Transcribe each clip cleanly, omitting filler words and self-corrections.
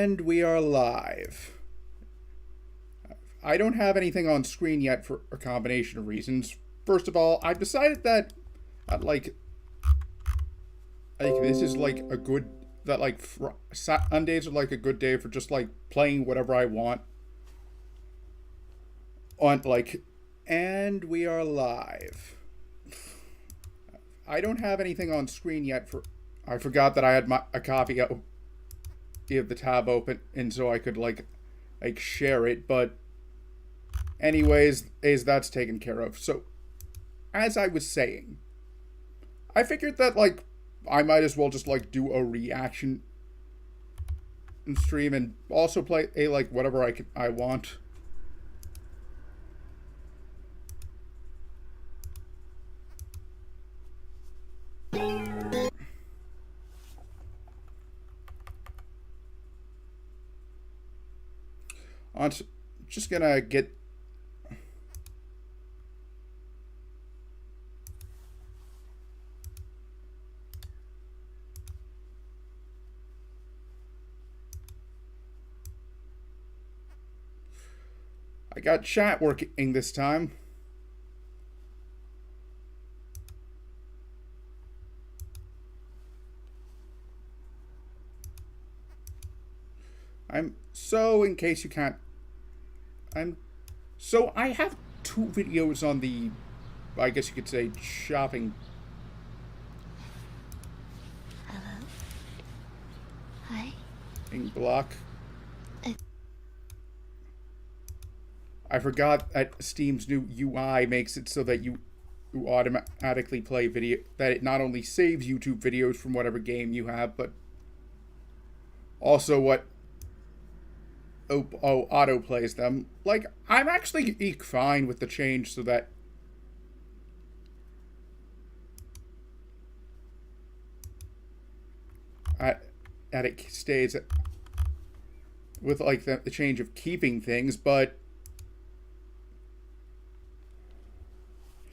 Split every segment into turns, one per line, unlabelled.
And we are live. I don't have anything on screen yet for a combination of reasons. First of all, I've decided that, like this is like a good that like Sundays are like a good day for just like playing whatever I want on like. And we are live. I don't have anything on screen yet for. I forgot that I had a copy of the tab open, and so I could like share it. But anyways, that's taken care of. So, as I was saying, I figured that like I might as well just like do a reaction stream and also play a like whatever I want. I'm just gonna get. I got chat working this time. In case you can't. I have two videos on the, I guess you could say, shopping.
Hello? Hi?
Block. I forgot that Steam's new UI makes it so that you automatically play video, that it not only saves YouTube videos from whatever game you have, but also auto plays them. Like, I'm actually fine with the change so that it stays with like the change of keeping things, but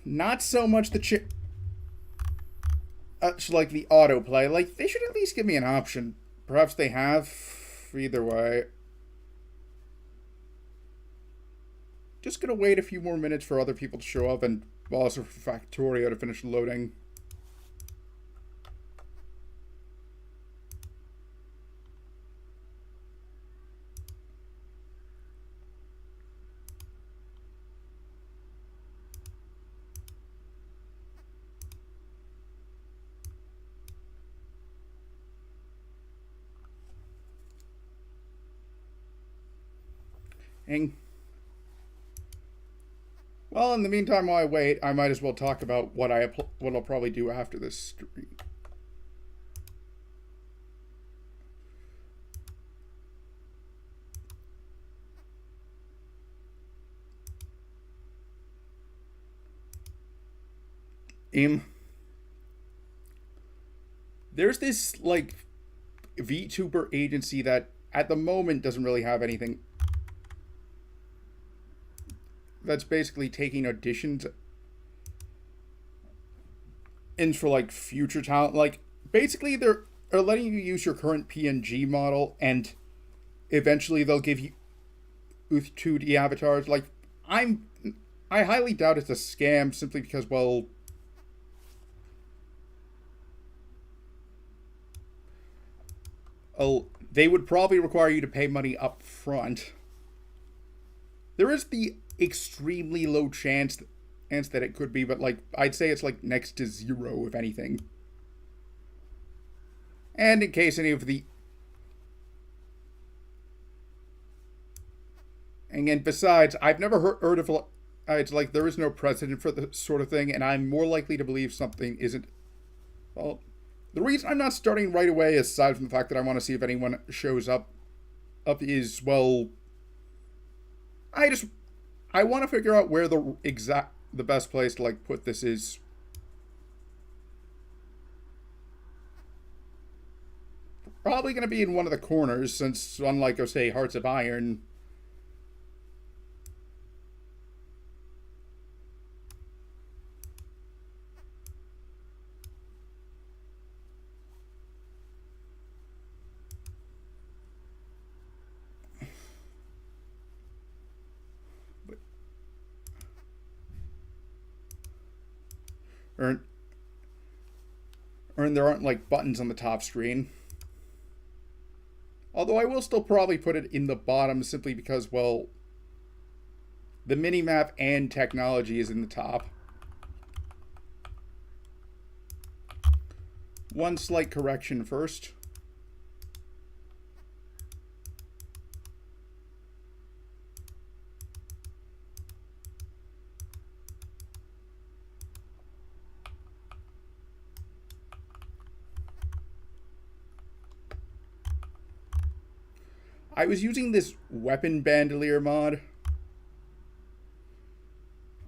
not so much like the autoplay. Like, they should at least give me an option. Perhaps they have. Either way, just gonna wait a few more minutes for other people to show up, and also for Factorio to finish loading. Well, in the meantime, while I wait, I might as well talk about what I'll probably do after this stream. There's this like VTuber agency that at the moment doesn't really have anything. That's basically taking auditions in for like future talent. Like, basically they're letting you use your current PNG model, and eventually they'll give you 2D avatars. Like, I highly doubt it's a scam, simply because, well, they would probably require you to pay money up front. There is the extremely low chance that it could be, but like I'd say it's like next to zero, if anything. And in case any of the, and besides, I've never heard of it's like there is no precedent for this sort of thing, and I'm more likely to believe something isn't. Well, the reason I'm not starting right away, aside from the fact that I want to see if anyone shows up is, well, I want to figure out where the best place to like put this is. Probably going to be in one of the corners, since unlike, say, Hearts of Iron, or there aren't like buttons on the top screen. Although I will still probably put it in the bottom simply because, well, the minimap and technology is in the top. One slight correction first. I was using this weapon bandolier mod.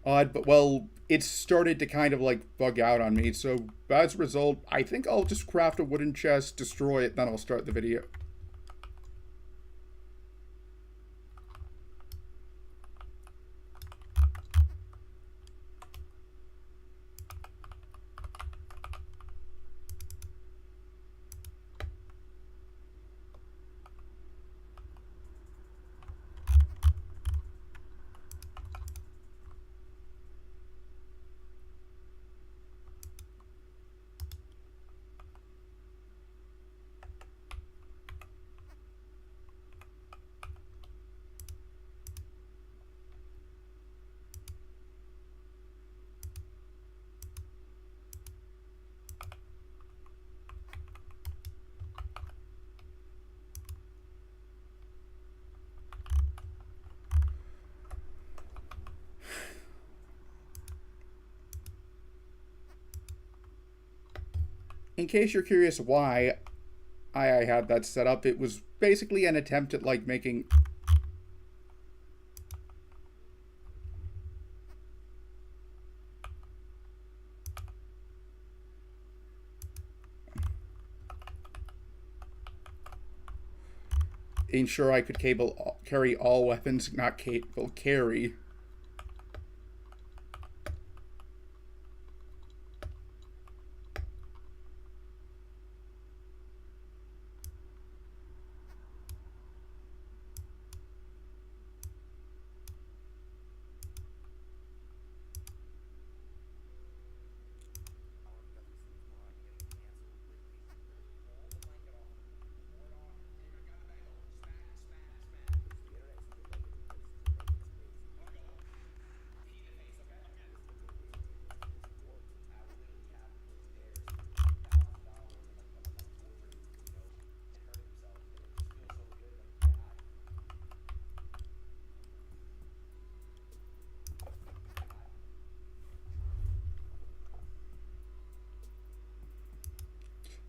Odd, but well, it started to kind of like bug out on me. So as a result, I think I'll just craft a wooden chest, destroy it, then I'll start the video. In case you're curious why I had that set up, it was basically an attempt at like making ensure I could carry all weapons, not carry.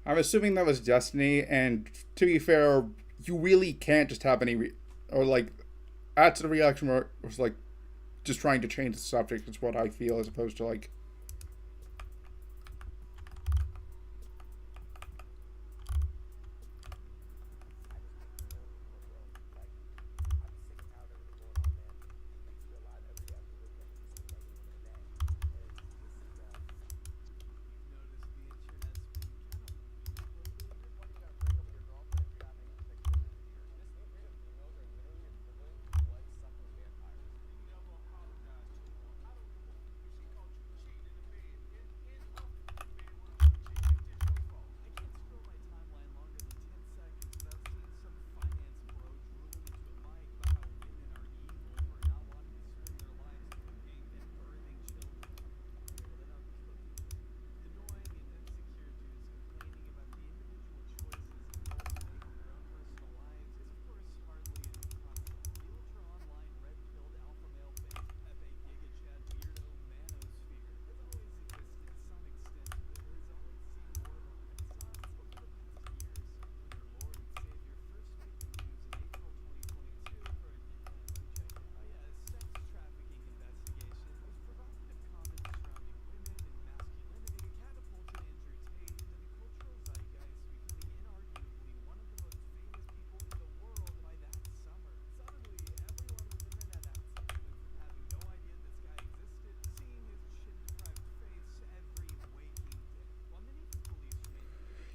I'm assuming that was Destiny, and to be fair, you really can't just have any, or like, that's the reaction where it was like, just trying to change the subject is what I feel, as opposed to like,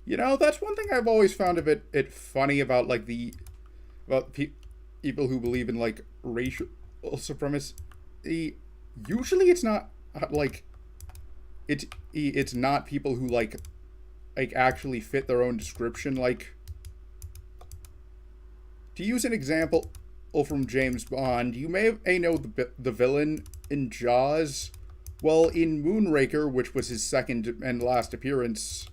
you know, that's one thing I've always found a bit funny about like about people who believe in like racial supremacy. Usually, it's not like it's not people who like actually fit their own description. Like, to use an example from James Bond, you may know the villain in Jaws. Well, in Moonraker, which was his second and last appearance,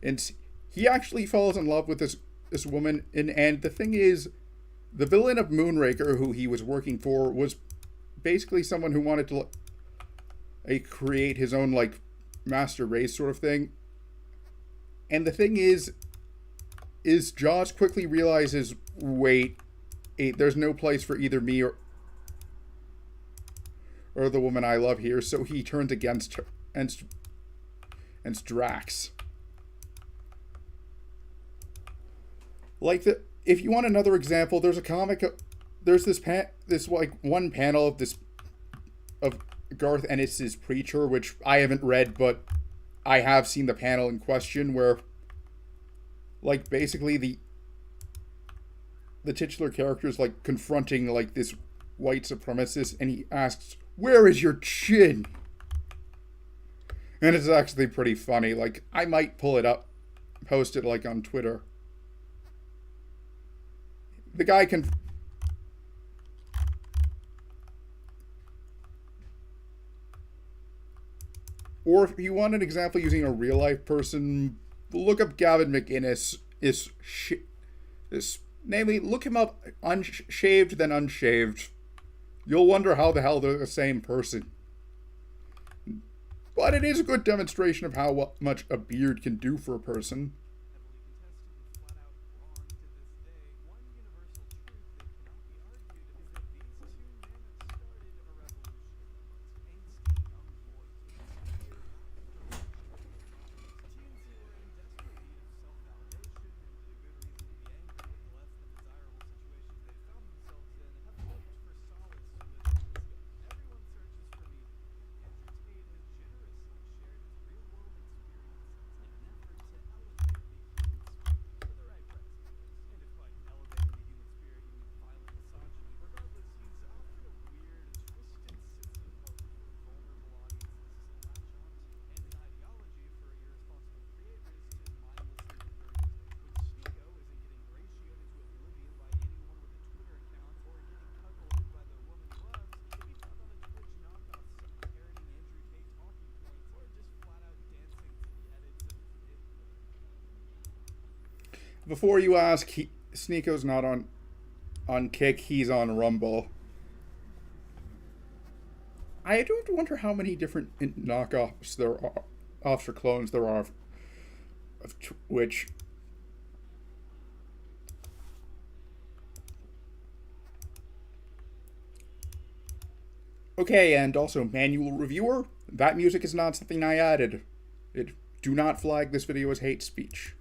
and he actually falls in love with this woman. And the thing is, the villain of Moonraker, who he was working for, was basically someone who wanted to create his own like master race sort of thing. And the thing is Jaws quickly realizes, wait, there's no place for either me or the woman I love here, so he turns against her and Drax. Like, if you want another example, there's a comic. There's this like one panel of Garth Ennis's Preacher, which I haven't read, but I have seen the panel in question, where like basically the titular character is like confronting like this white supremacist, and he asks, "Where is your chin?" And it's actually pretty funny. Like, I might pull it up, post it like on Twitter. The guy can. Or if you want an example using a real life person, look up Gavin McInnes. Namely, look him up unshaved then unshaved. You'll wonder how the hell they're the same person. But it is a good demonstration of how much a beard can do for a person. Before you ask, Sneako's not on Kick, he's on Rumble. I do wonder how many different knockoffs there are, offs or clones there are of Twitch. Okay, and also manual reviewer. That music is not something I added. Do not flag this video as hate speech.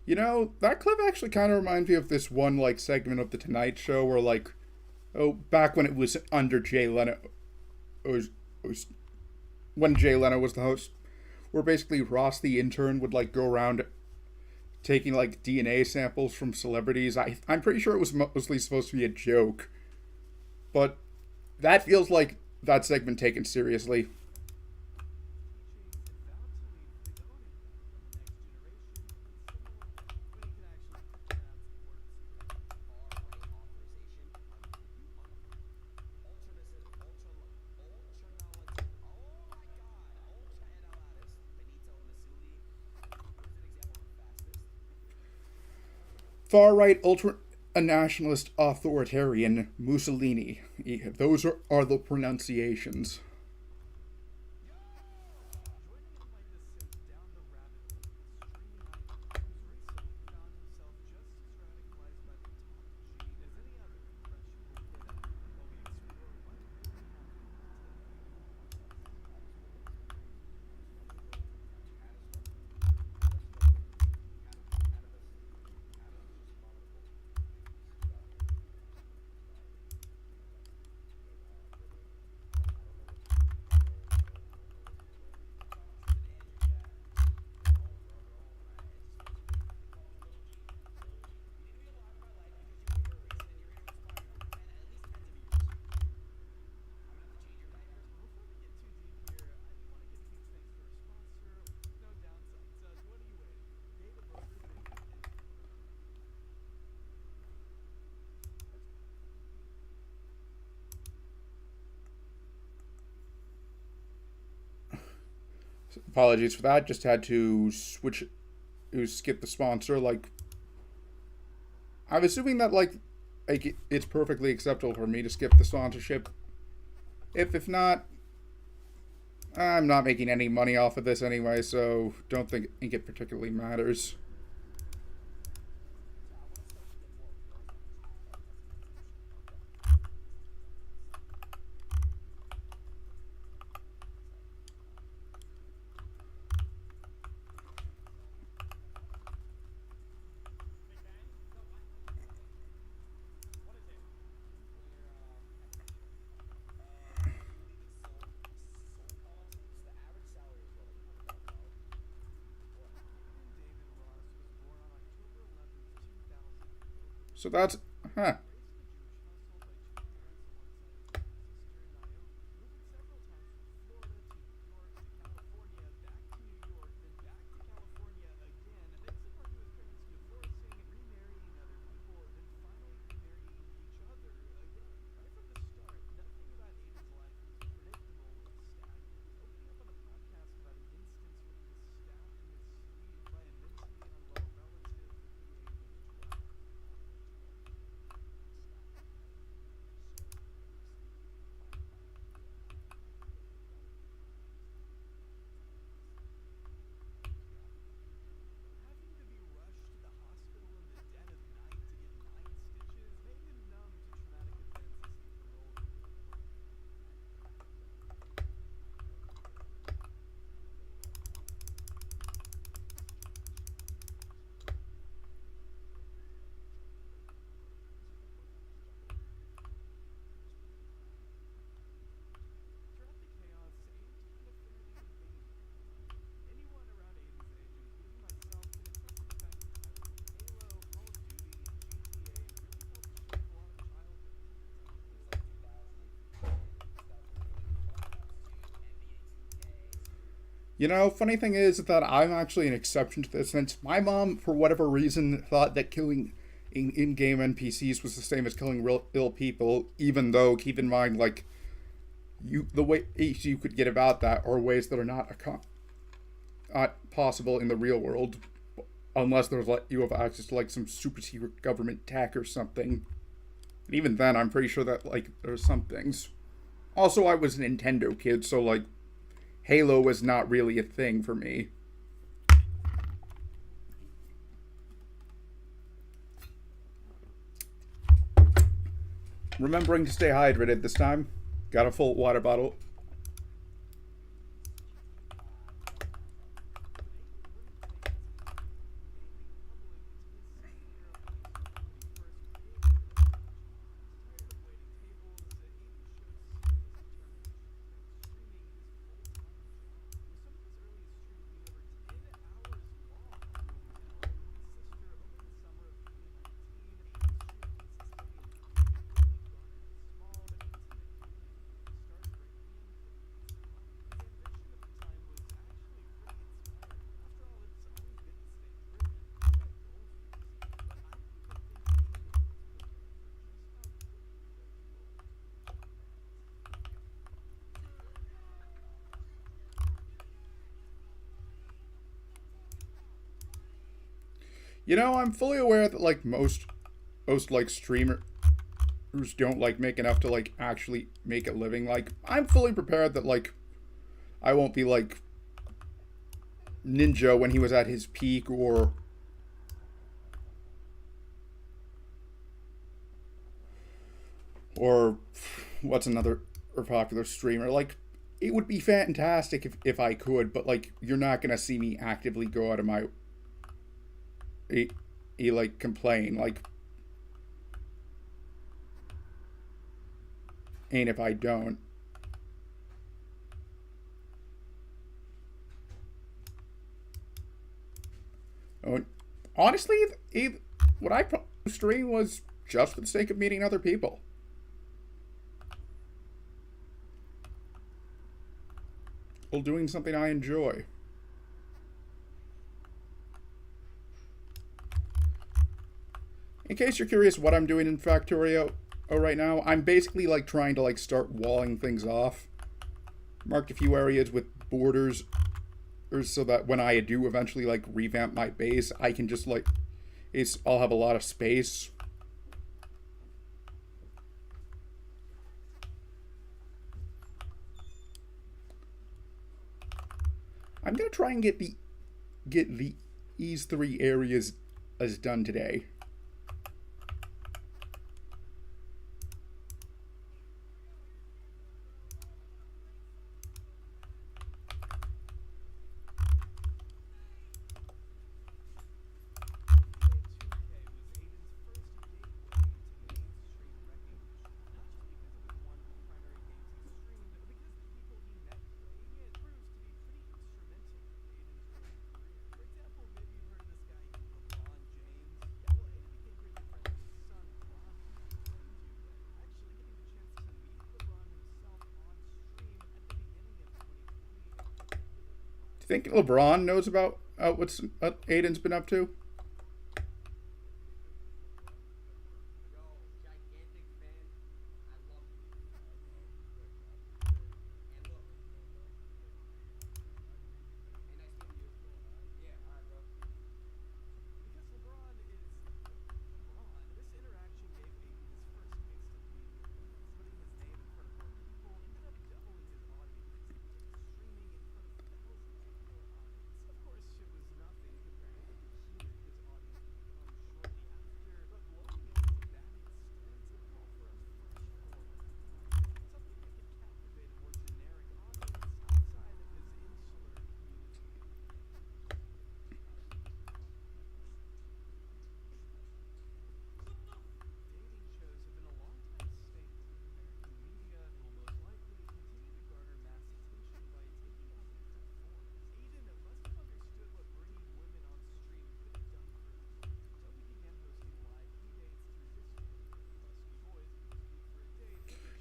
You know, that clip actually kind of reminds me of this one, like, segment of The Tonight Show where, like, back when it was under Jay Leno, when Jay Leno was the host, where basically Ross the intern would, like, go around taking, like, DNA samples from celebrities. I'm pretty sure it was mostly supposed to be a joke, but that feels like that segment taken seriously. Far-right ultra-nationalist authoritarian Mussolini. Those are the pronunciations. Apologies for that. Just had to skip the sponsor. Like, I'm assuming that like it's perfectly acceptable for me to skip the sponsorship. If not, I'm not making any money off of this anyway, so don't think it particularly matters. So that's, huh. You know, funny thing is that I'm actually an exception to this, since my mom, for whatever reason, thought that killing in-game NPCs was the same as killing real ill people. Even though, keep in mind, like the ways you could get about that are ways that are not possible in the real world, unless there's like you have access to like some super secret government tech or something. And even then, I'm pretty sure that like there's some things. Also, I was a Nintendo kid, so like Halo was not really a thing for me. Remembering to stay hydrated this time. Got a full water bottle. You know, I'm fully aware that like most like streamers don't like make enough to like actually make a living. Like I'm fully prepared that like I won't be like Ninja when he was at his peak, or what's another or popular streamer. Like it would be fantastic if I could, but like you're not gonna see me actively go out of my like complain like, and if I don't. Oh, honestly, what I stream was just for the sake of meeting other people. While doing something I enjoy. In case you're curious what I'm doing in Factorio right now, I'm basically like trying to like start walling things off. Marked a few areas with borders or so that when I do eventually like revamp my base, I can just like I'll have a lot of space. I'm gonna try and get these three areas as done today. Do you think LeBron knows about what's Aiden's been up to?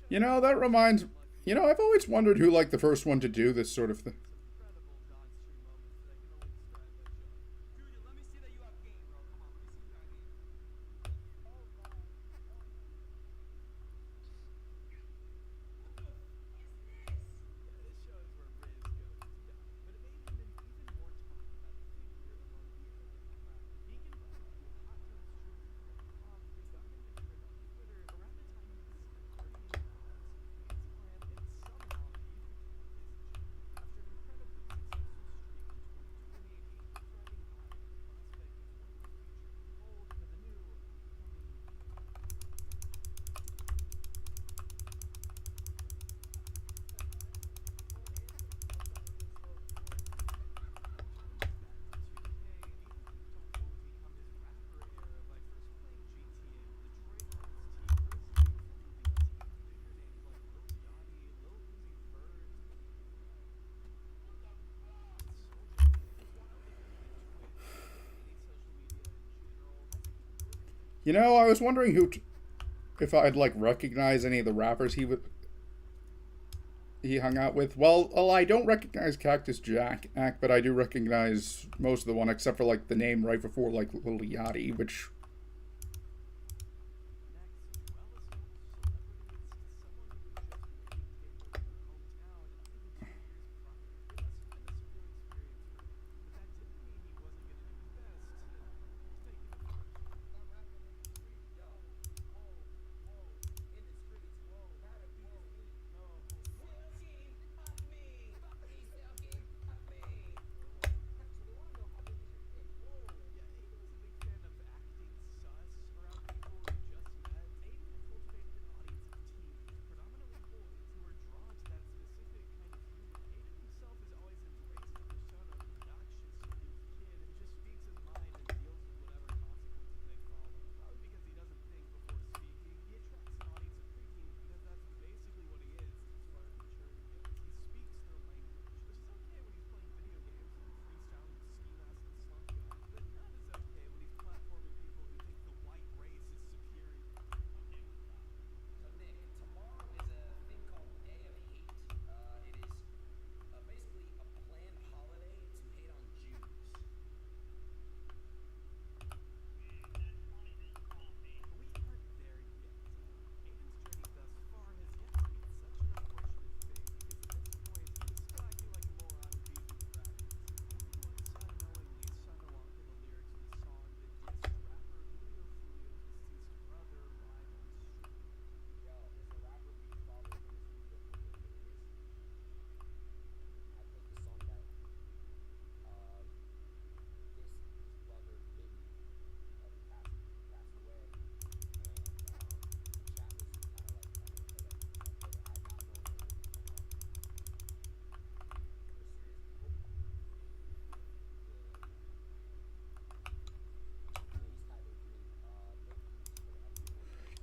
You know, that reminds. You know, I've always wondered who like the first one to do this sort of thing. You know, I was wondering if I'd like recognize any of the rappers he hung out with. Well, I don't recognize Cactus Jack, but I do recognize most of the one except for like the name right before like Lil Yachty, which.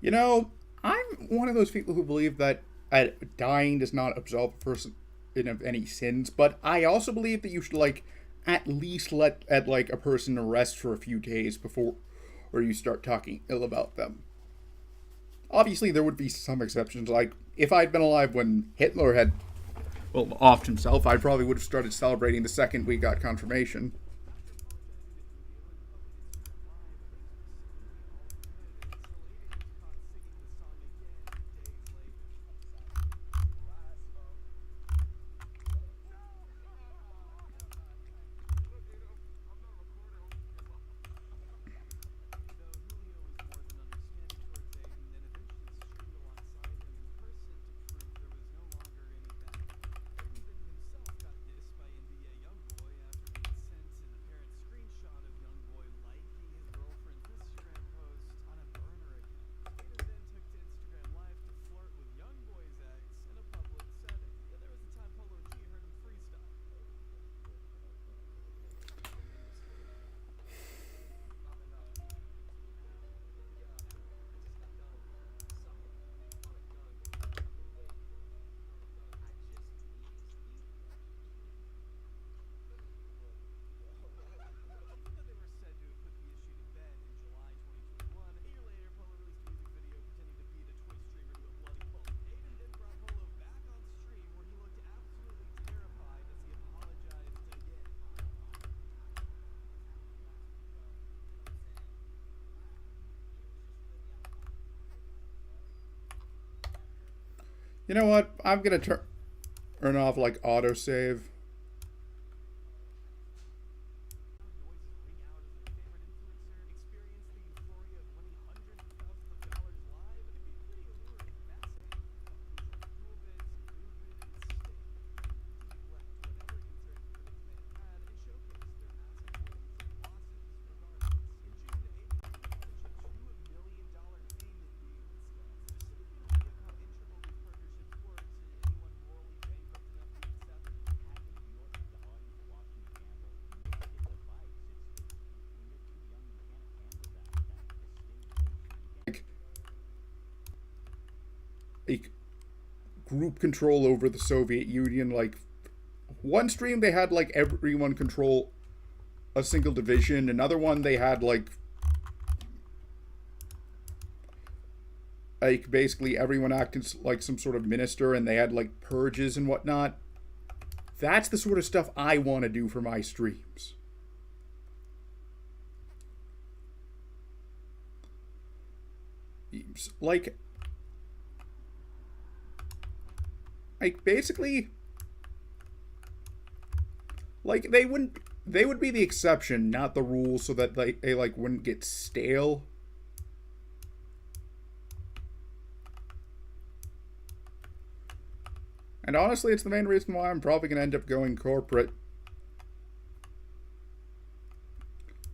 You know, I'm one of those people who believe that dying does not absolve a person of any sins, but I also believe that you should like at least let like a person rest for a few days before or you start talking ill about them. Obviously, there would be some exceptions. Like if I'd been alive when Hitler had offed himself, I probably would have started celebrating the second we got confirmation. You know what? I'm gonna turn off like autosave. Like group control over the Soviet Union. Like one stream they had like everyone control a single division. Another one they had like basically everyone acted like some sort of minister, and they had like purges and whatnot. That's the sort of stuff I want to do for my streams. Like basically like they would be the exception, not the rule, so that they like wouldn't get stale. And honestly, it's the main reason why I'm probably going to end up going corporate.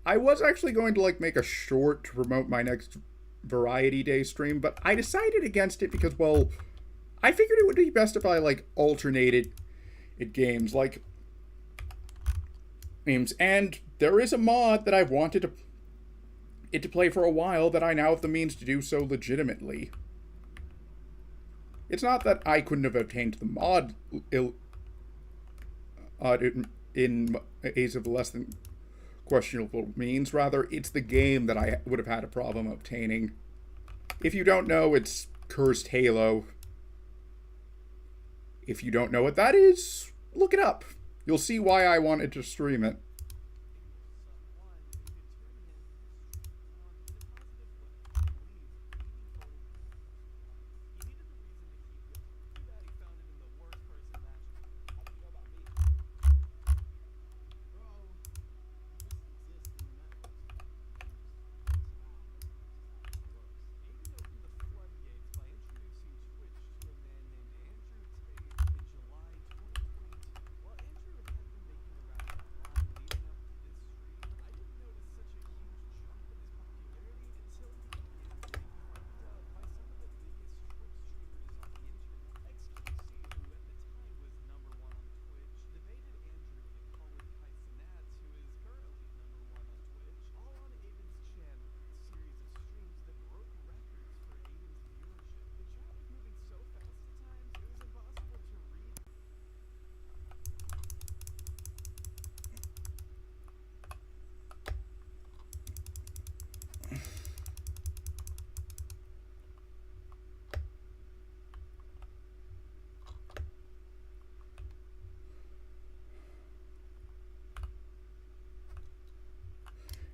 I was actually going to like make a short to promote my next Variety Day stream, but I decided against it because, well, I figured it would be best if I like alternated it games like games, and there is a mod that I've wanted it to play for a while that I now have the means to do so legitimately. It's not that I couldn't have obtained the mod in ways of less than questionable means. Rather, it's the game that I would have had a problem obtaining. If you don't know, it's Cursed Halo. If you don't know what that is, look it up. You'll see why I wanted to stream it.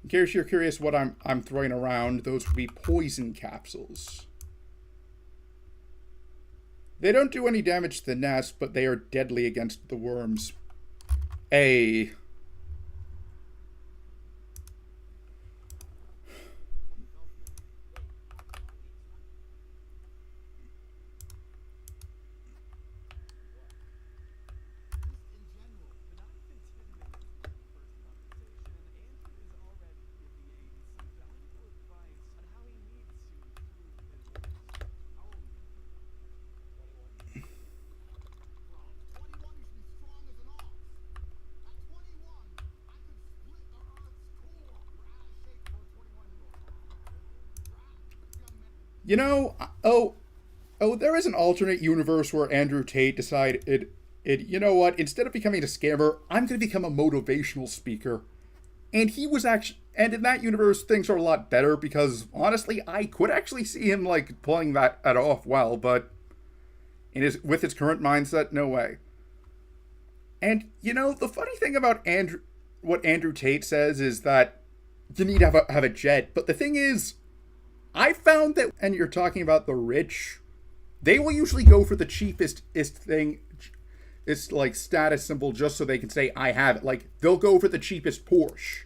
case you're curious what I'm throwing around, those would be poison capsules. They don't do any damage to the nest, but they are deadly against the worms. A. You know, there is an alternate universe where Andrew Tate decided, you know what, instead of becoming a scammer, I'm going to become a motivational speaker. And he was actually, and in that universe, things are a lot better because, honestly, I could actually see him, like, pulling that off well, but with his current mindset, no way. And, you know, the funny thing about what Andrew Tate says is that you need to have a jet, but the thing is, I found that, and you're talking about the rich, they will usually go for the cheapest thing. It's like status symbol just so they can say, I have it. Like, they'll go for the cheapest Porsche.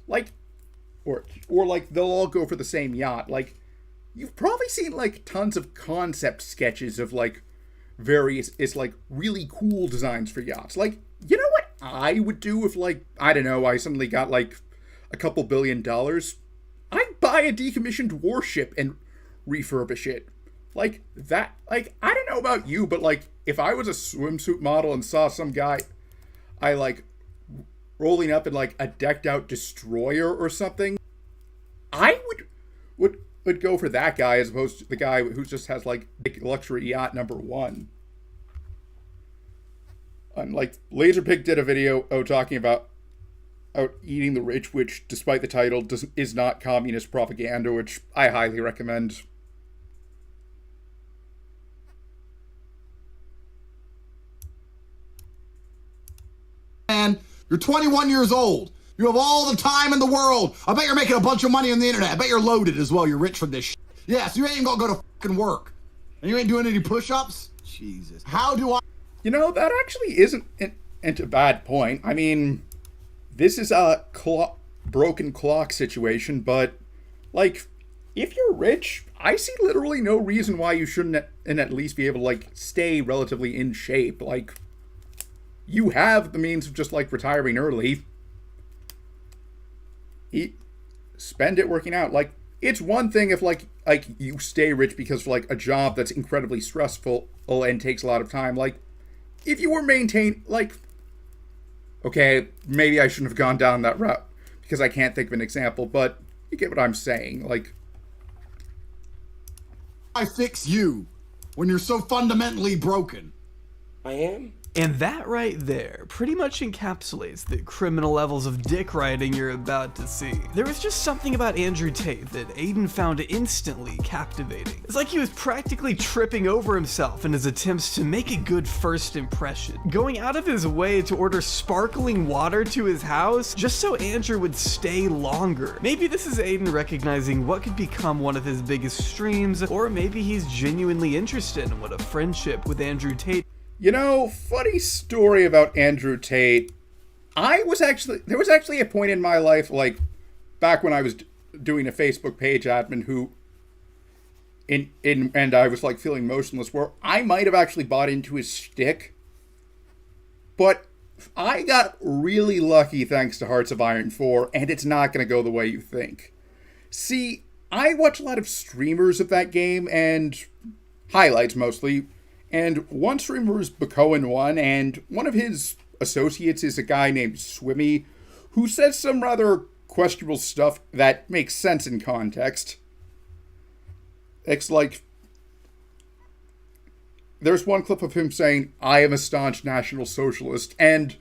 Like, or like, they'll all go for the same yacht. Like, you've probably seen, like, tons of concept sketches of, like, like, really cool designs for yachts. Like, you know what I would do if, like, I don't know, I suddenly got, like, a couple $1 billion? I'd buy a decommissioned warship and refurbish it. Like, that, like, I don't know about you, but, like, if I was a swimsuit model and saw some guy, rolling up in, like, a decked-out destroyer or something, I would go for that guy as opposed to the guy who just has, like, luxury yacht number 1. And, like, Laserpig did a video talking about eating the rich, which, despite the title, is not communist propaganda, which I highly recommend.
Man, you're 21 years old. You have all the time in the world. I bet you're making a bunch of money on the internet. I bet you're loaded as well. You're rich from this shit. Yeah, so you ain't even gonna go to fucking work. And you ain't doing any push-ups? Jesus. How do I...
You know, that actually isn't a bad point. I mean, this is a broken clock situation, but, like, if you're rich, I see literally no reason why you shouldn't at least be able to, like, stay relatively in shape. Like, you have the means of just, like, retiring early. Spend it working out. Like, it's one thing if, like you stay rich because of, like, a job that's incredibly stressful and takes a lot of time. Like, if you were like, okay, maybe I shouldn't have gone down that route because I can't think of an example, but you get what I'm saying. Like,
I fix you when you're so fundamentally broken?
I am?
And that right there pretty much encapsulates the criminal levels of dick riding you're about to see. There was just something about Andrew Tate that Aiden found instantly captivating. It's like he was practically tripping over himself in his attempts to make a good first impression, going out of his way to order sparkling water to his house just so Andrew would stay longer. Maybe this is Aiden recognizing what could become one of his biggest streams, or maybe he's genuinely interested in what a friendship with Andrew Tate.
You know, funny story about Andrew Tate. There was actually a point in my life, like, back when I was doing a Facebook page admin and I was, like, feeling motionless, where I might have actually bought into his shtick. But I got really lucky thanks to Hearts of Iron 4, and it's not going to go the way you think. See, I watch a lot of streamers of that game, and highlights mostly. And one streamer is Bacoin1, and one of his associates is a guy named Swimmy, who says some rather questionable stuff that makes sense in context. It's like, there's one clip of him saying, I am a staunch National Socialist, and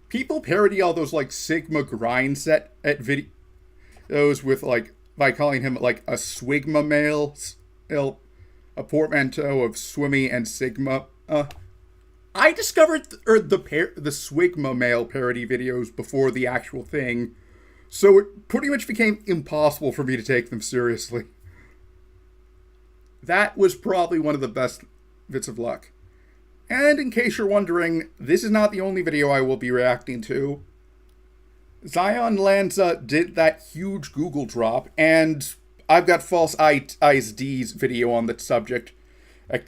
people parody all those, like, Sigma grind set at videos with, like, by calling him, like, a swigma male, a portmanteau of Swimmy and Sigma. I discovered the Swigma male parody videos before the actual thing, So it pretty much became impossible for me to take them seriously. That was probably one of the best bits of luck. And in case you're wondering, this is not the only video I will be reacting to. Zion Lanza did that huge Google drop, and I've got False Eyes D's video on the subject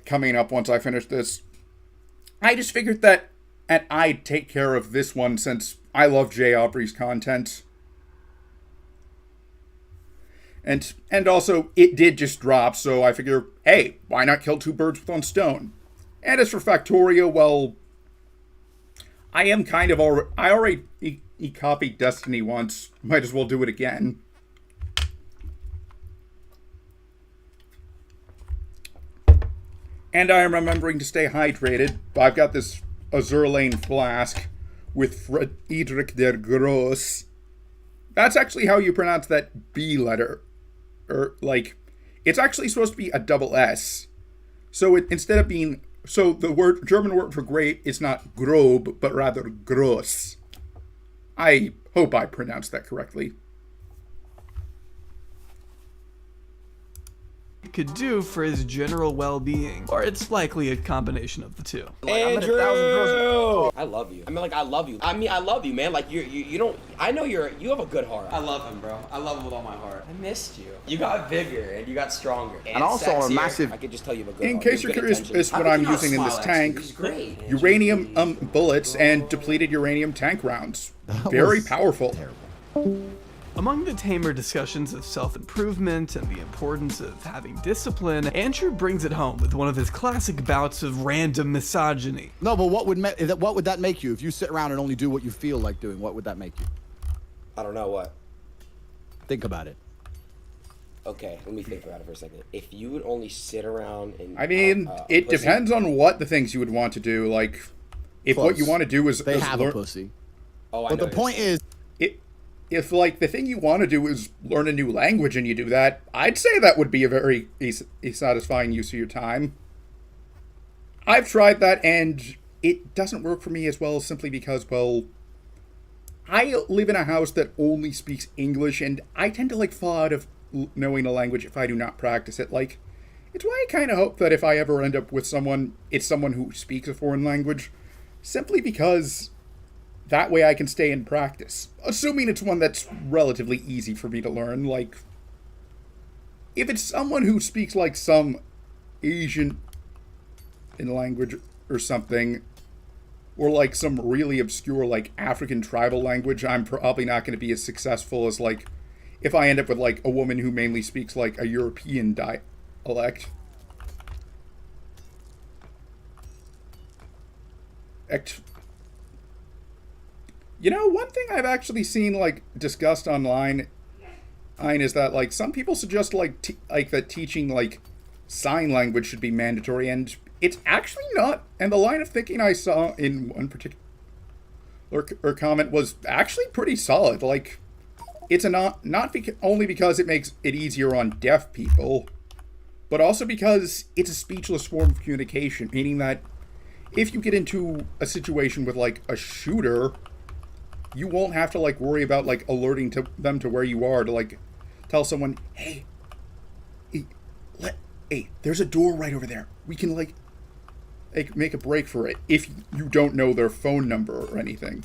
coming up once I finish this. I just figured that I'd take care of this one since I love Jay Aubrey's content. And also, it did just drop, so I figure, hey, why not kill two birds with one stone? And as for Factorio, well, I already copied Destiny once. Might as well do it again. And I am remembering to stay hydrated. I've got this Azur Lane flask with Friedrich der Gross. That's actually how you pronounce that B letter. It's actually supposed to be a double S. So instead of being... So the German word for great is not grob, but rather gross. I hope I pronounced that correctly.
Could do for his general well-being, or it's likely a combination of the two.
Andrew! I love you. I love you. I love you, man. Like, you don't... I know you have a good heart.
I love him, bro. I love him with all my heart.
I missed you. You got bigger, and you got stronger.
And also a
sexier.
massive...
I could just tell you have a good
In
heart.
case you're curious, is what I'm using in this tank.
He's great.
Uranium bullets and depleted uranium tank rounds. Very powerful.
Terrible.
Among the tamer discussions of self-improvement and the importance of having discipline, Andrew brings it home with one of his classic bouts of random misogyny.
No, but what would that make you? If you sit around and only do what you feel like doing, what would that make you?
I don't know what.
Think about it.
Okay, let me think about it for a second. If you would only sit around and...
I mean, it depends on what the things you would want to do. Like, if what you want to do is...
They have a pussy.
Oh, I
but
know
the point is...
If, like, the thing you want to do is learn a new language and you do that, I'd say that would be a very satisfying use of your time. I've tried that, and it doesn't work for me as well simply because, well, I live in a house that only speaks English, and I tend to, like, fall out of knowing a language if I do not practice it. Like, it's why I kind of hope that if I ever end up with someone, it's someone who speaks a foreign language, simply because... that way I can stay in practice. Assuming it's one that's relatively easy for me to learn. Like, if it's someone who speaks like some Asian in language or something, or like some really obscure like African tribal language, I'm probably not going to be as successful as like if I end up with like a woman who mainly speaks like a European dialect. You know, one thing I've actually seen, like, discussed online is that, like, some people suggest, like, that teaching, like, sign language should be mandatory, and it's actually not. And the line of thinking I saw in one particular comment was actually pretty solid. Like, it's only because it makes it easier on deaf people, but also because it's a speechless form of communication, meaning that if you get into a situation with, like, a shooter... you won't have to, like, worry about, like, alerting them to where you are to, like, tell someone, hey, there's a door right over there. We can, like, make a break for it if you don't know their phone number or anything.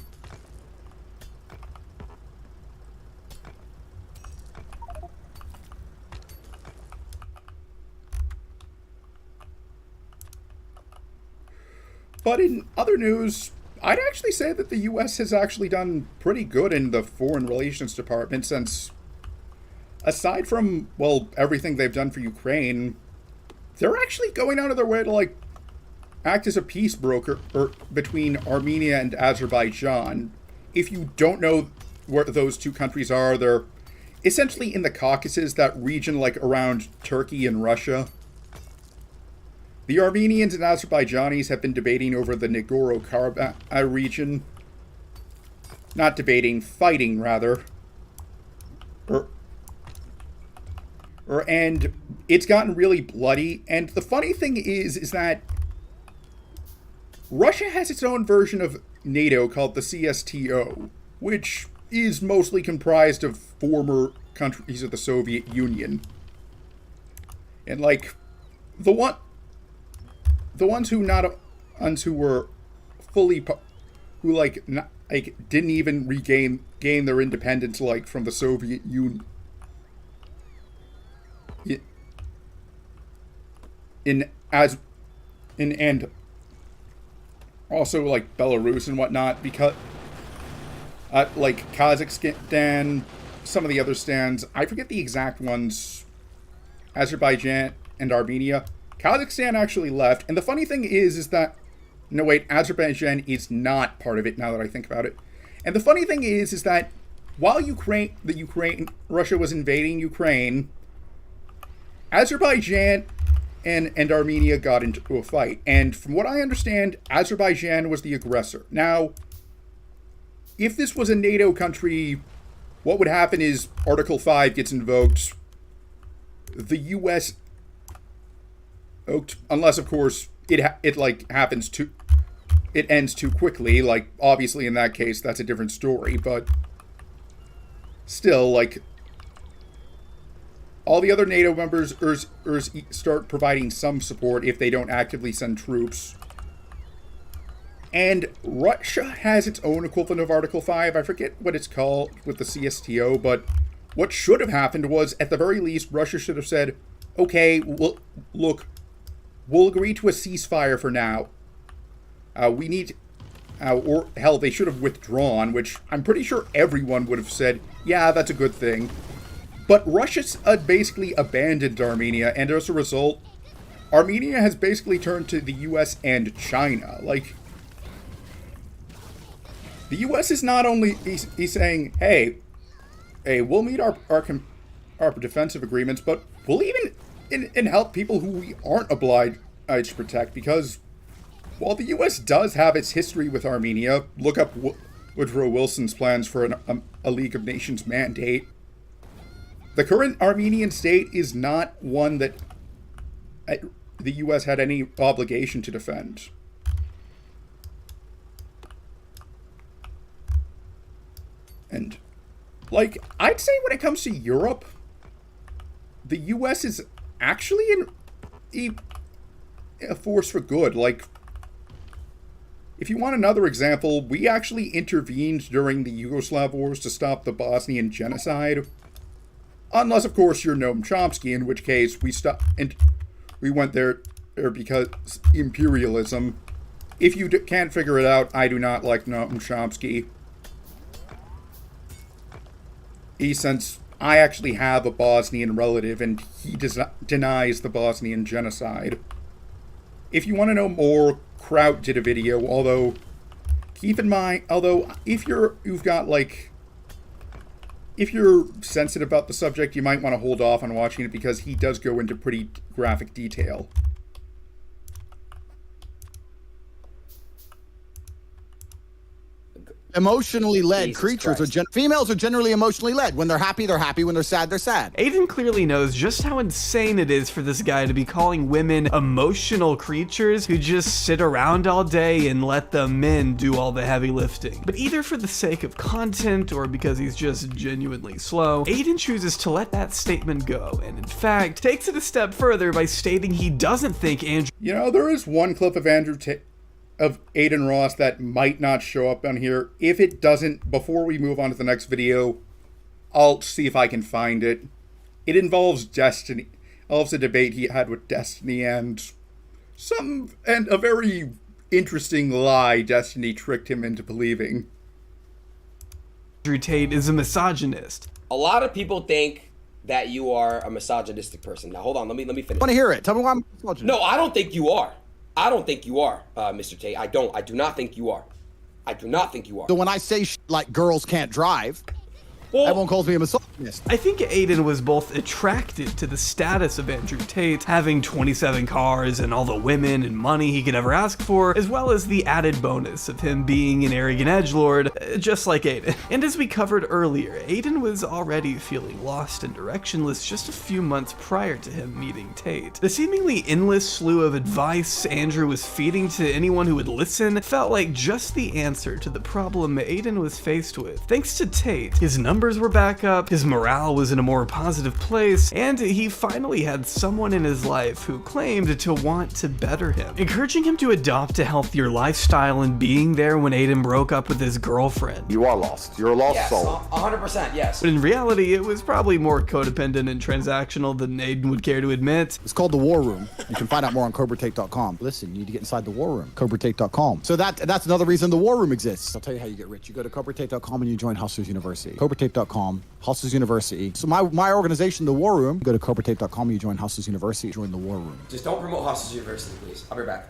But in other news... I'd actually say that the U.S. has actually done pretty good in the Foreign Relations Department since, aside from, well, everything they've done for Ukraine, they're actually going out of their way to, like, act as a peace broker between Armenia and Azerbaijan. If you don't know where those two countries are, they're essentially in the Caucasus, that region, like, around Turkey and Russia. The Armenians and Azerbaijanis have been debating over the Nagorno-Karabakh region. Not debating, fighting, rather. And it's gotten really bloody. And the funny thing is that Russia has its own version of NATO called the CSTO, which is mostly comprised of former countries of the Soviet Union. And like the ones who were fully who didn't even gain their independence like from the Soviet Union and also like Belarus and whatnot, because like Kazakhstan, some of the other stands, I forget the exact ones, Azerbaijan and Armenia. Kazakhstan actually left, and the funny thing is that, no wait, Azerbaijan is not part of it now that I think about it. And the funny thing is that while Russia was invading Ukraine, Azerbaijan and Armenia got into a fight. And from what I understand, Azerbaijan was the aggressor. Now, if this was a NATO country, what would happen is Article 5 gets invoked. The U.S. Unless, of course, it ends too quickly. Like, obviously, in that case, that's a different story. But still, like, all the other NATO members start providing some support if they don't actively send troops. And Russia has its own equivalent of Article 5. I forget what it's called with the CSTO, but what should have happened was, at the very least, Russia should have said, okay, we'll agree to a ceasefire for now. Or hell, they should have withdrawn, which I'm pretty sure everyone would have said, yeah, that's a good thing. But Russia's basically abandoned Armenia, and as a result, Armenia has basically turned to the US and China. Like, the US is not only he's saying, hey, we'll meet our defensive agreements, but we'll even help people who we aren't obliged to protect, because while the US does have its history with Armenia, look up Woodrow Wilson's plans for a League of Nations mandate. The current Armenian state is not one that the U.S. had any obligation to defend. And, like, I'd say when it comes to Europe, the U.S. is actually a force for good. Like, if you want another example, we actually intervened during the Yugoslav wars to stop the Bosnian genocide. Unless, of course, you're Noam Chomsky, in which case we went there because imperialism. If you can't figure it out, I do not like Noam Chomsky. Since I actually have a Bosnian relative, and he denies the Bosnian genocide. If you want to know more, Kraut did a video, although keep in mind, if you're sensitive about the subject, you might want to hold off on watching it because he does go into pretty graphic detail.
Emotionally led
Jesus
creatures
Christ.
females are generally emotionally led. When they're happy, they're happy. When they're sad, they're sad.
Aiden clearly knows just how insane it is for this guy to be calling women emotional creatures who just sit around all day and let the men do all the heavy lifting. But either for the sake of content or because he's just genuinely slow, Aiden chooses to let that statement go, and in fact, takes it a step further by stating he doesn't think Andrew...
You know, there is one clip of Aiden Ross that might not show up on here. If it doesn't, before we move on to the next video, I'll see if I can find it. It involves Destiny. Involves a debate he had with Destiny and a very interesting lie Destiny tricked him into believing.
Andrew Tate is a misogynist.
A lot of people think that you are a misogynistic person. Now hold on, let me finish.
I want to hear it. Tell me why I'm misogynist.
No, I don't think you are. I don't think you are, Mr. Tate. I do not think you are. I do not think you are.
So when I say like girls can't drive, Everyone calls me a misogynist.
I think Aiden was both attracted to the status of Andrew Tate, having 27 cars and all the women and money he could ever ask for, as well as the added bonus of him being an arrogant edgelord, just like Aiden. And as we covered earlier, Aiden was already feeling lost and directionless just a few months prior to him meeting Tate. The seemingly endless slew of advice Andrew was feeding to anyone who would listen felt like just the answer to the problem Aiden was faced with. Thanks to Tate, his numbers were back up, his morale was in a more positive place, and he finally had someone in his life who claimed to want to better him, encouraging him to adopt a healthier lifestyle and being there when Aiden broke up with his girlfriend.
You are lost. You're a lost
Yes,
soul.
100%, yes.
But in reality, it was probably more codependent and transactional than Aiden would care to admit.
It's called the War Room. You can find out more on CobraTake.com. Listen, you need to get inside the War Room. CobraTake.com. So that's another reason the War Room exists. I'll tell you how you get rich. You go to CobraTake.com and you join Hustlers University. CobraTake.com, Hustlers University. So my organization, the War Room, go to CobraTake.com and you join Hustlers University. Join the War Room.
Just don't promote Hustlers University, please. I'll be back.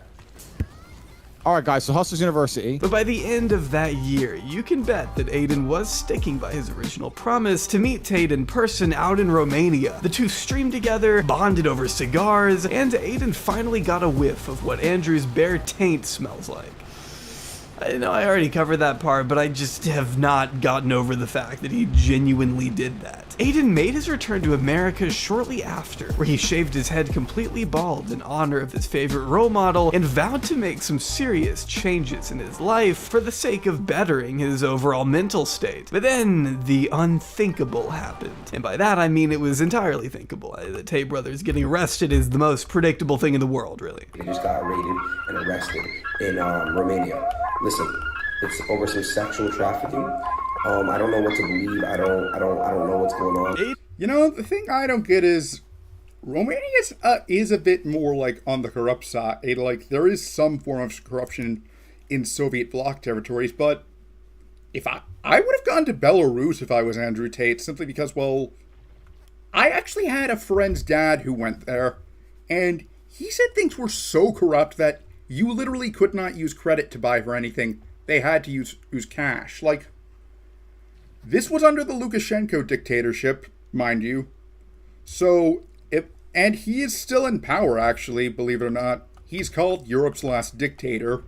All right, guys. So Hustlers University.
But by the end of that year, you can bet that Aiden was sticking by his original promise to meet Tate in person out in Romania. The two streamed together, bonded over cigars, and Aiden finally got a whiff of what Andrew's bare taint smells like. I know I already covered that part, but I just have not gotten over the fact that he genuinely did that. Aiden made his return to America shortly after, where he shaved his head completely bald in honor of his favorite role model and vowed to make some serious changes in his life for the sake of bettering his overall mental state. But then the unthinkable happened. And by that I mean it was entirely thinkable. The Tate brothers getting arrested is the most predictable thing in the world, really.
They just got raided and arrested in Romania. Listen, it's over some sexual trafficking. I don't know what to believe. I don't know what's going on.
You know, the thing I don't get is Romania is a bit more like on the corrupt side. Like there is some form of corruption in Soviet bloc territories, but if I would have gone to Belarus if I was Andrew Tate, simply because, well, I actually had a friend's dad who went there, and he said things were so corrupt that you literally could not use credit to buy for anything. They had to use cash. Like, this was under the Lukashenko dictatorship, mind you. So, and he is still in power, actually, believe it or not. He's called Europe's last dictator.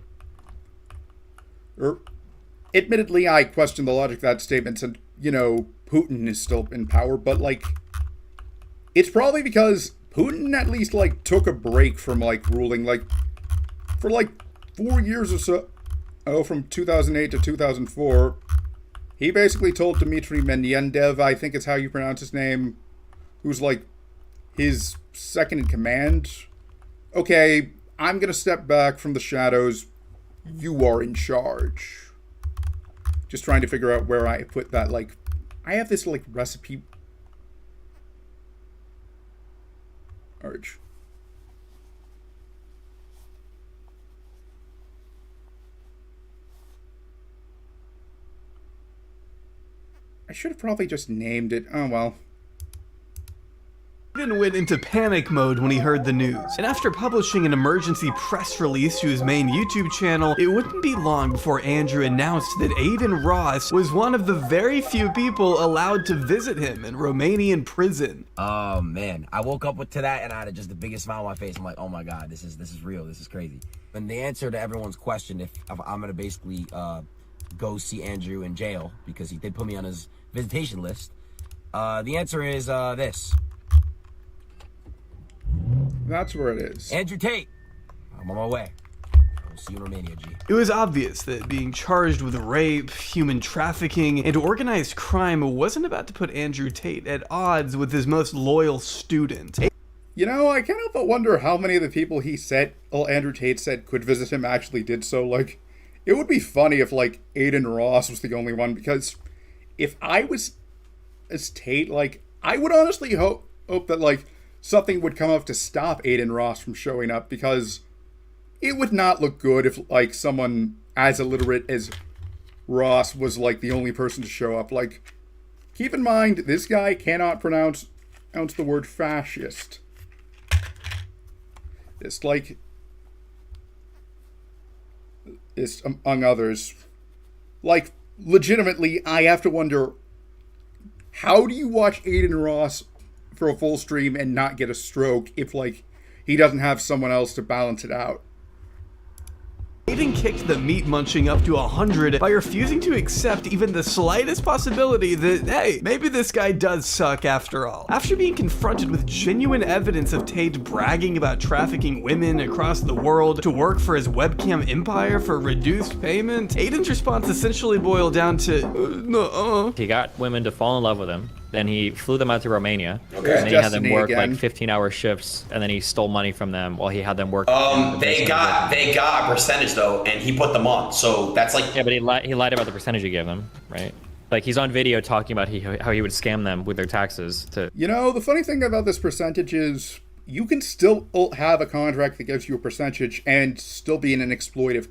Admittedly, I question the logic of that statement, and, you know, Putin is still in power, but, like, it's probably because Putin at least, like, took a break from, like, ruling, like, for, like, 4 years or so, from 2008 to 2004, he basically told Dmitry Medvedev, I think it's how you pronounce his name, who's, like, his second in command, okay, I'm gonna step back from the shadows, you are in charge. Just trying to figure out where I put that, like, I have this, like, recipe. Arch. I should have probably just named it. Oh, well.
Aiden went into panic mode when he heard the news, and after publishing an emergency press release to his main YouTube channel, it wouldn't be long before Andrew announced that Aiden Ross was one of the very few people allowed to visit him in Romanian prison.
Oh man, I woke up to that and I had just the biggest smile on my face. I'm like, oh my god, this is real, this is crazy. And the answer to everyone's question, if I'm gonna basically go see Andrew in jail, because he did put me on his visitation list, the answer is this.
That's where it is.
Andrew Tate, I'm on my way. I'll see you in Romania, G.
It was obvious that being charged with rape, human trafficking, and organized crime wasn't about to put Andrew Tate at odds with his most loyal student.
You know, I can't help but wonder how many of the people Andrew Tate said could visit him actually did so. Like, it would be funny if, like, Aiden Ross was the only one, because if I was as Tate, like, I would honestly hope that, like, something would come up to stop Aiden Ross from showing up, because it would not look good if, like, someone as illiterate as Ross was, like, the only person to show up. Like, keep in mind, this guy cannot pronounce the word fascist. It's like, it's among others. Like, legitimately, I have to wonder, how do you watch Aiden Ross for a full stream and not get a stroke if, like, he doesn't have someone else to balance it out?
Aiden kicked the meat munching up to 100 by refusing to accept even the slightest possibility that, hey, maybe this guy does suck after all. After being confronted with genuine evidence of Tate bragging about trafficking women across the world to work for his webcam empire for reduced payment, Aiden's response essentially boiled down to,
He got women to fall in love with him. Then he flew them out to Romania.
Okay.
And then he had them
Destiny
work
again.
like 15-hour shifts, and then he stole money from them while he had them work.
They got a percentage though, and he put them on. So that's like
Yeah, but he lied about the percentage he gave them, right? Like, he's on video talking about how he would scam them with their taxes to.
You know, the funny thing about this percentage is you can still have a contract that gives you a percentage and still be in an exploitative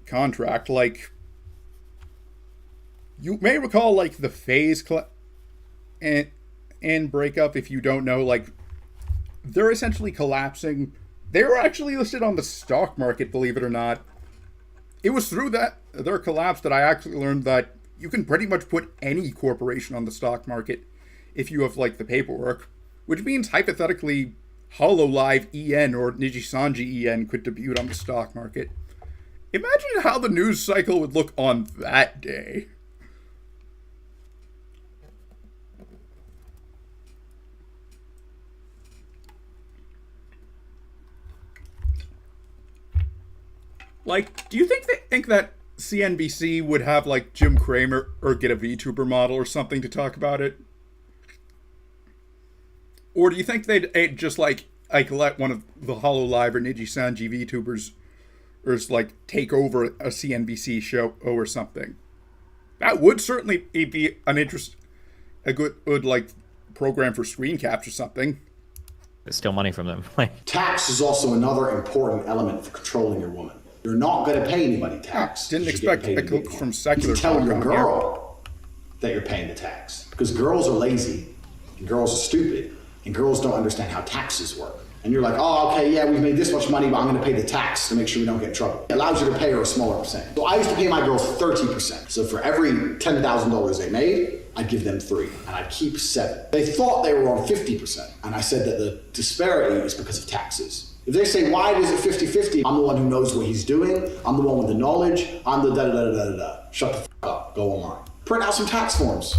contract. Like, you may recall, like, the phase and breakup. If you don't know, like, they're essentially collapsing. They were actually listed on the stock market, believe it or not. It was through their collapse that I actually learned that you can pretty much put any corporation on the stock market if you have, like, the paperwork, which means hypothetically HoloLive EN or Nijisanji EN could debut on the stock market. Imagine how the news cycle would look on that day. Like, do you think that CNBC would have, like, Jim Cramer or get a VTuber model or something to talk about it? Or do you think they'd just, like let one of the HoloLive or Nijisanji VTubers or just, like, take over a CNBC show or something? That would certainly be a good like, program for screen caps or something.
Steal money from them. Like,
Tax is also another important element for controlling your woman. You're not going to pay anybody tax.
Didn't
You should get
expect
paid
a
in
clip
Bitcoin.
from secular
You can tell
talk
your
on
girl that you're paying the tax, because girls are lazy, and girls are stupid, and girls don't understand how taxes work. And you're like, oh, okay, yeah, we've made this much money, but I'm going to pay the tax to make sure we don't get in trouble. It allows you to pay her a smaller percent. So I used to pay my girls 30%. So for every $10,000 they made, I'd give them 3, and I'd keep 7. They thought they were on 50%, and I said that the disparity is because of taxes. If they say, why is it 50-50? I'm the one who knows what he's doing. I'm the one with the knowledge. I'm the da-da-da-da-da-da. Shut the f*** up. Go online. Print out some tax forms.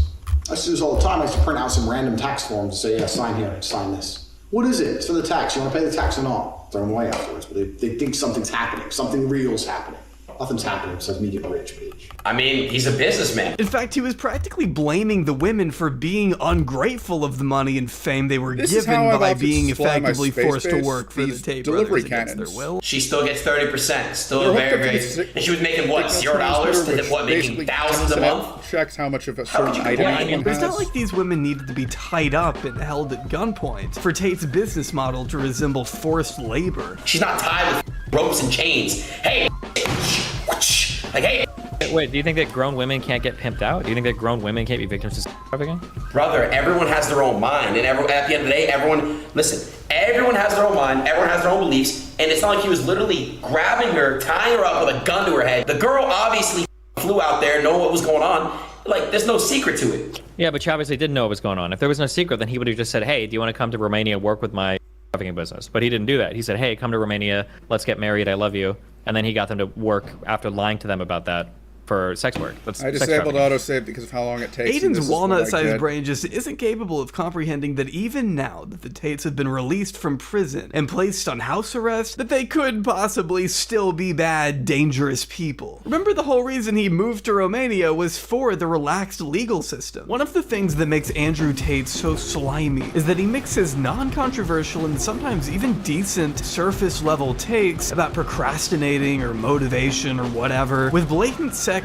I used to do this all the time. I used to print out some random tax forms and say, yeah, sign here, sign this. What is it? It's for the tax. You want to pay the tax or not? Throw them away afterwards. But they think something's happening. Something real's happening. Nothing's happening besides me getting rich, bitch.
I mean, he's a businessman.
in fact, he was practically blaming the women for being ungrateful of the money and fame they were
This is
given
how I
by
like to
being
display my
effectively
space
forced to
base,
work for the
these
Tate
delivery
brothers against their
cannons.
will.
She still gets 30%. Still
They're
very,
hooked up
very.
to the
And she was making what,
signal
$0
transmitter,
to
which
what, making
basically
thousands a
counts
month?
out, checks how much of a
How could
certain
you
item
complain?
anyone
It's not
has.
like these women needed to be tied up and held at gunpoint for Tate's business model to resemble forced labor.
She's not tied with ropes and chains. Hey, like, hey,
wait, do you think that grown women can't get pimped out? Do you think that grown women can't be victims of trafficking?
brother, everyone has their own mind, and at the end of the day, everyone has their own mind, everyone has their own beliefs, and it's not like he was literally grabbing her, tying her up with a gun to her head. The girl obviously flew out there, knowing what was going on. Like, there's no secret to it.
Yeah, but she obviously didn't know what was going on. If there was no secret, then he would have just said, hey, do you want to come to Romania and work with my trafficking business? But he didn't do that. He said, hey, come to Romania, let's get married, I love you. And then he got them to work after lying to them about that for sex work. That's
I
sex
disabled
trafficking.
autosave because of how long it takes. and this
Aiden's
is what I
walnut-sized
get.
brain just isn't capable of comprehending that even now that the Tates have been released from prison and placed on house arrest, that they could possibly still be bad, dangerous people. Remember, the whole reason he moved to Romania was for the relaxed legal system. One of the things that makes Andrew Tate so slimy is that he mixes non-controversial and sometimes even decent surface-level takes about procrastinating or motivation or whatever with blatant sexism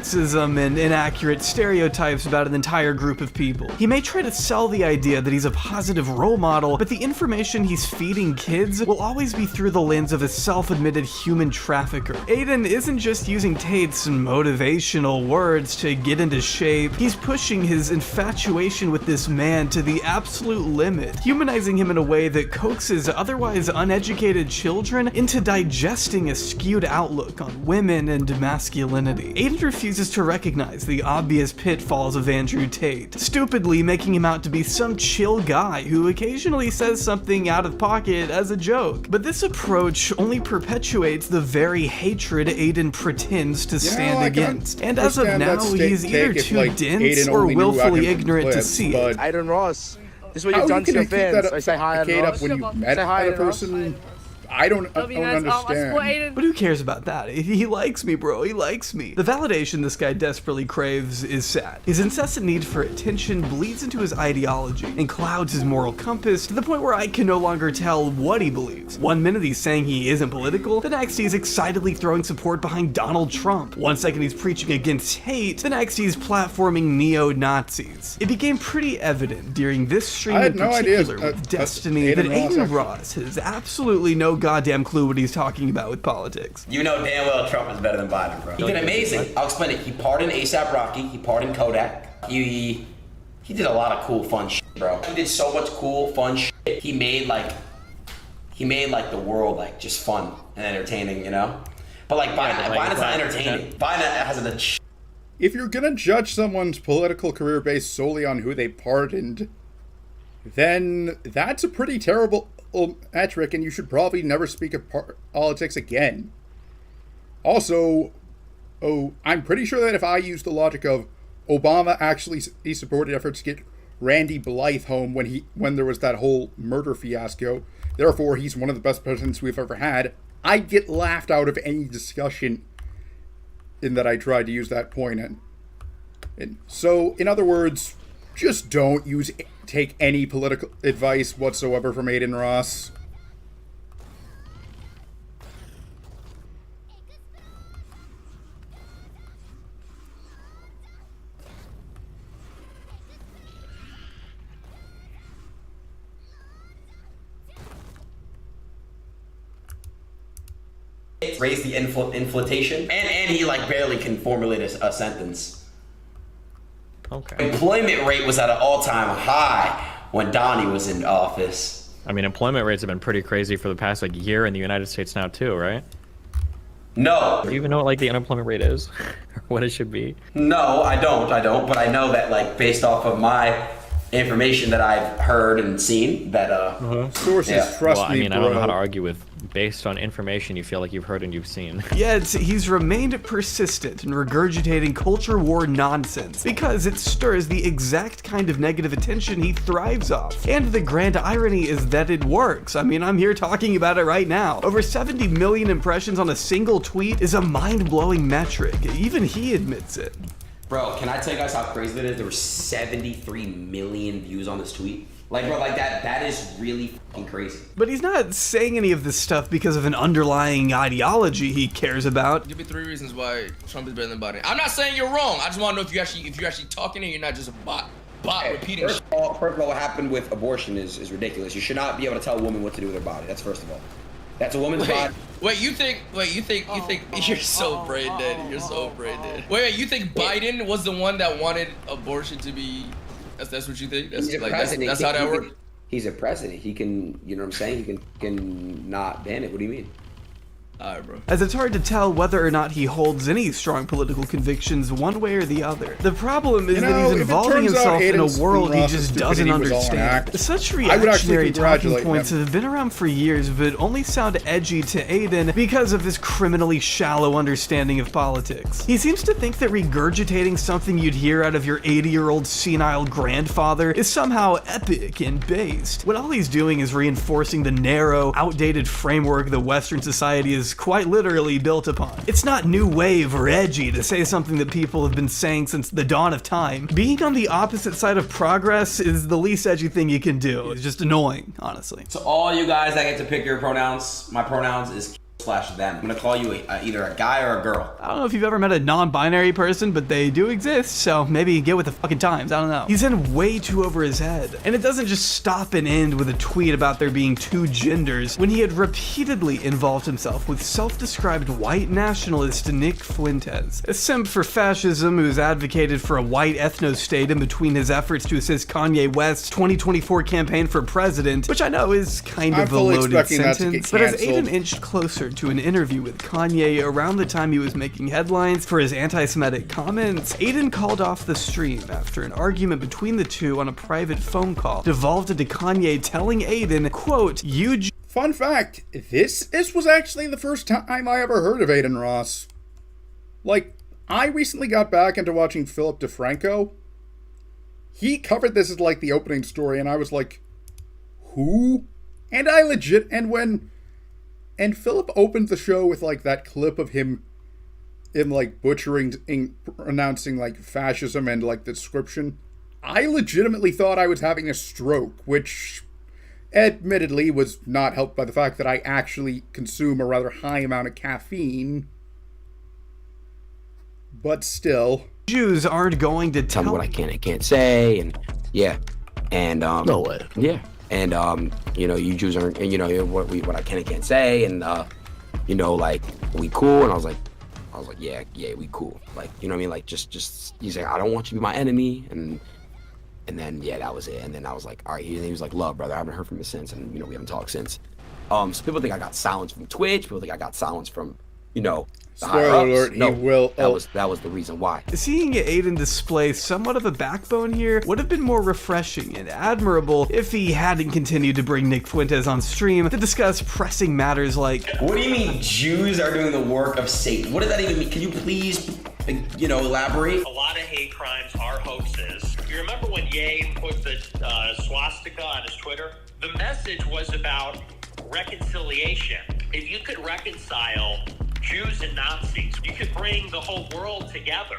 and inaccurate stereotypes about an entire group of people. He may try to sell the idea that he's a positive role model, but the information he's feeding kids will always be through the lens of a self-admitted human trafficker. Aiden isn't just using Tate's motivational words to get into shape, he's pushing his infatuation with this man to the absolute limit, humanizing him in a way that coaxes otherwise uneducated children into digesting a skewed outlook on women and masculinity. Aiden refuses refuses to recognize the obvious pitfalls of Andrew Tate, stupidly making him out to be some chill guy who occasionally says something out of pocket as a joke. But this approach only perpetuates the very hatred Aiden pretends to stand against. And as of now, he's either too dense or willfully ignorant to see it.
Aiden Ross, this is what you've done to your fans. I say hi, Aiden Ross.
When you met a person, I don't understand.
But who cares about that? He likes me, bro. He likes me. The validation this guy desperately craves is sad. His incessant need for attention bleeds into his ideology and clouds his moral compass to the point where I can no longer tell what he believes. One minute he's saying he isn't political, the next he's excitedly throwing support behind Donald Trump. One second he's preaching against hate, the next he's platforming neo-Nazis. It became pretty evident during this stream in particular with Destiny that Aiden Ross has absolutely no goddamn clue what he's talking about with politics.
You know damn well Trump is better than Biden, bro. He did amazing. I'll explain it. He pardoned A$AP Rocky. He pardoned Kodak. He did a lot of cool, fun shit, bro. He did so much cool, fun shit. He made like the world like just fun and entertaining, you know. But like Biden's not entertaining. Biden has a.
If you're gonna judge someone's political career based solely on who they pardoned, then that's a pretty terrible metric, and you should probably never speak of politics again. Also, I'm pretty sure that if I use the logic of Obama actually he supported efforts to get Randy Blythe home when there was that whole murder fiasco, therefore he's one of the best presidents we've ever had, I'd get laughed out of any discussion in that I tried to use that point. And so, in other words, just don't take any political advice whatsoever from Aiden Ross.
Raise the inflation, and he like barely can formulate a sentence.
Okay.
Employment rate was at an all-time high when Donnie was in office.
I mean, employment rates have been pretty crazy for the past like year in the United States now too, right?
No.
Do you even know what like the unemployment rate is, or what it should be?
No, I don't. But I know that like based off of my information that I've heard and seen that
sources trust me.
I mean, I don't know how to argue with based on information you feel like you've heard and you've seen.
Yet he's remained persistent in regurgitating culture war nonsense because it stirs the exact kind of negative attention he thrives off. And the grand irony is that it works. I mean, I'm here talking about it right now. Over 70 million impressions on a single tweet is a mind-blowing metric. Even he admits it.
Bro, can I tell you guys how crazy that is? There were 73 million views on this tweet. Like, bro, like that is really fucking crazy.
But he's not saying any of this stuff because of an underlying ideology he cares about.
Give me 3 reasons why Trump is better than Biden. I'm not saying you're wrong. I just want to know if you're actually talking and you're not just a bot repeating
First of all, what happened with abortion is ridiculous. You should not be able to tell a woman what to do with her body. That's first of all. That's a woman's body.
You think you're so brain dead. You're so brain dead. Wait, you think Biden was the one that wanted abortion to be? That's what you think? That's
He's a
like
president.
that's how that works.
He's a president. He can, you know what I'm saying? He can not ban it. What do you mean?
Alright, bro.
As it's hard to tell whether or not he holds any strong political convictions one way or the other. The problem is that he's involving himself in a world he just doesn't understand. Such reactionary talking points have been around for years, but only sound edgy to Aiden because of his criminally shallow understanding of politics. He seems to think that regurgitating something you'd hear out of your 80-year-old senile grandfather is somehow epic and based, when all he's doing is reinforcing the narrow, outdated framework that Western society is quite literally built upon. It's not new wave or edgy to say something that people have been saying since the dawn of time. Being on the opposite side of progress is the least edgy thing you can do. It's just annoying, honestly.
So all you guys that get to pick your pronouns, my pronouns is /them. I'm gonna call you either a guy or a girl.
I don't know if you've ever met a non-binary person, but they do exist, so maybe get with the fucking times, I don't know. He's in way too over his head. And it doesn't just stop and end with a tweet about there being 2 genders, when he had repeatedly involved himself with self-described white nationalist Nick Fuentes, a simp for fascism who's advocated for a white ethno-state in between his efforts to assist Kanye West's 2024 campaign for president, which I know is kind of a loaded sentence, but as Aiden inched closer to an interview with Kanye around the time he was making headlines for his anti-Semitic comments, Aiden called off the stream after an argument between the two on a private phone call devolved into Kanye telling Aiden, quote,
Fun fact, this was actually the first time I ever heard of Aiden Ross. Like, I recently got back into watching Philip DeFranco. He covered this as like the opening story, and I was like, who? And Philip opened the show with like that clip of him like pronouncing like fascism and like the description. I legitimately thought I was having a stroke, which admittedly was not helped by the fact that I actually consume a rather high amount of caffeine. But still.
Jews aren't going to
tell me what I can and can't say, and yeah. And
no way.
Yeah. And you know, you Jews aren't, and you know what I can and can't say, and you know, like, we cool? And I was like, yeah, we cool. Like, you know what I mean? Like, just he's like, I don't want you to be my enemy, and then yeah, that was it. And then I was like, all right. He was like, love, brother. I haven't heard from you since, and you know, we haven't talked since. So people think I got silenced from Twitch. People think I got silenced from, you know, the higher ups.
Alert,
no,
he will.
That was the reason why.
Seeing Aiden display somewhat of a backbone here would have been more refreshing and admirable if he hadn't continued to bring Nick Fuentes on stream to discuss pressing matters like,
what do you mean Jews are doing the work of Satan? What does that even mean? Can you please, you know, elaborate?
A lot of hate crimes are hoaxes. You remember when Ye put the swastika on his Twitter? The message was about reconciliation. If you could reconcile Jews and Nazis, you could bring the whole world together.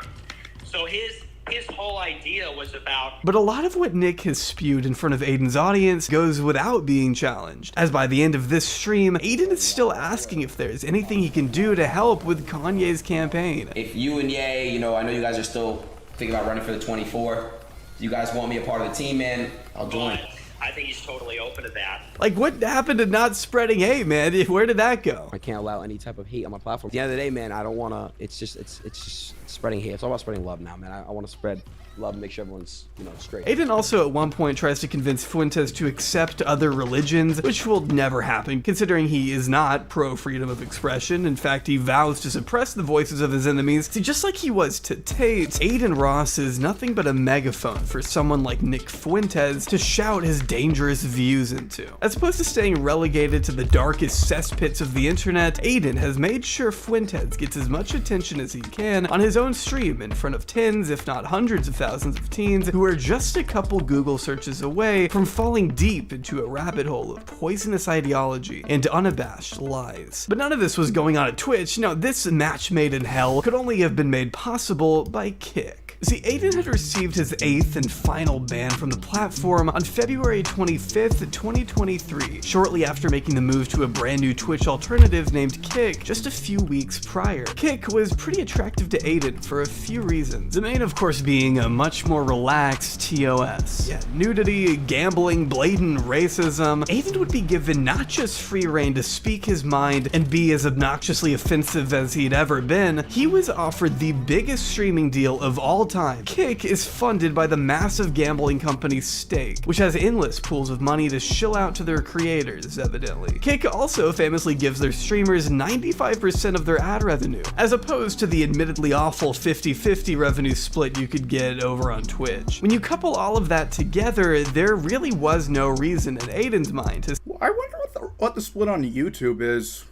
So his whole idea was about...
But a lot of what Nick has spewed in front of Aiden's audience goes without being challenged, as by the end of this stream, Aiden is still asking if there's anything he can do to help with Kanye's campaign.
If you and Ye, you know, I know you guys are still thinking about running for the 24. You guys want me a part of the team, man? I'll join.
I think he's totally open to that.
Like, what happened to not spreading hate, man? Where did that go?
I can't allow any type of hate on my platform. At the end of the day, man, I don't want to, it's just spreading hate. It's all about spreading love now, man. I want to spread love and make sure everyone's, you know, straight.
Aiden also at one point tries to convince Fuentes to accept other religions, which will never happen, considering he is not pro-freedom of expression. In fact, he vows to suppress the voices of his enemies. See, just like he was to Tate, Aiden Ross is nothing but a megaphone for someone like Nick Fuentes to shout his dangerous views into. As opposed to staying relegated to the darkest cesspits of the internet, Aiden has made sure Fuentes gets as much attention as he can on his own stream in front of tens, if not hundreds of thousands of teens who are just a couple Google searches away from falling deep into a rabbit hole of poisonous ideology and unabashed lies. But none of this was going on at Twitch. No, this match made in hell could only have been made possible by Kick. See, Aiden had received his 8th and final ban from the platform on February 25th, 2023, shortly after making the move to a brand new Twitch alternative named Kick just a few weeks prior. Kick was pretty attractive to Aiden for a few reasons, the main of course being a much more relaxed TOS. Yeah, nudity, gambling, blatant racism. Aiden would be given not just free reign to speak his mind and be as obnoxiously offensive as he'd ever been, he was offered the biggest streaming deal of all time. Kick is funded by the massive gambling company Stake, which has endless pools of money to shill out to their creators, evidently. Kick also famously gives their streamers 95% of their ad revenue, as opposed to the admittedly awful 50-50 revenue split you could get over on Twitch. When you couple all of that together, there really was no reason in Aiden's mind to...
I wonder what the split on YouTube is.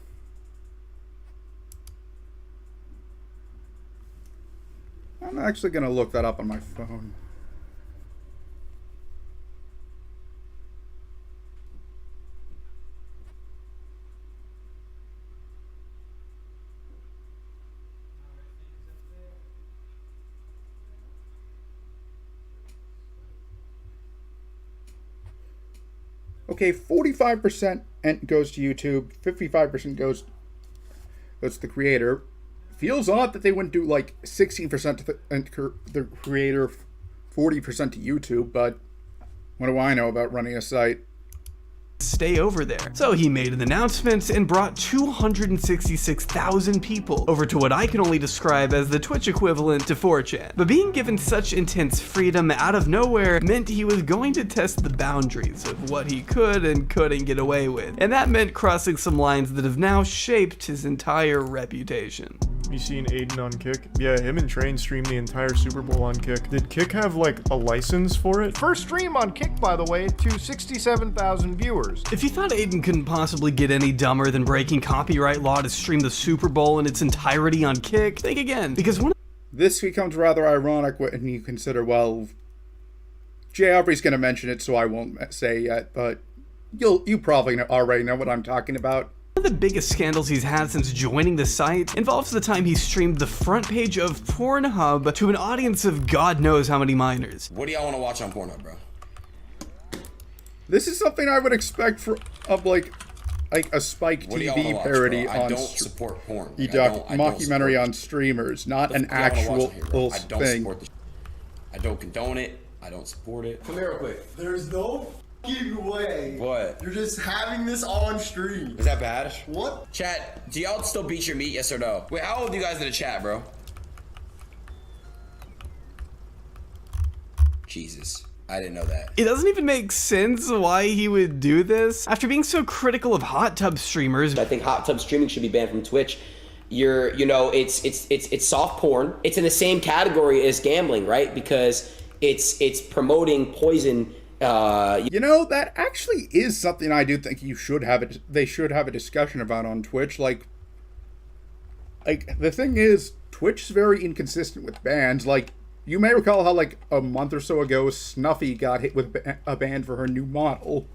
I'm actually gonna look that up on my phone. Okay, 45% goes to YouTube, 55% goes to the creator. Feels odd that they wouldn't do like 16% to the creator, 40% to YouTube, but what do I know about running a site?
stay over there. So he made an announcement and brought 266,000 people over to what I can only describe as the Twitch equivalent to 4chan. But being given such intense freedom out of nowhere meant he was going to test the boundaries of what he could and couldn't get away with. And that meant crossing some lines that have now shaped his entire reputation.
You seen Aiden on Kick? Yeah, him and Train streamed the entire Super Bowl on Kick. Did Kick have like a license for it? First stream on Kick, by the way, to 67,000 viewers.
If you thought Aiden couldn't possibly get any dumber than breaking copyright law to stream the Super Bowl in its entirety on Kick, think again, because
this becomes rather ironic when you consider, well, Jay Aubrey's going to mention it, so I won't say yet, but you probably already know what I'm talking about.
One of the biggest scandals he's had since joining the site involves the time he streamed the front page of Pornhub to an audience of God knows how many minors.
What do y'all want to watch on Pornhub, bro?
This is something I would expect of like a Spike TV parody on.
I don't support porn.
Mockumentary on streamers, not an actual thing.
I don't condone it. I don't support it.
Come here real quick. There's no way.
What?
You're just having this on stream.
Is that bad?
What?
Chat, do y'all still beat your meat, yes or no? Wait, how old are you guys in the chat, bro? Jesus. I didn't know that.
It doesn't even make sense why he would do this. After being so critical of hot tub streamers,
I think hot tub streaming should be banned from Twitch. It's soft porn. It's in the same category as gambling, right? Because it's promoting poison.
That actually is something I do think they should have a discussion about on Twitch. Like the thing is, Twitch is very inconsistent with bans. Like, you may recall how, like, a month or so ago, Snuffy got hit with a ban for her new model.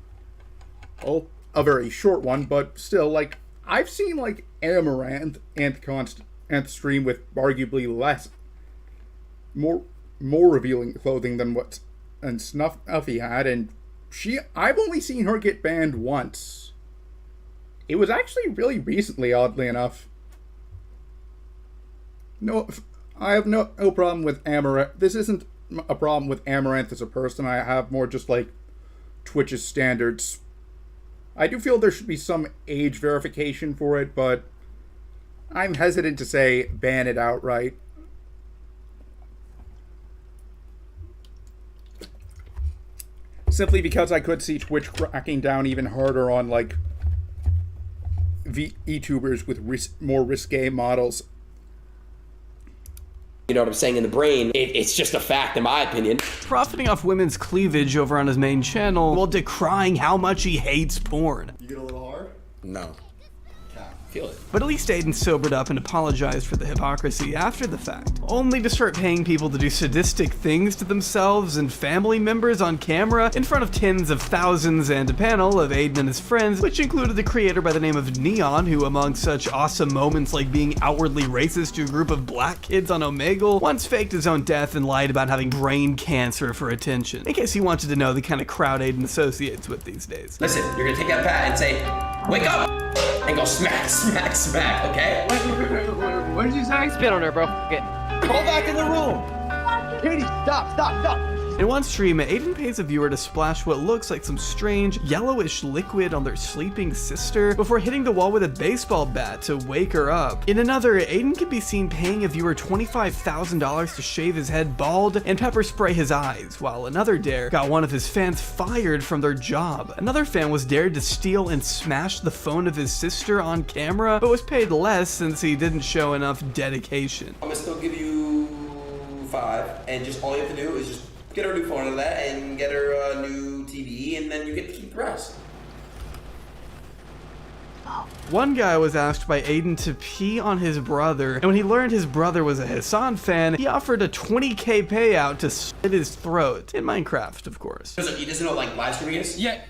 Well, a very short one, but still, like, I've seen, like, Amaranth and stream with arguably more revealing clothing than what Snuffy had, and I've only seen her get banned once. It was actually really recently, oddly enough. No, I have no problem with Amaranth. This isn't a problem with Amaranth as a person. I have more just like Twitch's standards. I do feel there should be some age verification for it, but I'm hesitant to say ban it outright. Simply because I could see Twitch cracking down even harder on like vtubers with more risque models.
You know what I'm saying? In the brain, it's just a fact, in my opinion.
Profiting off women's cleavage over on his main channel while decrying how much he hates porn.
You get a little hard?
No. Feel it.
But at least Aiden sobered up and apologized for the hypocrisy after the fact, only to start paying people to do sadistic things to themselves and family members on camera in front of tens of thousands and a panel of Aiden and his friends, which included the creator by the name of Neon, who among such awesome moments like being outwardly racist to a group of black kids on Omegle, once faked his own death and lied about having brain cancer for attention, in case you wanted to know the kind of crowd Aiden associates with these days.
Listen, you're gonna take that pat and say, wake up! And go smack, smack, smack, okay?
What did you say?
Spit on her, bro. Okay.
Go back in the room. Katie, stop.
In one stream, Aiden pays a viewer to splash what looks like some strange, yellowish liquid on their sleeping sister before hitting the wall with a baseball bat to wake her up. In another, Aiden can be seen paying a viewer $25,000 to shave his head bald and pepper spray his eyes, while another dare got one of his fans fired from their job. Another fan was dared to steal and smash the phone of his sister on camera, but was paid less since he didn't show enough dedication.
I'm gonna still give you 5, and just all you have to do is just get her a new phone out of that and get her a new TV, and then you get to keep the rest.
One guy was asked by Aiden to pee on his brother, and when he learned his brother was a Hassan fan, he offered a $20K payout to slit his throat. In Minecraft, of course.
He doesn't know what like live streaming is?
Yeah,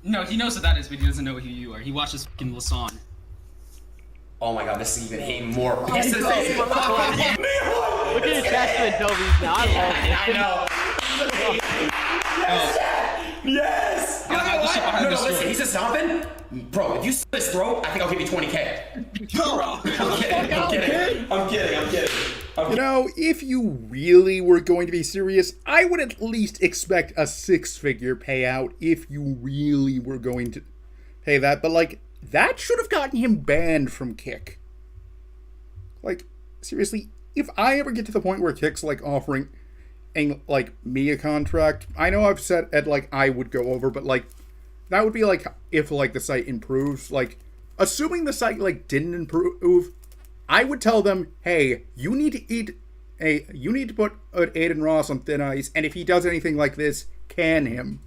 no, he knows what that is, but he doesn't know who you are. He watches fucking Lasan.
Oh my god, this is even more pissed. Look
at his attachment, Toby.
I know. Yes! No, listen, he's a zombie? Bro, if you slit his throat, I think I'll give you 20K. No! I'm kidding.
You know, if you really were going to be serious, I would at least expect a 6-figure payout if you really were going to hey, but like, that should have gotten him banned from Kick. Like, seriously, if I ever get to the point where Kick's like offering like me a contract, I know I've said at like I would go over, but like that would be like if like the site improves. Like, assuming the site like didn't improve, I would tell them, hey, you need to put Aiden Ross on thin ice, and if he does anything like this, can him.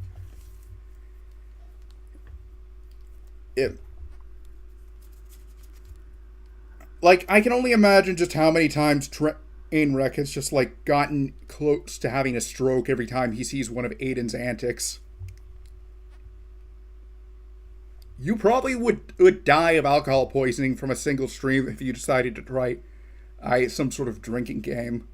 Like, I can only imagine just how many times Trainwreck has just, like, gotten close to having a stroke every time he sees one of Aiden's antics. You probably would die of alcohol poisoning from a single stream if you decided to try some sort of drinking game.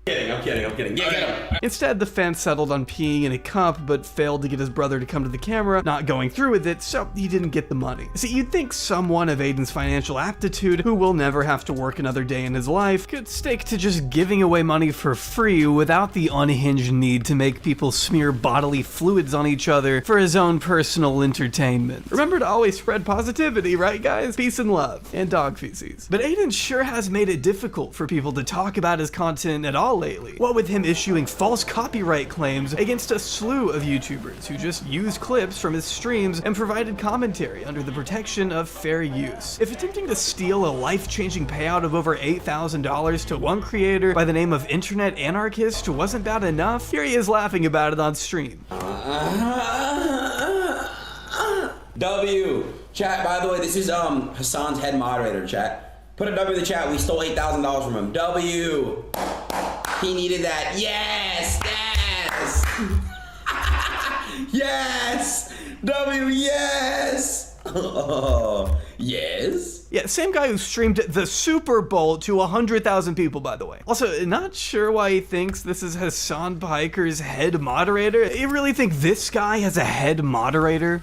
I'm kidding. Yeah, get him.
Instead, the fan settled on peeing in a cup, but failed to get his brother to come to the camera, not going through with it, so he didn't get the money. See, you'd think someone of Aiden's financial aptitude, who will never have to work another day in his life, could stick to just giving away money for free without the unhinged need to make people smear bodily fluids on each other for his own personal entertainment. Remember to always spread positivity, right guys? Peace and love, and dog feces. But Aiden sure has made it difficult for people to talk about his content at all lately, what with him issuing false copyright claims against a slew of YouTubers who just used clips from his streams and provided commentary under the protection of fair use. If attempting to steal a life-changing payout of over $8,000 to one creator by the name of Internet Anarchist wasn't bad enough, here he is laughing about it on stream.
W. Chat, by the way, this is Hassan's head moderator, chat. Put a W in the chat. We stole $8,000 from him. W. He needed that. Yes! Yes! W, yes! Yes?
Yeah, same guy who streamed the Super Bowl to 100,000 people, by the way. Also, not sure why he thinks this is Hassan Piker's head moderator. You really think this guy has a head moderator?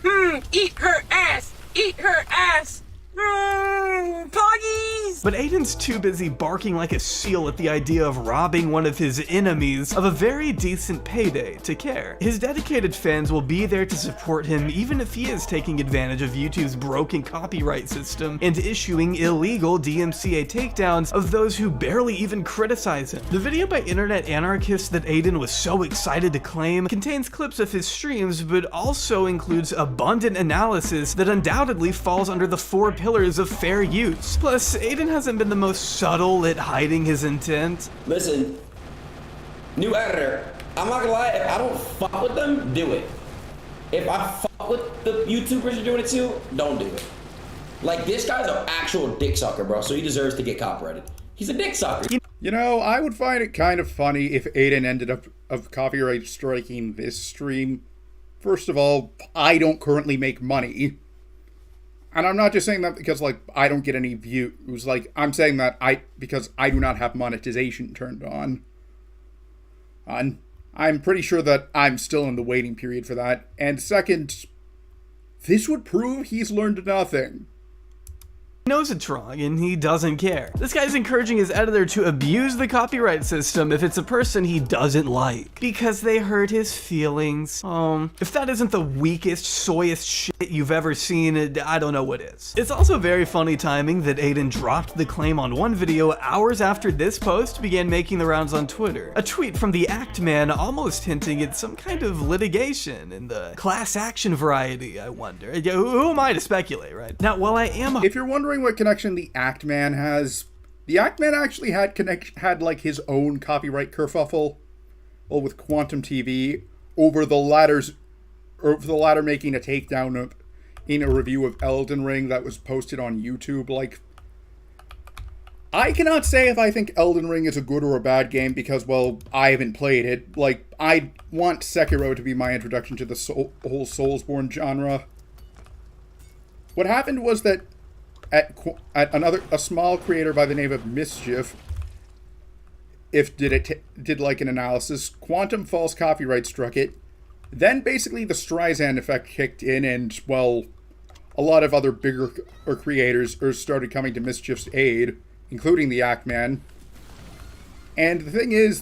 Eat her ass! Eat her ass! Poggies!
But Aiden's too busy barking like a seal at the idea of robbing one of his enemies of a very decent payday to care. His dedicated fans will be there to support him even if he is taking advantage of YouTube's broken copyright system and issuing illegal DMCA takedowns of those who barely even criticize him. The video by Internet Anarchist that Aiden was so excited to claim contains clips of his streams, but also includes abundant analysis that undoubtedly falls under the 4 pillars of fair use. Plus, Aiden hasn't been the most subtle at hiding his intent.
Listen, new editor, I'm not gonna lie, if I don't fuck with them, do it. If I fuck with the YouTubers you're doing it to, don't do it. Like, this guy's an actual dick sucker, bro, so he deserves to get copyrighted. He's a dick sucker.
You know, I would find it kind of funny if Aiden ended up copyright striking this stream. First of all, I don't currently make money. And I'm not just saying that because, like, I don't get any views. Like, I'm saying that because I do not have monetization turned on. And I'm pretty sure that I'm still in the waiting period for that. And second, this would prove he's learned nothing.
He knows it's wrong, and he doesn't care. This guy's encouraging his editor to abuse the copyright system if it's a person he doesn't like, because they hurt his feelings. If that isn't the weakest, soyest shit you've ever seen, I don't know what is. It's also very funny timing that Aiden dropped the claim on one video hours after this post began making the rounds on Twitter. A tweet from the Act Man almost hinting at some kind of litigation in the class action variety, I wonder. Who am I to speculate, right? Now, while I am...
If you're wondering what connection the Act Man has, the Act Man actually had like his own copyright kerfuffle, with Quantum TV over the latter making a takedown in a review of Elden Ring that was posted on YouTube. Like, I cannot say if I think Elden Ring is a good or a bad game because, well, I haven't played it. Like, I want Sekiro to be my introduction to the whole Soulsborne genre. What happened was that at a small creator by the name of Mischief, did like an analysis, Quantum false copyright struck it. Then basically the Streisand effect kicked in, and, well, a lot of other bigger creators started coming to Mischief's aid, including the Act Man. And the thing is,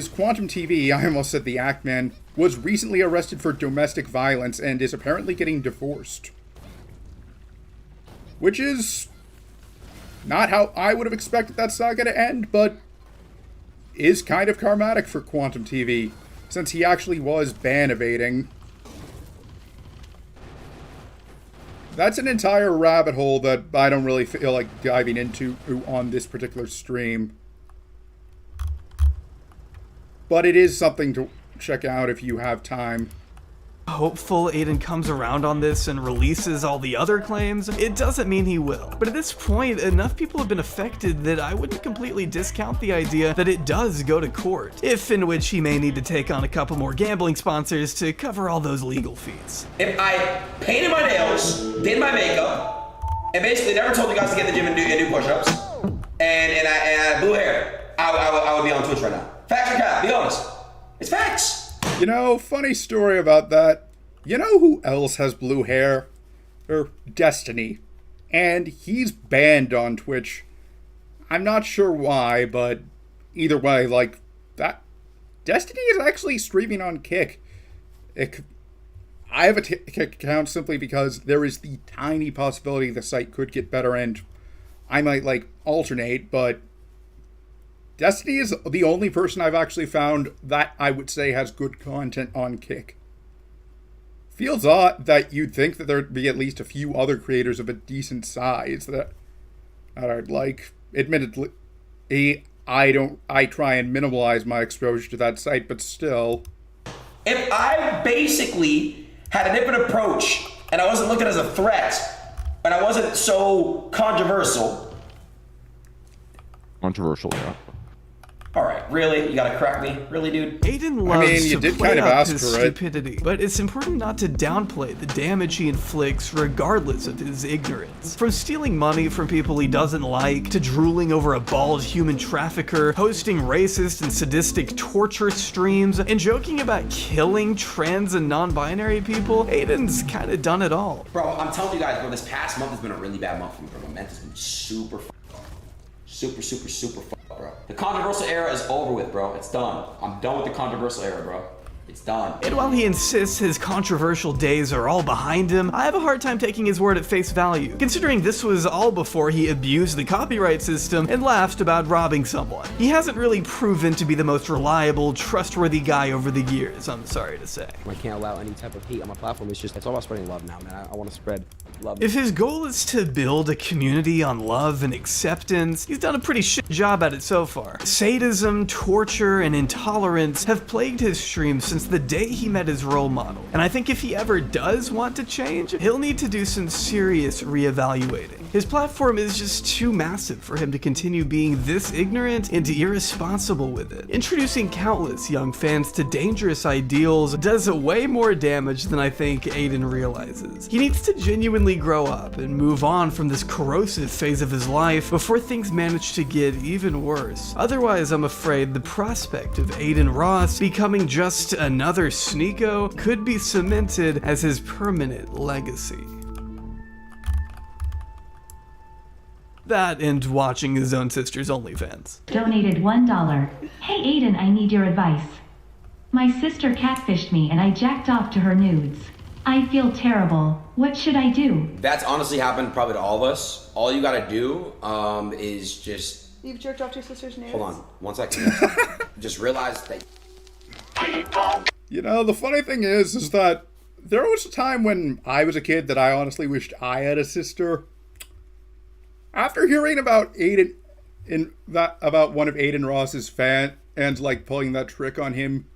Quantum TV, I almost said the Act Man, was recently arrested for domestic violence and is apparently getting divorced. which is not how I would have expected that saga to end, but is kind of karmatic for Quantum TV, since he actually was ban evading. That's an entire rabbit hole that I don't really feel like diving into on this particular stream. But it is something to check out if you have time.
Hopeful Aiden comes around on this and releases all the other claims. It doesn't mean he will. But at this point, enough people have been affected that I wouldn't completely discount the idea that it does go to court, if in which he may need to take on a couple more gambling sponsors to cover all those legal fees.
If I painted my nails, did my makeup, and basically never told you guys to get in the gym and do push-ups, and I had blue hair, I would be on Twitch right now. Facts or cap? Be honest. It's facts.
You know, funny story about that. You know who else has blue hair? Destiny. And he's banned on Twitch. I'm not sure why, but either way, like, that... Destiny is actually streaming on Kick. I have a Kick account simply because there is the tiny possibility the site could get better and I might, like, alternate, but... Destiny is the only person I've actually found that I would say has good content on Kick. Feels odd that you'd think that there'd be at least a few other creators of a decent size that I'd like. Admittedly, I try and minimize my exposure to that site, but still.
If I basically had a different approach and I wasn't looking as a threat and I wasn't so controversial.
Controversial, yeah.
Alright, really? You gotta correct me? Really, dude?
Aiden loves to play up his stupidity, but it's important not to downplay the damage he inflicts regardless of his ignorance. From stealing money from people he doesn't like, to drooling over a bald human trafficker, hosting racist and sadistic torture streams, and joking about killing trans and non-binary people, Aiden's kinda done it all.
Bro, I'm telling you guys, bro, this past month has been a really bad month for me, bro. My mental's been super bro. The controversial era is over with, bro. It's done. I'm done with the controversial era, bro. It's done.
And while he insists his controversial days are all behind him, I have a hard time taking his word at face value, considering this was all before he abused the copyright system and laughed about robbing someone. He hasn't really proven to be the most reliable, trustworthy guy over the years, I'm sorry to say.
I can't allow any type of hate on my platform. It's all about spreading love now, man. I want to spread love.
If his goal is to build a community on love and acceptance, he's done a pretty shit job at it so far. Sadism, torture, and intolerance have plagued his streams since the day he met his role model. And I think if he ever does want to change, he'll need to do some serious reevaluating. His platform is just too massive for him to continue being this ignorant and irresponsible with it. Introducing countless young fans to dangerous ideals does way more damage than I think Aiden realizes. He needs to genuinely grow up and move on from this corrosive phase of his life before things manage to get even worse. Otherwise, I'm afraid the prospect of Aiden Ross becoming just another Sneeko could be cemented as his permanent legacy. That and watching his own sister's OnlyFans.
Donated $1. Hey Aiden, I need your advice. My sister catfished me and I jacked off to her nudes. I feel terrible. What should I do?
That's honestly happened probably to all of us. All you gotta do is just...
You've jerked off to your sister's nudes?
Hold on, 1 second. Just realize that...
You know, the funny thing is that there was a time when I was a kid that I honestly wished I had a sister. After hearing about about one of Aiden Ross's fans like pulling that trick on him,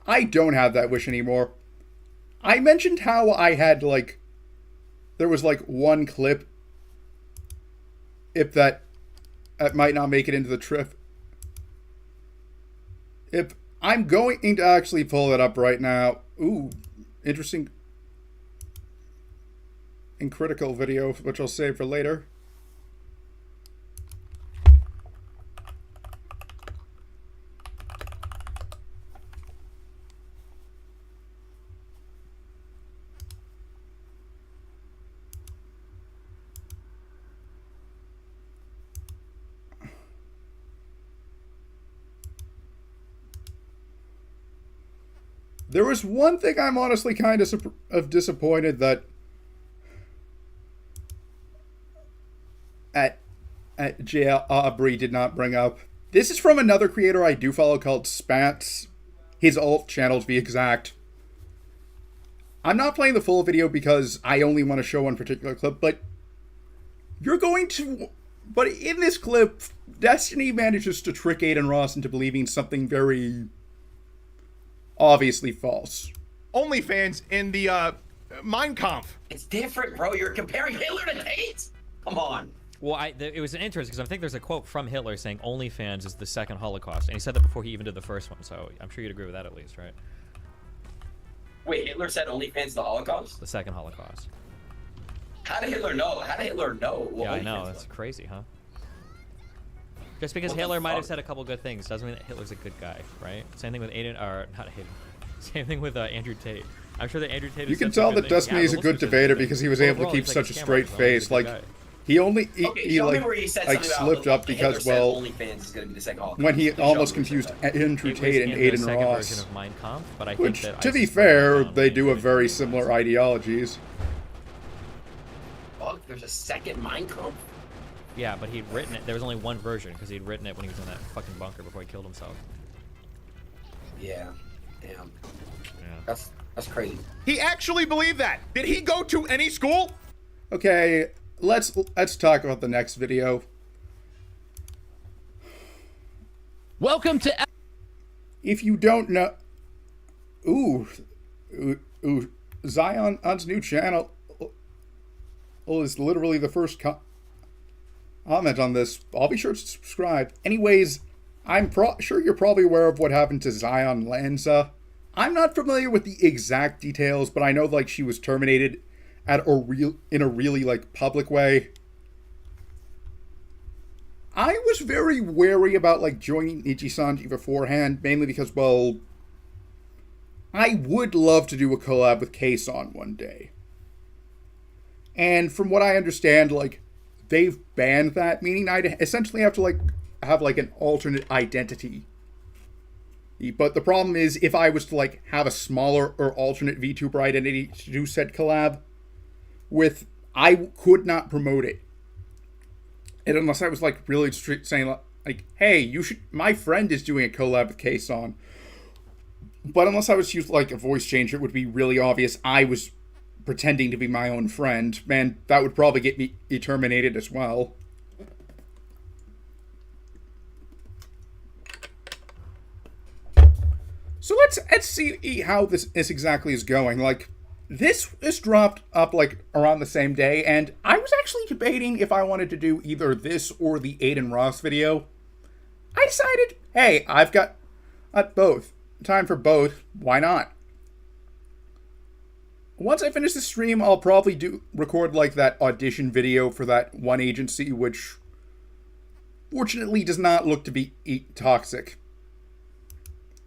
I don't have that wish anymore. I mentioned how I had there was one clip if that might not make it into the trip. If I'm going to actually pull it up right now. Ooh, interesting and critical video, which I'll save for later. There was one thing I'm honestly kind of disappointed that J. Aubrey did not bring up. This is from another creator I do follow called Spats. His alt channel, to be exact. I'm not playing the full video because I only want to show one particular clip, but but in this clip, Destiny manages to trick Aiden Ross into believing something very obviously false.
OnlyFans in the Mein Kampf.
It's different, bro. You're comparing Hitler to Tate. Come on.
Well, it was interesting because I think there's a quote from Hitler saying OnlyFans is the second Holocaust, and he said that before he even did the first one. So I'm sure you'd agree with that at least, right?
Wait, Hitler said OnlyFans the Holocaust?
The second Holocaust.
How did Hitler know? How did Hitler know?
Yeah, I know. That's crazy, huh? Just because Hitler might have said a couple good things doesn't mean that Hitler's a good guy, right? Same thing with Aiden, or not Aiden. Same thing with Andrew Tate. I'm sure that Andrew Tate.
You can tell that Destiny is a good debater because he was able to keep such a straight face. Like, he only he slipped up because, well, when he almost confused Andrew Tate and Aiden Ross. Which, to be fair, they do have very similar ideologies.
Fuck, there's a second Mein Kampf?
Yeah, but he'd written it. There was only one version because he'd written it when he was in that fucking bunker before he killed himself.
Yeah, damn. Yeah. That's crazy.
He actually believed that. Did he go to any school?
Okay, let's talk about the next video.
Welcome to.
If you don't know, ooh, Zion's new channel is literally the first comment on this. I'll be sure to subscribe. Anyways, I'm sure you're probably aware of what happened to Zion Lanza. I'm not familiar with the exact details, but I know like she was terminated in a really like public way. I was very wary about like joining Nijisanji beforehand, mainly because, well, I would love to do a collab with Kason one day. And from what I understand, like, they've banned that, meaning I'd essentially have to like have like an alternate identity. But the problem is, if I was to like have a smaller or alternate VTuber identity to do said collab with, I could not promote it. And unless I was like really saying like, hey, you should, my friend is doing a collab with Kason. But unless I was to use like a voice changer, it would be really obvious I was pretending to be my own friend. Man, that would probably get me terminated as well. So let's see how this exactly is going. Like, this dropped up like around the same day, and I was actually debating if I wanted to do either this or the Aiden Ross video. I decided, hey, I've got both. Time for both. Why not? Once I finish the stream, I'll probably record like that audition video for that one agency, which fortunately does not look to be toxic.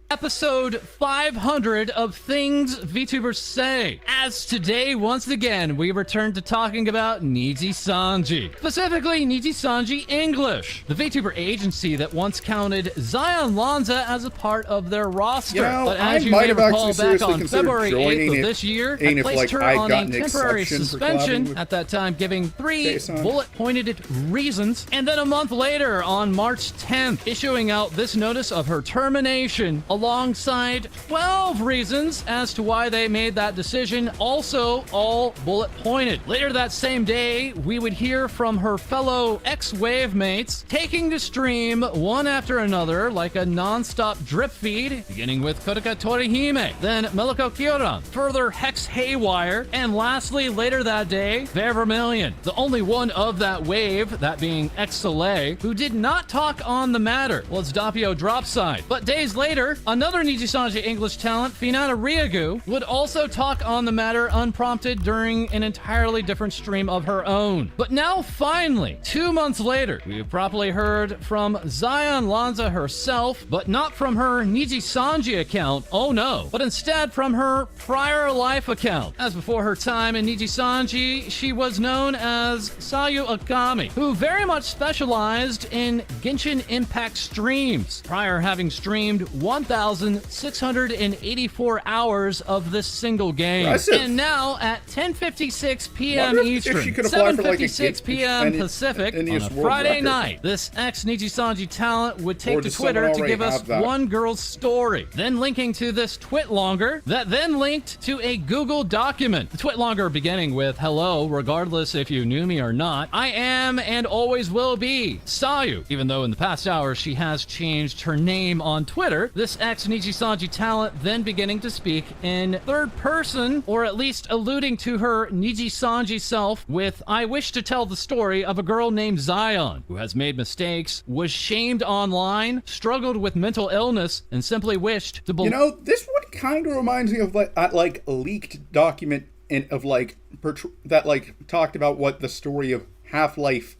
Episode 500 of Things VTubers Say. As today, once again, we return to talking about Nijisanji. Specifically, Nijisanji English, the VTuber agency that once counted Zion Lanza as a part of their roster. But as you may recall, back on February 8th of this year, I placed her on a temporary suspension, at that time giving 3 bullet-pointed reasons, and then a month later, on March 10th, issuing out this notice of her termination, alongside 12 reasons as to why they made that decision, also all bullet pointed. Later that same day, we would hear from her fellow ex-Wave mates, taking to stream one after another like a non-stop drip feed, beginning with Kodaka Torihime, then Meliko Kyoran, further Hex Haywire, and lastly, later that day, Fair Vermilion, the only one of that wave, that being X-Soleil, who did not talk on the matter, was Doppio Dropside. But days later, another Nijisanji English talent, Finata Ryagu, would also talk on the matter unprompted during an entirely different stream of her own. But now, finally, 2 months later, we've properly heard from Zion Lanza herself, but not from her Nijisanji account, oh no, but instead from her prior life account. As before her time in Nijisanji, she was known as Sayu Akami, who very much specialized in Genshin Impact streams, prior having streamed 1,000 1,684 hours of this single game.
Impressive.
And now at 10:56 p.m.
Wonder if
Eastern,
she could apply for, like, a
7:56 p.m. Pacific on a Friday night, this ex-Niji Sanji talent would take to Twitter to give us one girl's story, then linking to this twitlonger that then linked to a Google document. The twitlonger beginning with, "Hello, regardless if you knew me or not, I am and always will be Sayu." Even though in the past hour she has changed her name on Twitter, this ex-Niji Sanji talent then beginning to speak in third person, or at least alluding to her Niji Sanji self with, "I wish to tell the story of a girl named Zion who has made mistakes, was shamed online, struggled with mental illness, and simply wished to believe."
You know, this one kind of reminds me of like a leaked document that like talked about what the story of Half-Life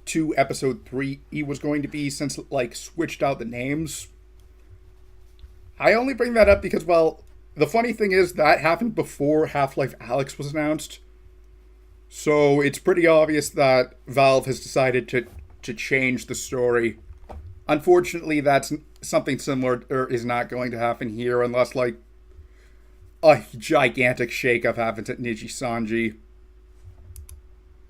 2 Episode 3 was going to be, since like switched out the names. I only bring that up because, well, the funny thing is that happened before Half-Life Alyx was announced. So it's pretty obvious that Valve has decided to change the story. Unfortunately, that's something similar is not going to happen here unless like a gigantic shakeup happens at Niji Sanji.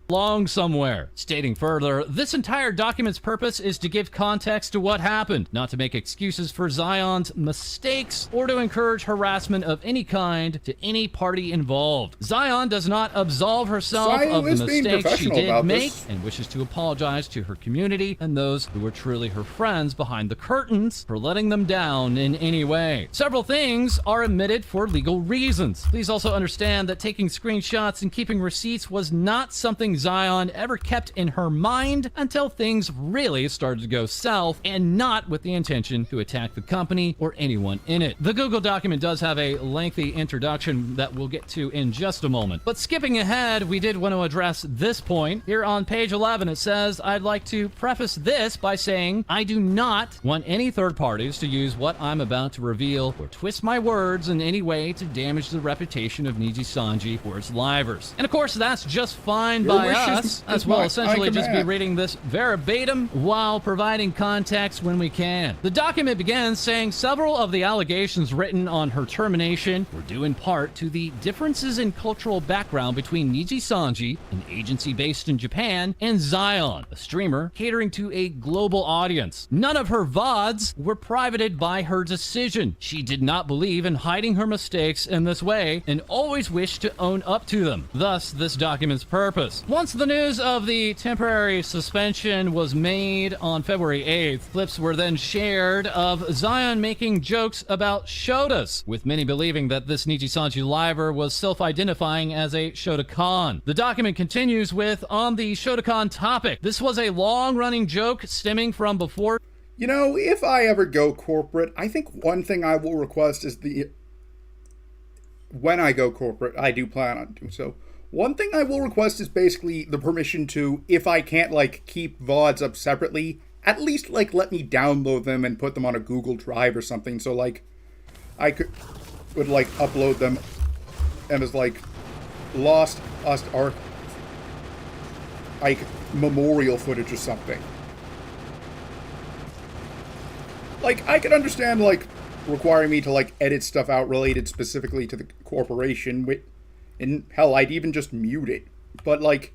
Long somewhere. Stating further, this entire document's purpose is to give context to what happened, not to make excuses for Zion's mistakes or to encourage harassment of any kind to any party involved. Zion does not absolve herself of the mistakes she did make and wishes to apologize to her community and those who were truly her friends behind the curtains for letting them down in any way. Several things are omitted for legal reasons. Please also understand that taking screenshots and keeping receipts was not something Zion ever kept in her mind until things really started to go south, and not with the intention to attack the company or anyone in it. The Google document does have a lengthy introduction that we'll get to in just a moment. But skipping ahead, we did want to address this point. Here on page 11 it says, "I'd like to preface this by saying I do not want any third parties to use what I'm about to reveal or twist my words in any way to damage the reputation of Niji Sanji or its livers." And of course that's just fine by us, as well essentially just be reading this verbatim while providing context when we can. The document begins saying several of the allegations written on her termination were due in part to the differences in cultural background between Niji Sanji, an agency based in Japan, and Zion, a streamer catering to a global audience. None of her VODs were privated by her decision. She did not believe in hiding her mistakes in this way and always wished to own up to them. Thus, this document's purpose. Once the news of the temporary suspension was made on February 8th, clips were then shared of Zion making jokes about Shotas, with many believing that this Niji Sanji liver was self-identifying as a Shotokan. The document continues with, on the Shotokan topic, this was a long-running joke stemming from before.
You know, if I ever go corporate, I think one thing I will request is when I go corporate, I do plan on doing so. One thing I will request is basically the permission to, if I can't, like, keep VODs up separately, at least, like, let me download them and put them on a Google Drive or something, so, like, I would, like, upload them and as, like, lost art, like, memorial footage or something. Like, I could understand, like, requiring me to, like, edit stuff out related specifically to the corporation, and hell, I'd even just mute it. But, like,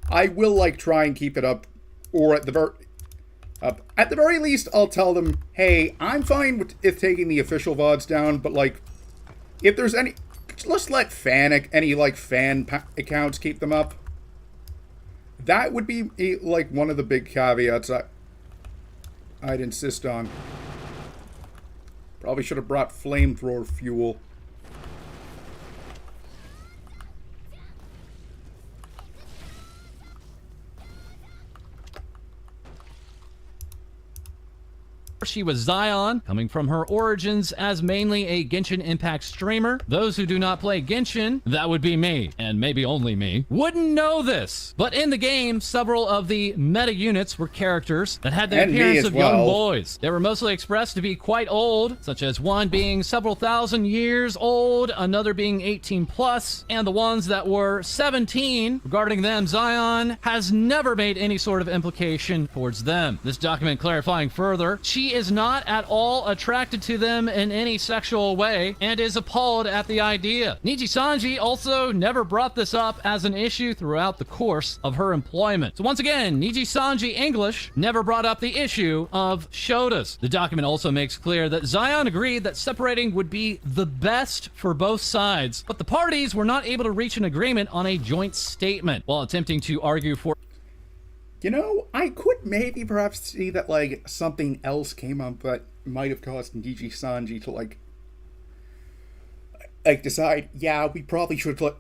I will, like, try and keep it up, or at the very least, I'll tell them, hey, I'm fine with taking the official VODs down, but, like, if there's any, let's let fan accounts keep them up. That would be, like, one of the big caveats I'd insist on. Probably should have brought flamethrower fuel.
She was Zion, coming from her origins as mainly a Genshin Impact streamer. Those who do not play Genshin, that would be me, and maybe only me, wouldn't know this. But in the game, several of the meta units were characters that had the appearance of young boys. They were mostly expressed to be quite old, such as one being several thousand years old, another being 18 plus, and the ones that were 17, regarding them, Zion has never made any sort of implication towards them. This document clarifying further, she She is not at all attracted to them in any sexual way and is appalled at the idea. Niji Sanji also never brought this up as an issue throughout the course of her employment. So once again, Niji Sanji English never brought up the issue of Shotas. The document also makes clear that Zion agreed that separating would be the best for both sides, but the parties were not able to reach an agreement on a joint statement while attempting to argue for.
You know, I could maybe perhaps see that, like, something else came up that might have caused Niji Sanji to, like decide, yeah, we probably should, like,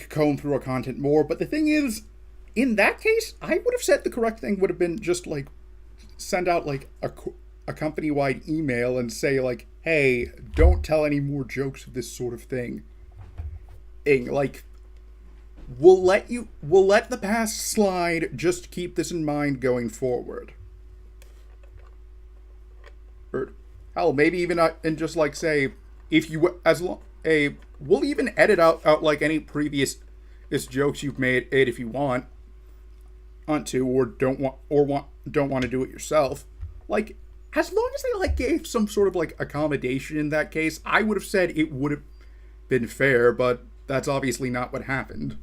comb through our content more. But the thing is, in that case, I would have said the correct thing would have been just, like, send out, like, a company-wide email and say, like, hey, don't tell any more jokes of this sort of thing. Like, we'll let the past slide, just keep this in mind going forward. Or, hell, maybe even, and just, like, say, if you, we'll even edit out like, any previous jokes you've made if you want to, or don't want to do it yourself. Like, as long as they, like, gave some sort of, like, accommodation in that case, I would have said it would have been fair, but that's obviously not what happened.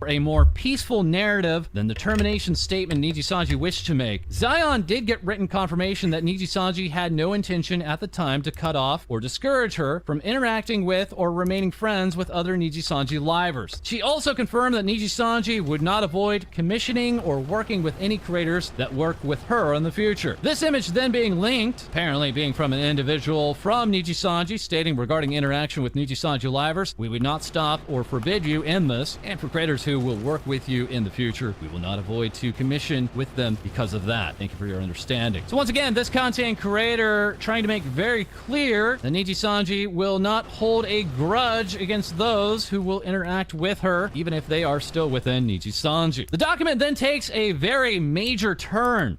A more peaceful narrative than the termination statement Niji Sanji wished to make. Zion did get written confirmation that Niji Sanji had no intention at the time to cut off or discourage her from interacting with or remaining friends with other Niji Sanji livers. She also confirmed that Niji Sanji would not avoid commissioning or working with any creators that work with her in the future. This image then being linked, apparently being from an individual from Niji Sanji, stating regarding interaction with Niji Sanji livers, we would not stop or forbid you in this, and for creators who will work with you in the future, we will not avoid to commission with them because of that. Thank you for your understanding. So once again, this content creator trying to make very clear that Niji Sanji will not hold a grudge against those who will interact with her, even if they are still within Niji Sanji. The document then takes a very major turn.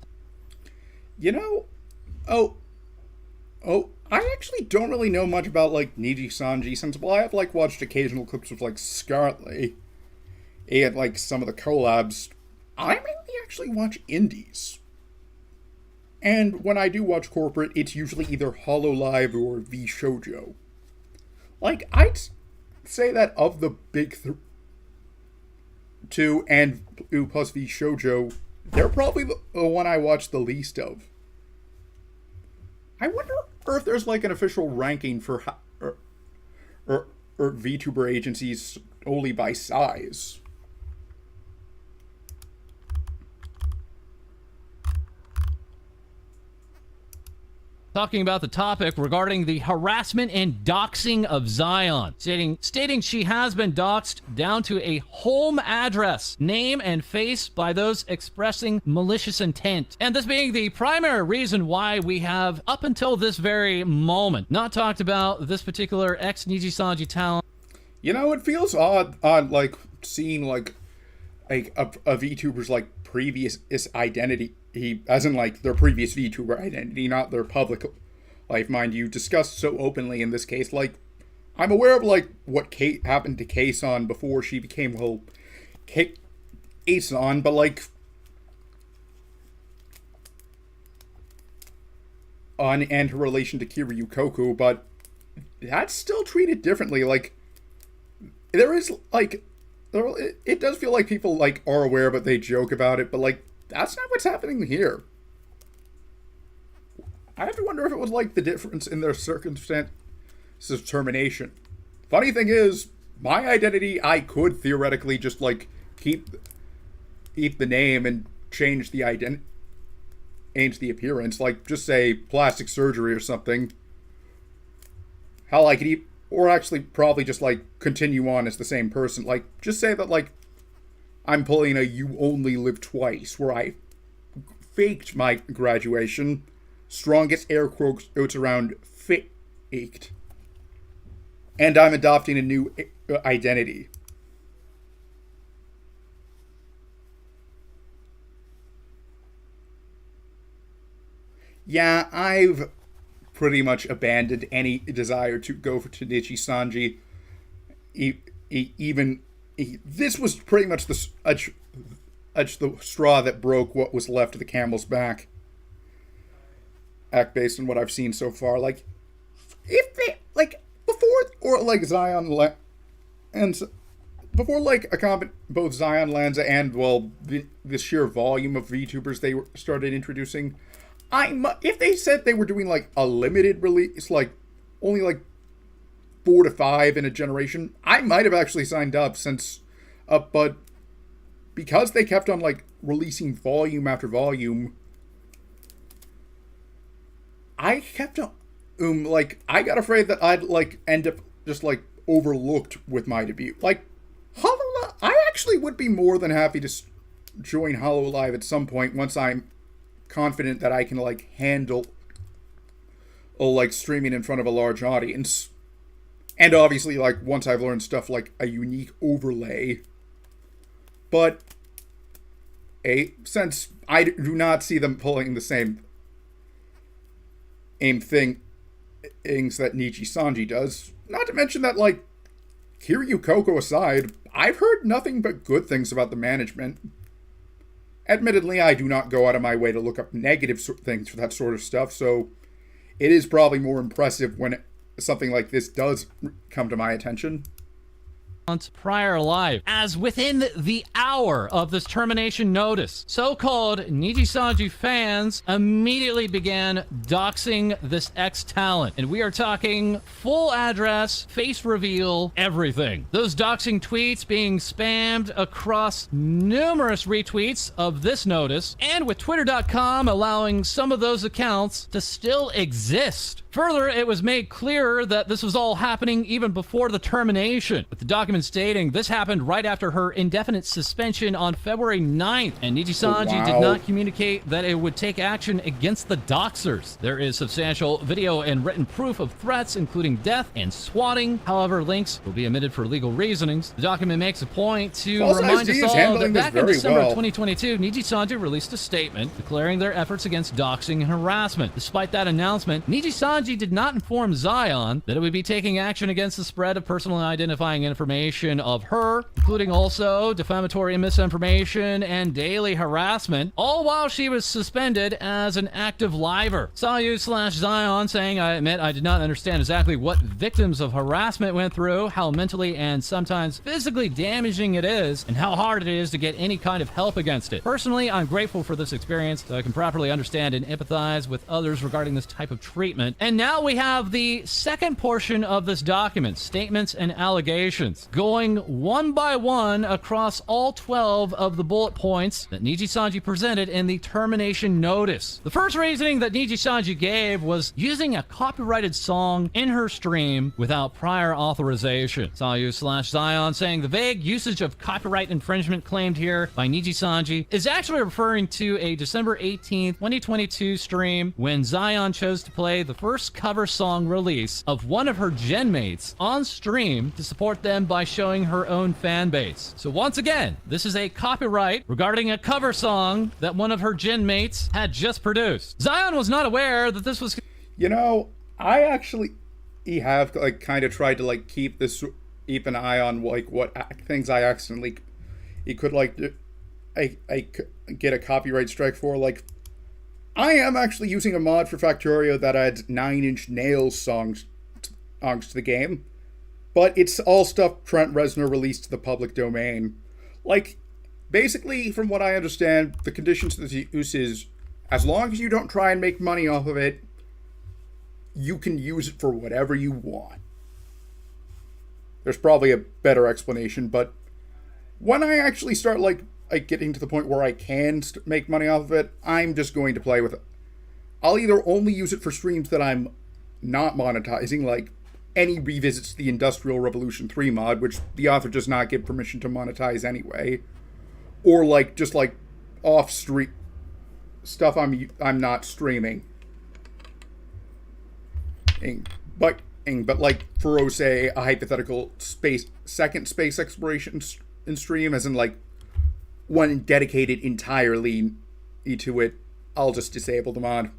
You know, I actually don't really know much about, like, Niji Sanji, since, well, I have, like, watched occasional clips of, like, Scarlet and, like, some of the collabs. I mainly actually watch indies. And when I do watch corporate, it's usually either HoloLive or VShojo. Like, I'd say that of the big two and plus VShojo, they're probably the one I watch the least of. I wonder if there's, like, an official ranking for or VTuber agencies only by size.
Talking about the topic regarding the harassment and doxing of Zion, stating she has been doxed down to a home address, name, and face by those expressing malicious intent. And this being the primary reason why we have, up until this very moment, not talked about this particular ex-Niji Sanji talent.
You know, it feels odd, like, seeing, like a VTuber's, like, previous identity, as in, like, their previous VTuber identity, not their public life, mind you, discussed so openly in this case. Like, I'm aware of, like, what happened to Kayson before she became, well, Kayson, but, like, and her relation to Kiryu Koku, but that's still treated differently. Like, there is, like, it does feel like people, like, are aware, but they joke about it, but, like, that's not what's happening here. I have to wonder if it was, like, the difference in their circumstances of termination. Funny thing is, my identity, I could theoretically just, like, keep the name and change the identity, change the appearance, like, just say plastic surgery or something. Hell, I could or actually probably just, like, continue on as the same person. Like, just say that, like, I'm pulling a You Only Live Twice, where I faked my graduation. Strongest air quotes around faked. And I'm adopting a new identity. Yeah, I've pretty much abandoned any desire to go to Niji Sanji. This was pretty much That's the straw that broke what was left of the camel's back. Act based on what I've seen so far. Like, if they, like, before, or like Zion, and before, like, both Zion Lanza and, well, the sheer volume of VTubers they started introducing, if they said they were doing, like, a limited release, like, only, like, 4 to 5 in a generation, I might have actually signed up but because they kept on, like, releasing volume after volume, I kept on, I got afraid that I'd, like, end up just, like, overlooked with my debut. Like, I actually would be more than happy to join HoloLive at some point once I'm confident that I can, like, handle, like, streaming in front of a large audience. And obviously, like, once I've learned stuff like a unique overlay. But, since I do not see them pulling the same things that Nichi Sanji does, not to mention that, like, Kiryu Koko aside, I've heard nothing but good things about the management. Admittedly, I do not go out of my way to look up negative things for that sort of stuff, so it is probably more impressive when something like this does come to my attention.
Prior live, as within the hour of this termination notice, so-called Nijisanji fans immediately began doxing this ex-talent. And we are talking full address, face reveal, everything. Those doxing tweets being spammed across numerous retweets of this notice, and with Twitter.com allowing some of those accounts to still exist. Further, it was made clearer that this was all happening even before the termination, with the document stating this happened right after her indefinite suspension on February 9th, and Nijisanji did not communicate that it would take action against the doxers. There is substantial video and written proof of threats, including death and swatting. However, links will be omitted for legal reasonings. The document makes a point to remind us all that back in December of 2022, Nijisanji released a statement declaring their efforts against doxing and harassment. Despite that announcement, Nijisanji did not inform Zion that it would be taking action against the spread of personally identifying information of her, including also defamatory misinformation and daily harassment, all while she was suspended as an active liver. Sayu/Zion saying, I admit I did not understand exactly what victims of harassment went through, how mentally and sometimes physically damaging it is, and how hard it is to get any kind of help against it. Personally, I'm grateful for this experience so I can properly understand and empathize with others regarding this type of treatment. And now we have the second portion of this document, statements and allegations, going one by one across all 12 of the bullet points that Nijisanji presented in the termination notice. The first reasoning that Nijisanji gave was using a copyrighted song in her stream without prior authorization. Sayu/Zion saying the vague usage of copyright infringement claimed here by Nijisanji is actually referring to a December 18th, 2022 stream when Zion chose to play the first cover song release of one of her gen mates on stream to support them by showing her own fan base. So once again, this is a copyright regarding a cover song that one of her gen mates had just produced. Zion was not aware that this was...
You know, I actually have, like, kind of tried to, like, keep an eye on, like, what things I accidentally could, like, I get a copyright strike for. Like, I am actually using a mod for Factorio that adds 9 Inch Nails songs to the game, but it's all stuff Trent Reznor released to the public domain. Like, basically, from what I understand, the conditions to the use is, as long as you don't try and make money off of it, you can use it for whatever you want. There's probably a better explanation, but when I actually start, like getting to the point where I can make money off of it, I'm just going to play with it. I'll either only use it for streams that I'm not monetizing, like any revisits to the Industrial Revolution 3 mod, which the author does not give permission to monetize anyway, or like just like off-stream stuff I'm not streaming. But like for, say, a hypothetical second space exploration in stream, as in like one dedicated entirely to it, I'll just disable the mod.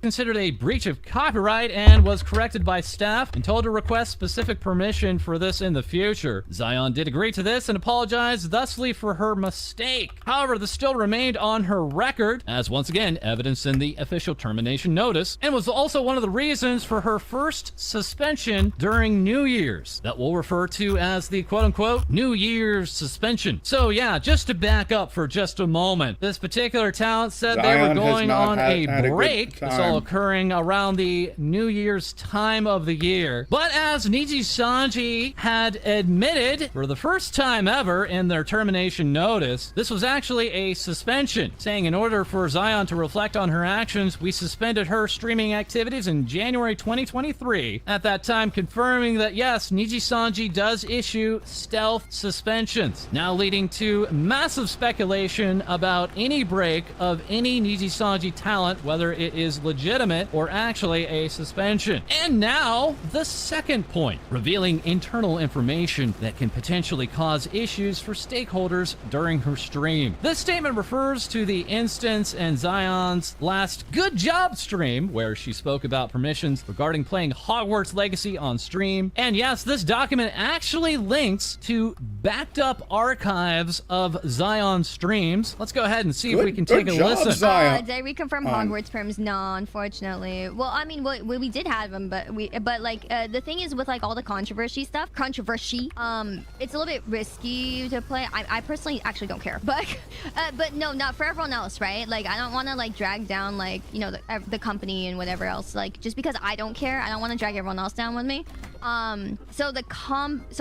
considered a breach of copyright and was corrected by staff and told to request specific permission for this in the future. Zion did agree to this and apologized thusly for her mistake. However, this still remained on her record, as once again evidenced in the official termination notice, and was also one of the reasons for her first suspension during New Year's, that we'll refer to as the quote-unquote New Year's suspension. So yeah, just to back up for just a moment, this particular talent said they were going on a break. This all occurring around the New Year's time of the year. But as Niji Sanji had admitted for the first time ever in their termination notice, this was actually a suspension, saying in order for Zion to reflect on her actions, we suspended her streaming activities in January 2023. At that time, confirming that yes, Niji Sanji does issue stealth suspensions, now leading to massive speculation about any break of any Niji Sanji talent, whether it is legitimate or actually a suspension. And now, the second point, revealing internal information that can potentially cause issues for stakeholders during her stream. This statement refers to the instance in Zion's last Good Job stream, where she spoke about permissions regarding playing Hogwarts Legacy on stream. And yes, this document actually links to backed up archives of Zion streams. Let's go ahead and see if we can take a listen.
Did we confirm Hogwarts perms? No, unfortunately. Well, I mean, we did have them, but like the thing is with like all the controversy stuff, it's a little bit risky to play. I personally actually don't care, but no, not for everyone else, right? Like I don't want to like drag down like the company and whatever else. Like just because I don't care, I don't want to drag everyone else down with me. So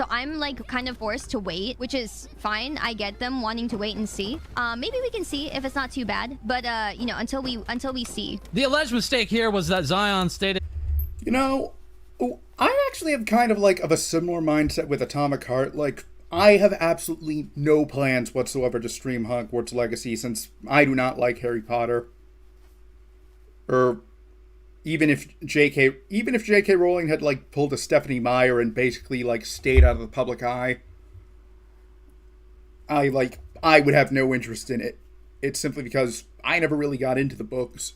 I'm like kind of forced to wait, which is fine. I get them wanting to wait and see. Maybe we can see if it's not too bad, but until we see.
The alleged mistake here was that Zion stated,
I actually have kind of like of a similar mindset with Atomic Heart. Like I have absolutely no plans whatsoever to stream Hogwarts Legacy since I do not like Harry Potter. Or even if J.K. Rowling had like pulled a Stephanie Meyer and basically like stayed out of the public eye, I would have no interest in it. It's simply because I never really got into the books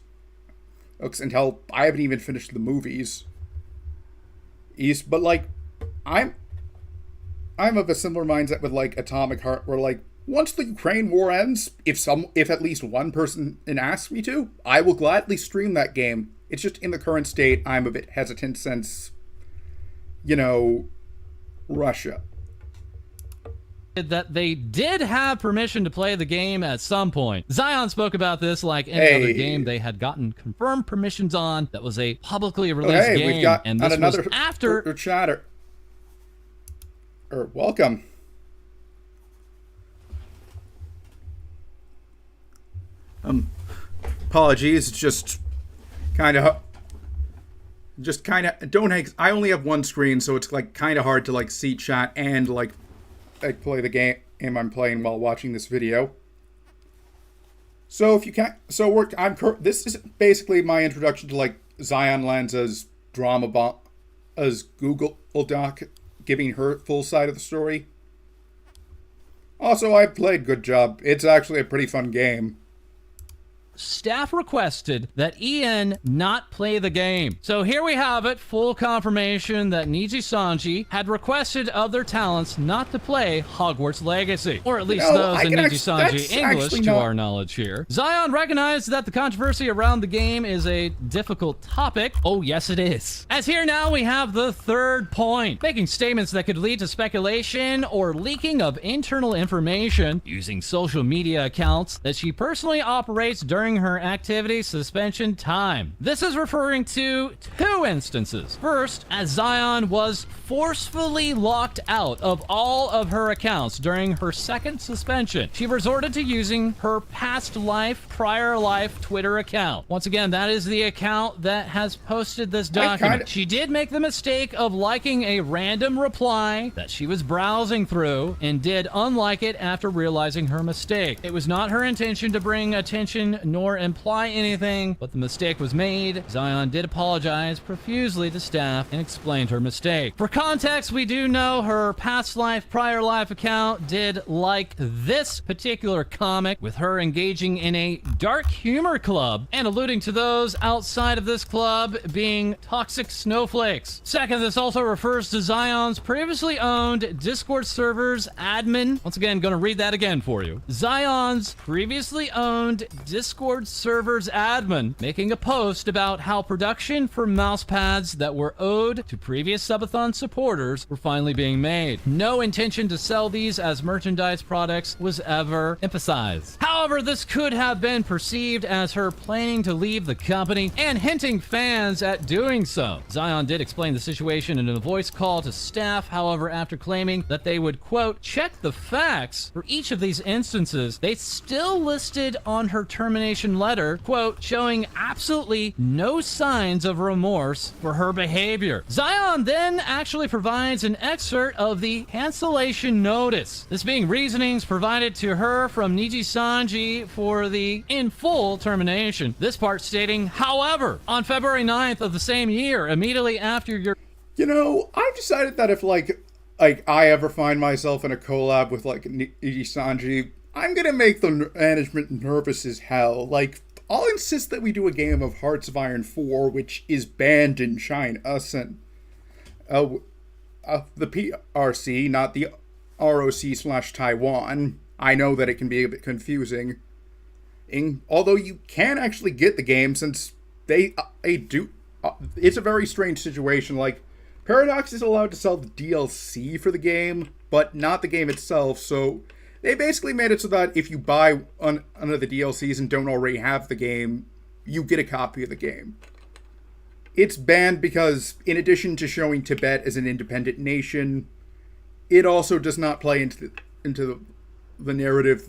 until I haven't even finished the movies. But like I'm of a similar mindset with like Atomic Heart, where like once the Ukraine war ends, if at least one person asks me to, I will gladly stream that game. It's just in the current state, I'm a bit hesitant since, Russia.
That they did have permission to play the game at some point. Zion spoke about this like any other game they had gotten confirmed permissions on that was a publicly released game.
We've got
and this
another
was after
chatter. Welcome. Apologies, just kind of I only have one screen, so it's like kind of hard to like see chat and like play the game I'm playing while watching this video. So if you can't, this is basically my introduction to like Zion Lanza's drama bomb as Google Doc, giving her full side of the story. Also, I played Good Job. It's actually a pretty fun game.
Staff requested that Ian not play the game. So here we have it, full confirmation that Niji Sanji had requested of their talents not to play Hogwarts Legacy. Or at least those in Niji Sanji English, to our knowledge here. Zion recognized that the controversy around the game is a difficult topic. Oh, yes, it is. As here now we have the third point, making statements that could lead to speculation or leaking of internal information using social media accounts that she personally operates during her activity suspension time. This is referring to two instances. First, as Zion was forcefully locked out of all of her accounts during her second suspension, she resorted to using her past life, prior life Twitter account. Once again, that is the account that has posted this document. She did make the mistake of liking a random reply that she was browsing through and did unlike it after realizing her mistake. It was not her intention to bring attention nor imply anything, but the mistake was made. Zion did apologize profusely to staff and explained her mistake. For context, we do know her past life, prior life account did like this particular comic, with her engaging in a dark humor club and alluding to those outside of this club being toxic snowflakes. Second, this also refers to Zion's previously owned Discord server's admin. Once again, gonna read that again for you. Zion's previously owned Discord server's admin making a post about how production for mousepads that were owed to previous subathon supporters were finally being made. No intention to sell these as merchandise products was ever emphasized. However, this could have been perceived as her planning to leave the company and hinting fans at doing so. Zion did explain the situation in a voice call to staff, however, after claiming that they would, quote, check the facts for each of these instances, they still listed on her termination letter, quote, showing absolutely no signs of remorse for her behavior. Zion then actually provides an excerpt of the cancellation notice, this being reasonings provided to her from Niji Sanji for the in full termination. This part stating, however, on February 9th of the same year, immediately after your...
You know, I've decided that if, like I ever find myself in a collab with, like, Niji Sanji, I'm gonna make the management nervous as hell. Like, I'll insist that we do a game of Hearts of Iron 4, which is banned in China, and the PRC, not the ROC/Taiwan. I know that it can be a bit confusing. Although you can actually get the game, since they do. It's a very strange situation. Like, Paradox is allowed to sell the DLC for the game, but not the game itself, so they basically made it so that if you buy under the DLCs and don't already have the game, you get a copy of the game. It's banned because, in addition to showing Tibet as an independent nation, it also does not play into the narrative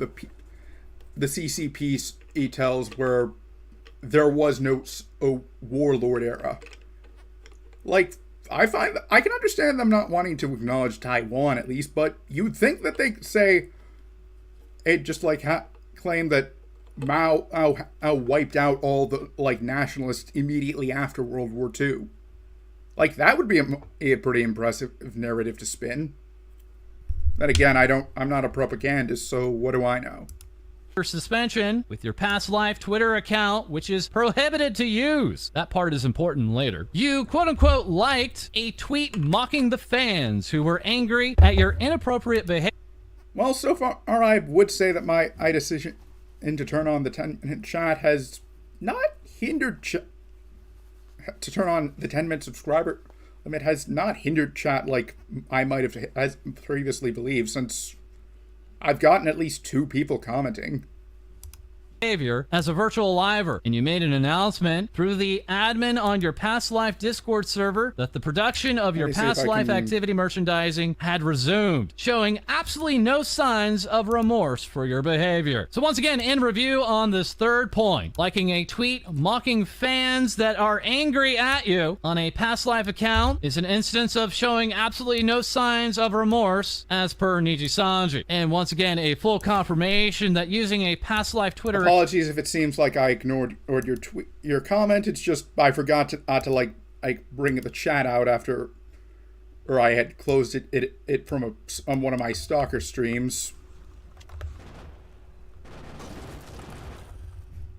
the CCP tells, where there was no warlord era. Like, I find I can understand them not wanting to acknowledge Taiwan, at least, but you'd think that they say it just like claim that Mao wiped out all the like nationalists immediately after World War II. Like, that would be a pretty impressive narrative to spin. Then again, I'm not a propagandist, so what do I know?
Suspension with your past life Twitter account, which is prohibited to use. That part is important later. You quote-unquote liked a tweet mocking the fans who were angry at your inappropriate behavior.
Well, so far, I would say that my decision to turn on the 10-minute chat has not hindered to turn on the 10-minute subscriber limit has not hindered chat like I might have previously believed, since I've gotten at least 2 people commenting.
As a virtual liver, and you made an announcement through the admin on your past life Discord server that the production of your past life activity merchandising had resumed, showing absolutely no signs of remorse for your behavior. So once again, in review on this third point, liking a tweet mocking fans that are angry at you on a past life account is an instance of showing absolutely no signs of remorse as per Niji Sanji. And once again, a full confirmation that using a past life Twitter...
Apologies if it seems like I ignored your comment. It's just I forgot to like bring the chat out after, or I had closed it from on one of my stalker streams,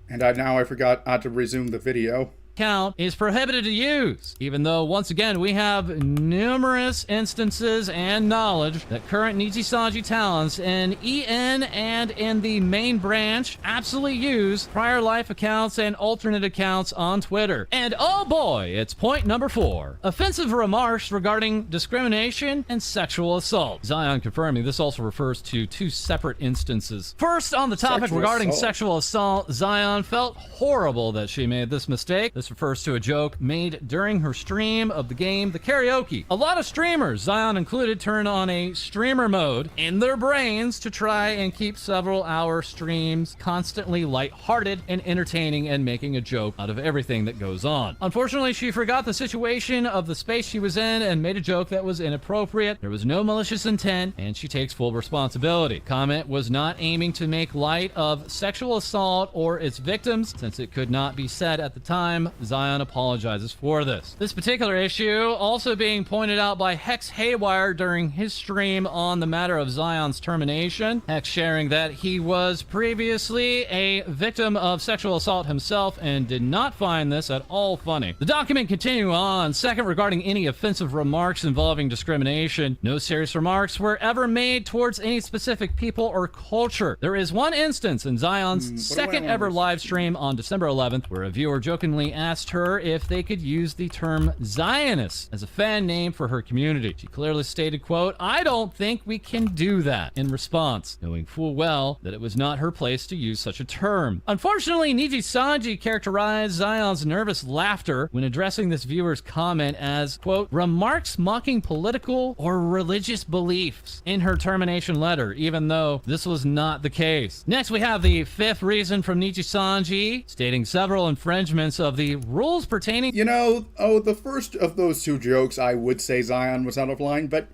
and I forgot to resume the video.
Account is prohibited to use, even though once again we have numerous instances and knowledge that current Niji Sanji talents in EN and in the main branch absolutely use prior life accounts and alternate accounts on Twitter. And oh boy, it's point number 4. Offensive remarks regarding discrimination and sexual assault. Zion confirming this also refers to 2 separate instances. First, on the topic regarding sexual assault, Zion felt horrible that she made this mistake. This This refers to a joke made during her stream of the game The Karaoke. A lot of streamers, Zion included, turn on a streamer mode in their brains to try and keep several-hour streams constantly lighthearted and entertaining and making a joke out of everything that goes on. Unfortunately, she forgot the situation of the space she was in and made a joke that was inappropriate. There was no malicious intent, and she takes full responsibility. Comment was not aiming to make light of sexual assault or its victims, since it could not be said at the time. Zion apologizes for this. This particular issue also being pointed out by Hex Haywire during his stream on the matter of Zion's termination. Hex sharing that he was previously a victim of sexual assault himself and did not find this at all funny. The document continuing on. Second, regarding any offensive remarks involving discrimination, no serious remarks were ever made towards any specific people or culture. There is one instance in Zion's second ever live stream on December 11th where a viewer jokingly asked her if they could use the term Zionist as a fan name for her community. She clearly stated, quote, "I don't think we can do that," in response, knowing full well that it was not her place to use such a term. Unfortunately, Niji Sanji characterized Zion's nervous laughter when addressing this viewer's comment as, quote, "remarks mocking political or religious beliefs" in her termination letter, even though this was not the case. Next, we have the fifth reason from Niji Sanji, stating several infringements of the rules pertaining...
You know, the first of those two jokes, I would say Zion was out of line, but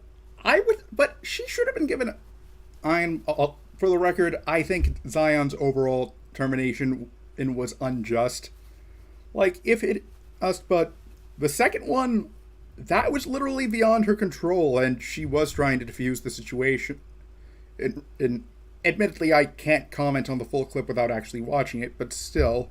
she should have been given... For the record, I think Zion's overall termination was unjust. Like, but the second one, that was literally beyond her control, and she was trying to defuse the situation. And admittedly, I can't comment on the full clip without actually watching it, but still...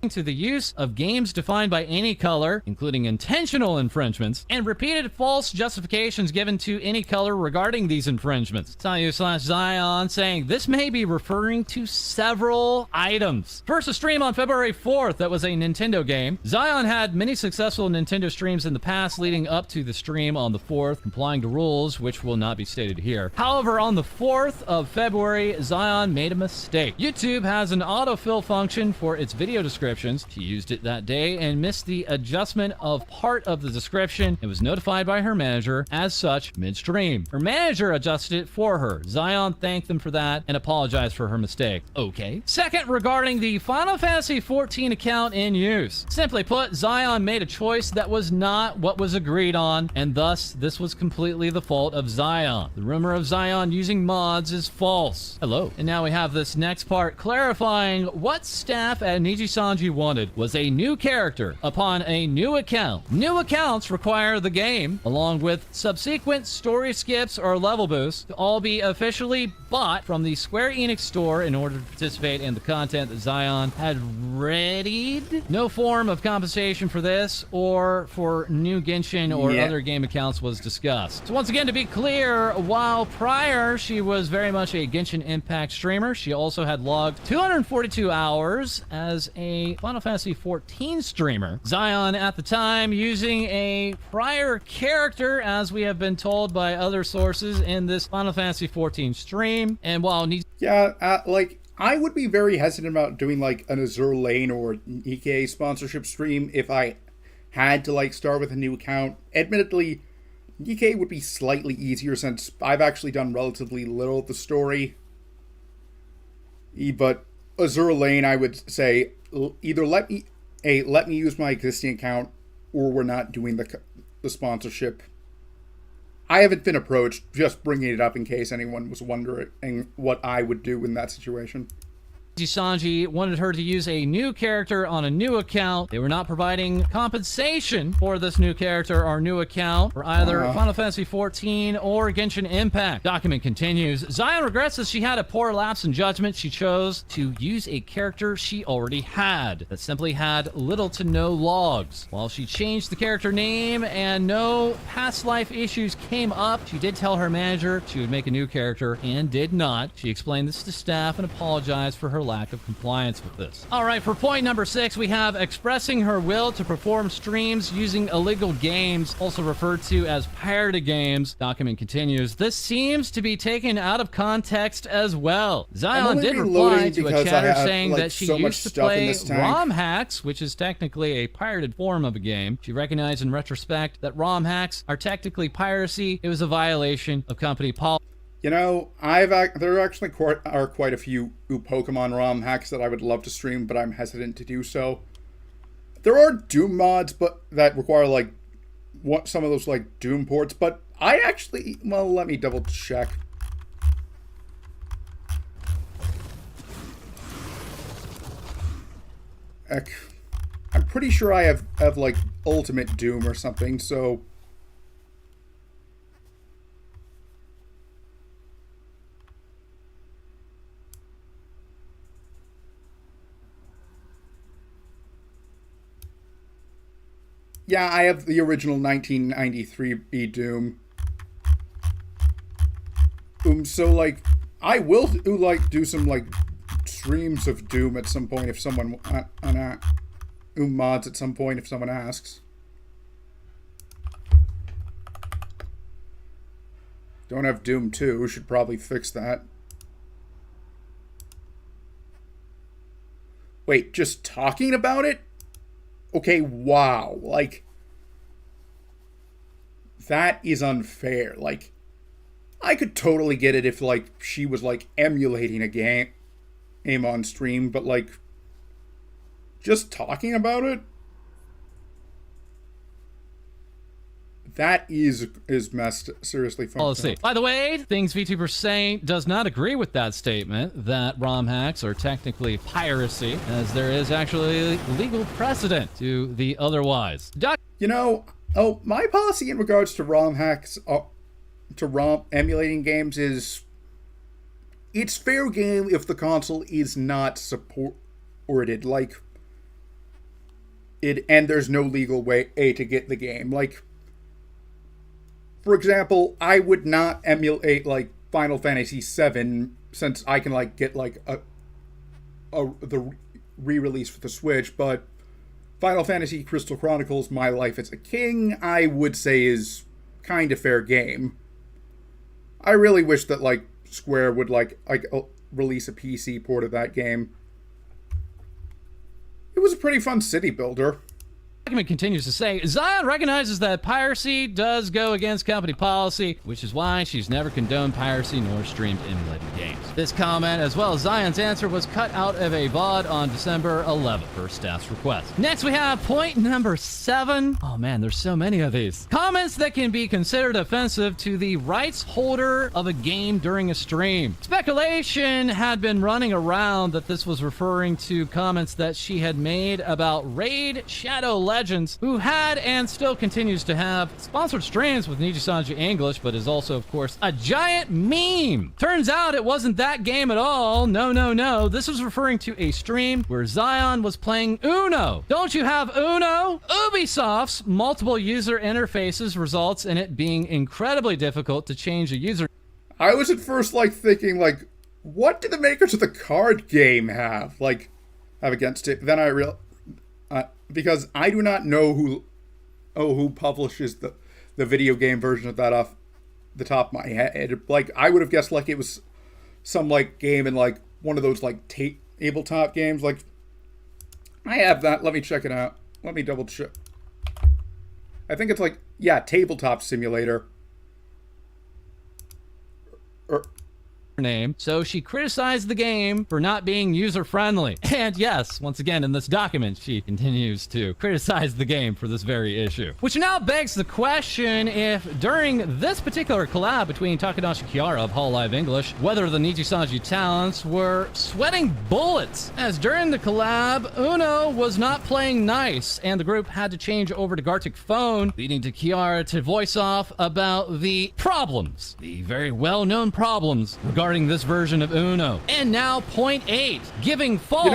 to the use of games defined by any color, including intentional infringements, and repeated false justifications given to any color regarding these infringements. Sayu/Zion saying this may be referring to several items. First, a stream on February 4th that was a Nintendo game. Zion had many successful Nintendo streams in the past leading up to the stream on the 4th, complying to rules which will not be stated here. However, on the 4th of February, Zion made a mistake. YouTube has an autofill function for its video description. She used it that day and missed the adjustment of part of the description and was notified by her manager as such midstream. Her manager adjusted it for her. Zion thanked them for that and apologized for her mistake. Okay. Second, regarding the Final Fantasy XIV account in use. Simply put, Zion made a choice that was not what was agreed on, and thus this was completely the fault of Zion. The rumor of Zion using mods is false. Hello. And now we have this next part clarifying what staff at Niji-Sanji wanted was a new character upon a new account. New accounts require the game, along with subsequent story skips or level boosts, to all be officially bought from the Square Enix store in order to participate in the content that Zion had readied. No form of compensation for this or for new Genshin or other game accounts was discussed. So once again, to be clear, while prior she was very much a Genshin Impact streamer, she also had logged 242 hours as a Final Fantasy XIV streamer. Zion at the time using a prior character, as we have been told by other sources in this Final Fantasy XIV stream. And while
I would be very hesitant about doing like an Azure Lane or Nikkei sponsorship stream if I had to start with a new account. Admittedly, Nikkei would be slightly easier since I've actually done relatively little of the story. But Azure Lane, I would say, either let me use my existing account, or we're not doing the sponsorship. I haven't been approached, just bringing it up in case anyone was wondering what I would do in that situation.
Sanji wanted her to use a new character on a new account. They were not providing compensation for this new character or new account for either Final Fantasy XIV or Genshin Impact. Document continues. Zion regrets that she had a poor lapse in judgment. She chose to use a character she already had that simply had little to no logs. While she changed the character name and no past life issues came up, she did tell her manager she would make a new character and did not. She explained this to staff and apologized for her lack of compliance with this. All right, for point number 6, we have expressing her will to perform streams using illegal games, also referred to as pirated games. Document continues, this seems to be taken out of context as well. Zion did reply to a chatter saying that she used to play ROM hacks, which is technically a pirated form of a game. She recognized in retrospect that ROM hacks are technically piracy. It was a violation of company policy.
You know, there actually are quite a few Pokemon ROM hacks that I would love to stream, but I'm hesitant to do so. There are Doom mods, but that require like some of those like Doom ports. But I actually, well, let me double check. I'm pretty sure I have like Ultimate Doom or something. So. Yeah, I have the original 1993 Doom. So like, I will do some like streams of Doom at some point if someone mods at some point if someone asks. Don't have Doom 2. Should probably fix that. Wait, just talking about it? Okay, wow, like, that is unfair. Like, I could totally get it if, like, she was, like, emulating a game on stream, but, like, just talking about it? That is messed seriously
policy. By the way, things VTubers saying does not agree with that statement that ROM hacks are technically piracy, as there is actually legal precedent to the otherwise.
You know, my policy in regards to ROM hacks, to ROM emulating games is, it's fair game if the console is not supported, like, and there's no legal way to get the game, like. For example, I would not emulate like Final Fantasy VII since I can like get like the re-release for the Switch, but Final Fantasy Crystal Chronicles: My Life as a King, I would say is kind of fair game. I really wish that like Square would like release a PC port of that game. It was a pretty fun city builder.
Document continues to say, Zion recognizes that piracy does go against company policy, which is why she's never condoned piracy nor streamed emulated games. This comment, as well as Zion's answer, was cut out of a VOD on December 11th per staff's request. Next, we have point number 7. Oh man, there's so many of these. Comments that can be considered offensive to the rights holder of a game during a stream. Speculation had been running around that this was referring to comments that she had made about Raid Shadow Legends, who had and still continues to have sponsored streams with Niji-Sanji English, but is also, of course, a giant meme. Turns out it wasn't that game at all. No. This was referring to a stream where Zion was playing Uno. Don't you have Uno? Ubisoft's multiple user interfaces results in it being incredibly difficult to change a user.
I was at first like thinking like, what do the makers of the card game have against it? Then I realized. Because I do not know who publishes the video game version of that off the top of my head. Like, I would have guessed like it was some like game in like one of those like tabletop games. Like, I have that. Let me check it out. Let me double check. I think it's like, yeah, Tabletop Simulator.
Name, so she criticized the game for not being user-friendly. And yes, once again in this document, she continues to criticize the game for this very issue. Which now begs the question if during this particular collab between Takadashi Kiara of Hololive English, whether the Niji-Sanji talents were sweating bullets, as during the collab, Uno was not playing nice, and the group had to change over to Gartic Phone, leading to Kiara to voice off about the problems, the very well-known problems regarding this version of Uno. And now point 8, giving false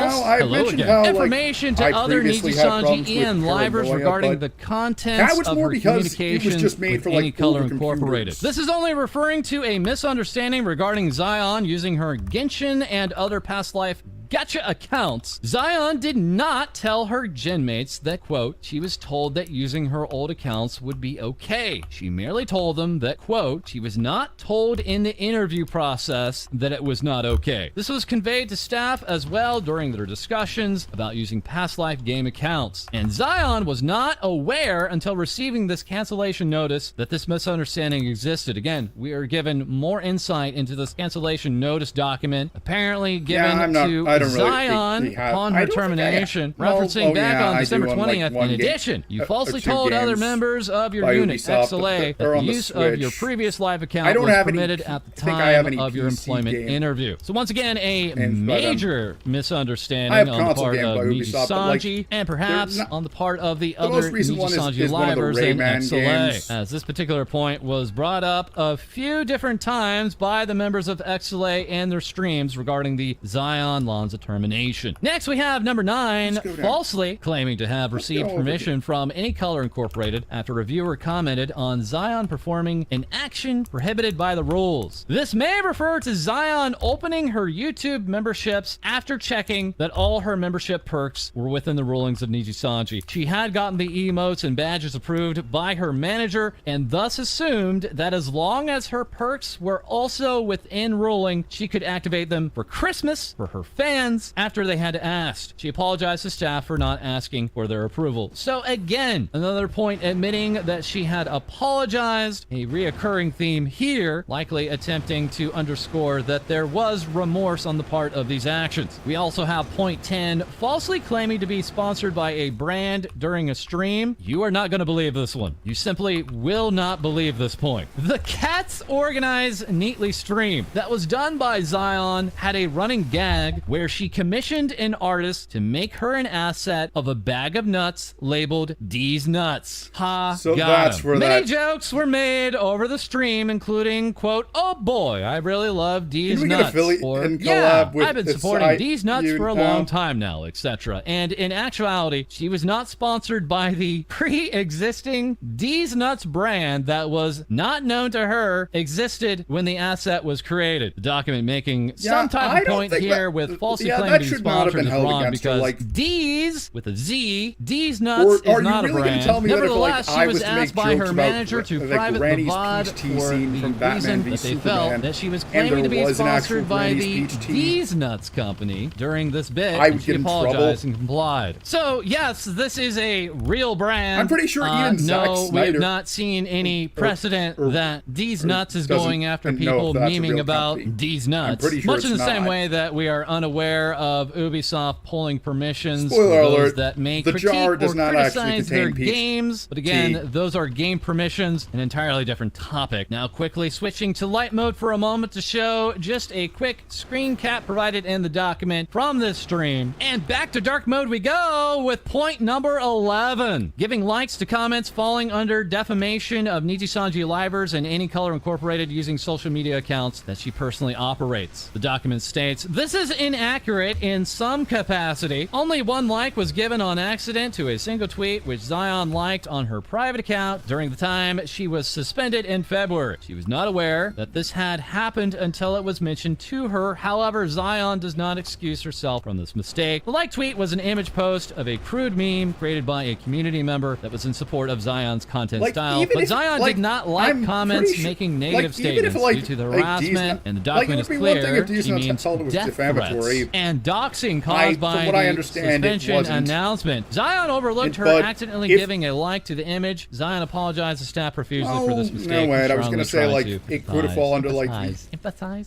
information to other Niji-Sanji and livers regarding the contents of her communications with Any Color Incorporated. This is only referring to a misunderstanding regarding Zion using her Genshin and other past life Getcha accounts, Zion did not tell her genmates that, quote, she was told that using her old accounts would be okay. She merely told them that, quote, she was not told in the interview process that it was not okay. This was conveyed to staff as well during their discussions about using past life game accounts. And Zion was not aware until receiving this cancellation notice that this misunderstanding existed. Again, we are given more insight into this cancellation notice document, apparently given to Zion upon her termination, referencing back on December 20th. In addition, you falsely told other members of your unit, XLA, that the use of your previous live account was permitted at the time of your employment interview. So once again, a major misunderstanding on the part of Niji Sanji, and perhaps on the part of the other Niji Sanji livers in XLA, as this particular point was brought up a few different times by the members of XLA and their streams regarding the Zion Lanza termination. Next, we have number 9, falsely claiming to have received permission from Any Color Incorporated after a reviewer commented on Zion performing an action prohibited by the rules. This may refer to Zion opening her YouTube memberships after checking that all her membership perks were within the rulings of Niji Sanji. She had gotten the emotes and badges approved by her manager and thus assumed that as long as her perks were also within ruling, she could activate them for Christmas for her fans after they had asked. She apologized to staff for not asking for their approval. So again, another point admitting that she had apologized, a reoccurring theme here, likely attempting to underscore that there was remorse on the part of these actions. We also have point 10, falsely claiming to be sponsored by a brand during a stream. You are not going to believe this one. You simply will not believe this point. The Cats Organize Neatly stream that was done by Zion had a running gag where she commissioned an artist to make her an asset of a bag of nuts labeled D's Nuts. Ha,
so
got
that's
him.
where
Many jokes were made over the stream, including, quote, oh boy, I really love D's Nuts. Or, yeah, I've been supporting D's Nuts for a long time now, etc. And in actuality, she was not sponsored by the pre-existing D's Nuts brand that was not known to her existed when the asset was created. The document making some type of point here with falsely claiming to be sponsored is wrong because D's with a Z, D's Nuts is not a brand. Nevertheless, she was asked by her manager to private the VOD for the reason that they felt that she was claiming to be sponsored by the D's Nuts company during this bit, and she apologized and complied. So yes, this is a real brand.
I'm pretty sure even Zack
no, we have not seen any precedent that D's Nuts is going after people memeing about D's Nuts. Much in the same way that we are unaware of Ubisoft pulling permissions for those that may critique or criticize their games. But again, those are game permissions, an entirely different topic. Now quickly switching to light mode for a moment to show just a quick screen cap provided in the document from this stream. And back to dark mode we go with point number 11. Giving likes to comments falling under defamation of Niji Sanji livers and Any Color Incorporated using social media accounts that she personally operates. The document states, this is inaccurate in some capacity. Only one like was given on accident to a single tweet which Zion liked on her private account during the time she was suspended in February. She was not aware that this had happened until it was mentioned to her. However, Zion does not excuse herself from this mistake. The like tweet was an image post of a crude meme created by a community member that was in support of Zion's content style. But Zion did not like comments making negative statements due to the harassment, and the document is clear. She means death threats and doxing caused by the suspension announcement. Zion overlooked her accidentally giving a like to the image. Zion apologized to staff profusely for this mistake.
No, wait, I was going to say, like, it could have fallen under, like,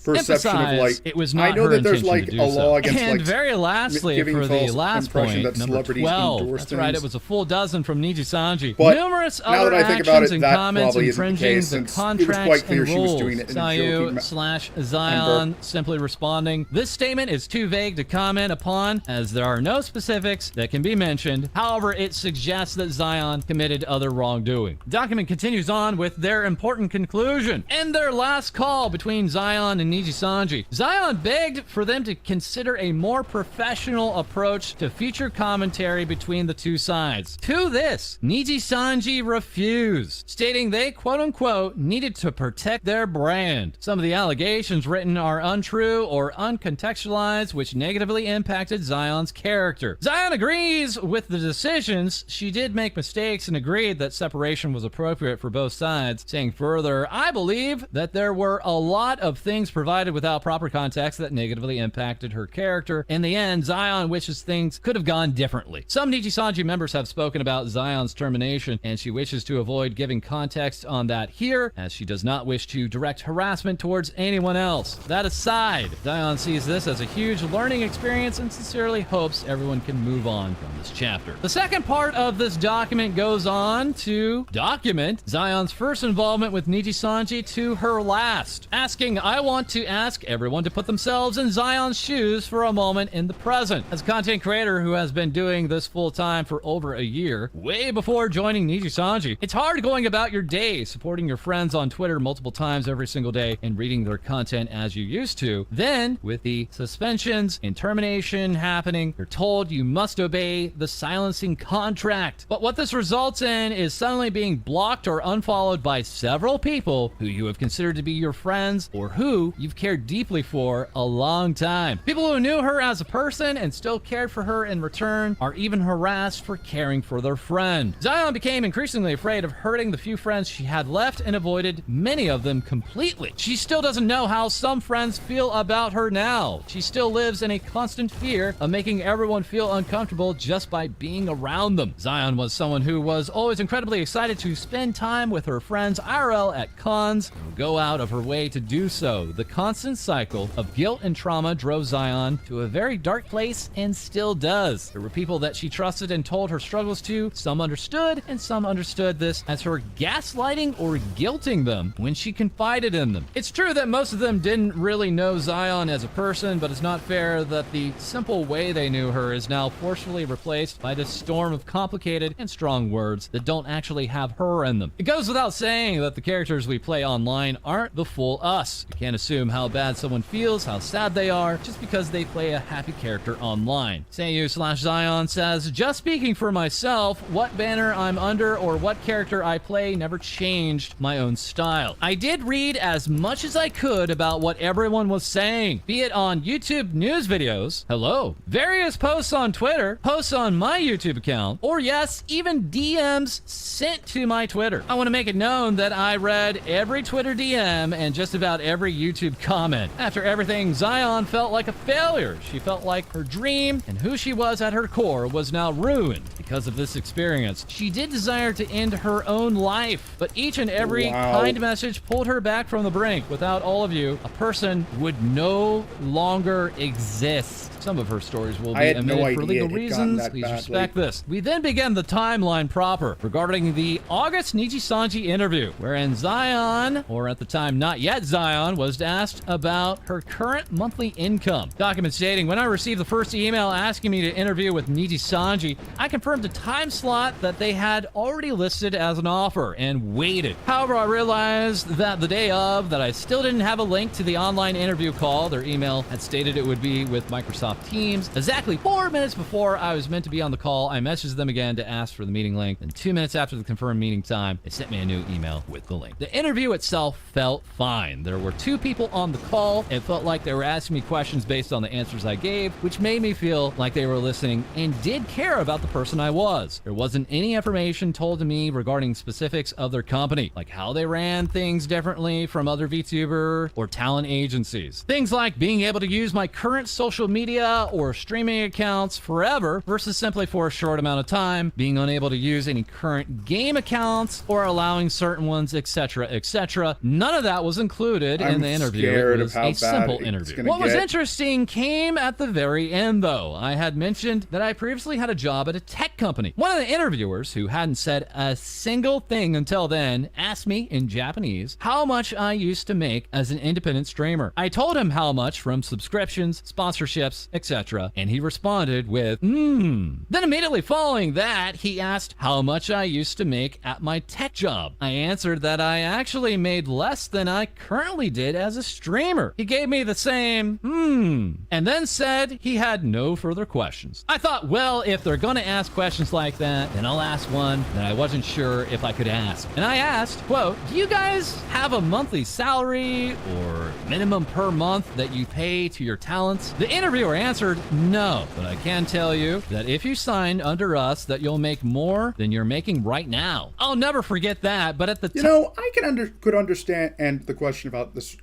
perception of, like,
it was not
I know
her
that there's,
intention
like,
to do
a law
so.
against,
And
like,
very lastly, for the last point,
that
number 12, that's right, it was a full dozen from Niji Sanji.
But
numerous
now
other
that I think
actions
about it,
and
that
comments
probably isn't the
infringing
case,
the
since
contracts
it was quite clear
and
she was
rules.
doing it in a
Sayu
joking
/Zion simply responding, this statement is too vague to comment upon as there are no specifics that can be mentioned. However, it suggests that Zion committed other wrongdoing. The document continues on with their important conclusion. In their last call between Zion and Niji Sanji, Zion begged for them to consider a more professional approach to future commentary between the two sides. To this, Niji Sanji refused, stating they quote-unquote needed to protect their brand. Some of the allegations written are untrue or uncontextualized sides, which negatively impacted Zion's character. Zion agrees with the decisions. She did make mistakes and agreed that separation was appropriate for both sides, saying further, I believe that there were a lot of things provided without proper context that negatively impacted her character. In the end, Zion wishes things could have gone differently. Some Nijisanji members have spoken about Zion's termination, and she wishes to avoid giving context on that here, as she does not wish to direct harassment towards anyone else. That aside, Zion sees this as a huge learning experience and sincerely hopes everyone can move on from this chapter. The second part of this document goes on to document Zion's first involvement with Nijisanji to her last, asking, I want to ask everyone to put themselves in Zion's shoes for a moment in the present. As a content creator who has been doing this full time for over a year, way before joining Nijisanji, it's hard going about your day, supporting your friends on Twitter multiple times every single day and reading their content as you used to. Then, with the suspensions and termination happening, you're told you must obey the silencing contract. But what this results in is suddenly being blocked or unfollowed by several people who you have considered to be your friends or who you've cared deeply for a long time. People who knew her as a person and still cared for her in return are even harassed for caring for their friend. Zion became increasingly afraid of hurting the few friends she had left and avoided many of them completely. She still doesn't know how some friends feel about her now. She still lives in a constant fear of making everyone feel uncomfortable just by being around them. Zion was someone who was always incredibly excited to spend time with her friends IRL at cons and would go out of her way to do so. The constant cycle of guilt and trauma drove Zion to a very dark place and still does. There were people that she trusted and told her struggles to. Some understood, and some understood this as her gaslighting or guilting them when she confided in them. It's true that most of them didn't really know Zion as a person, but it's not fair that the simple way they knew her is now forcefully replaced by this storm of complicated and strong words that don't actually have her in them. It goes without saying that the characters we play online aren't the full us. You can't assume how bad someone feels, how sad they are, just because they play a happy character online. Seiyu/Zion says, just speaking for myself, what banner I'm under or what character I play never changed my own style. I did read as much as I could about what everyone was saying, be it on YouTube news videos, hello, various posts on Twitter, posts on my YouTube account, or yes, even DMs sent to my Twitter. I want to make it known that I read every Twitter DM and just about every YouTube comment. After everything, Zion felt like a failure. She felt like her dream and who she was at her core was now ruined because of this experience. She did desire to end her own life, but each and every kind message pulled her back from the brink. Without all of you, a person would no longer exist. Some of her stories will be omitted for legal reasons. Please respect this. We then begin the timeline proper regarding the August Nijisanji interview, wherein Zion, or at the time not yet Zion, was asked about her current monthly income. Document stating, when I received the first email asking me to interview with Nijisanji, I confirmed a time slot that they had already listed as an offer and waited. However, I realized that the day of that I still didn't have a link to the online interview call. Their email had stated it would be with Microsoft Teams. Exactly 4 minutes before I was meant to be on the call, I messaged them again to ask for the meeting link. And 2 minutes after the confirmed meeting time, they sent me a new email with the link. The interview itself felt fine. There were 2 people on the call. It felt like they were asking me questions based on the answers I gave, which made me feel like they were listening and did care about the person I was. There wasn't any information told to me regarding specifics of their company, like how they ran things differently from other VTuber or talent agencies. Things like being able to use my current social media or streaming accounts forever versus simply for a short amount of time, being unable to use any current game accounts or allowing certain ones, etc., etc. None of that was included in the interview. It was a simple interview. What was interesting came at the very end, though. I had mentioned that I previously had a job at a tech company. One of the interviewers, who hadn't said a single thing until then, asked me in Japanese how much I used to make as an independent streamer. I told him how much from subscriptions, sponsorships, etc., and he responded with, Then immediately following that, he asked how much I used to make at my tech job. I answered that I actually made less than I currently did as a streamer. He gave me the same, and then said he had no further questions. I thought, well, if they're gonna ask questions like that, then I'll ask one that I wasn't sure if I could ask. And I asked, quote, do you guys have a monthly salary or minimum per month that you pay to your talent talents? The interviewer answered, no, but I can tell you that if you sign under us that you'll make more than you're making right now. I'll never forget that, but at the time...
I could understand, and the question about this,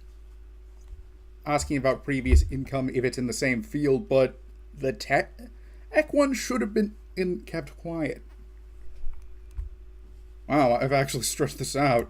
asking about previous income if it's in the same field, but the tech one should have been kept quiet. Wow, I've actually stretched this out.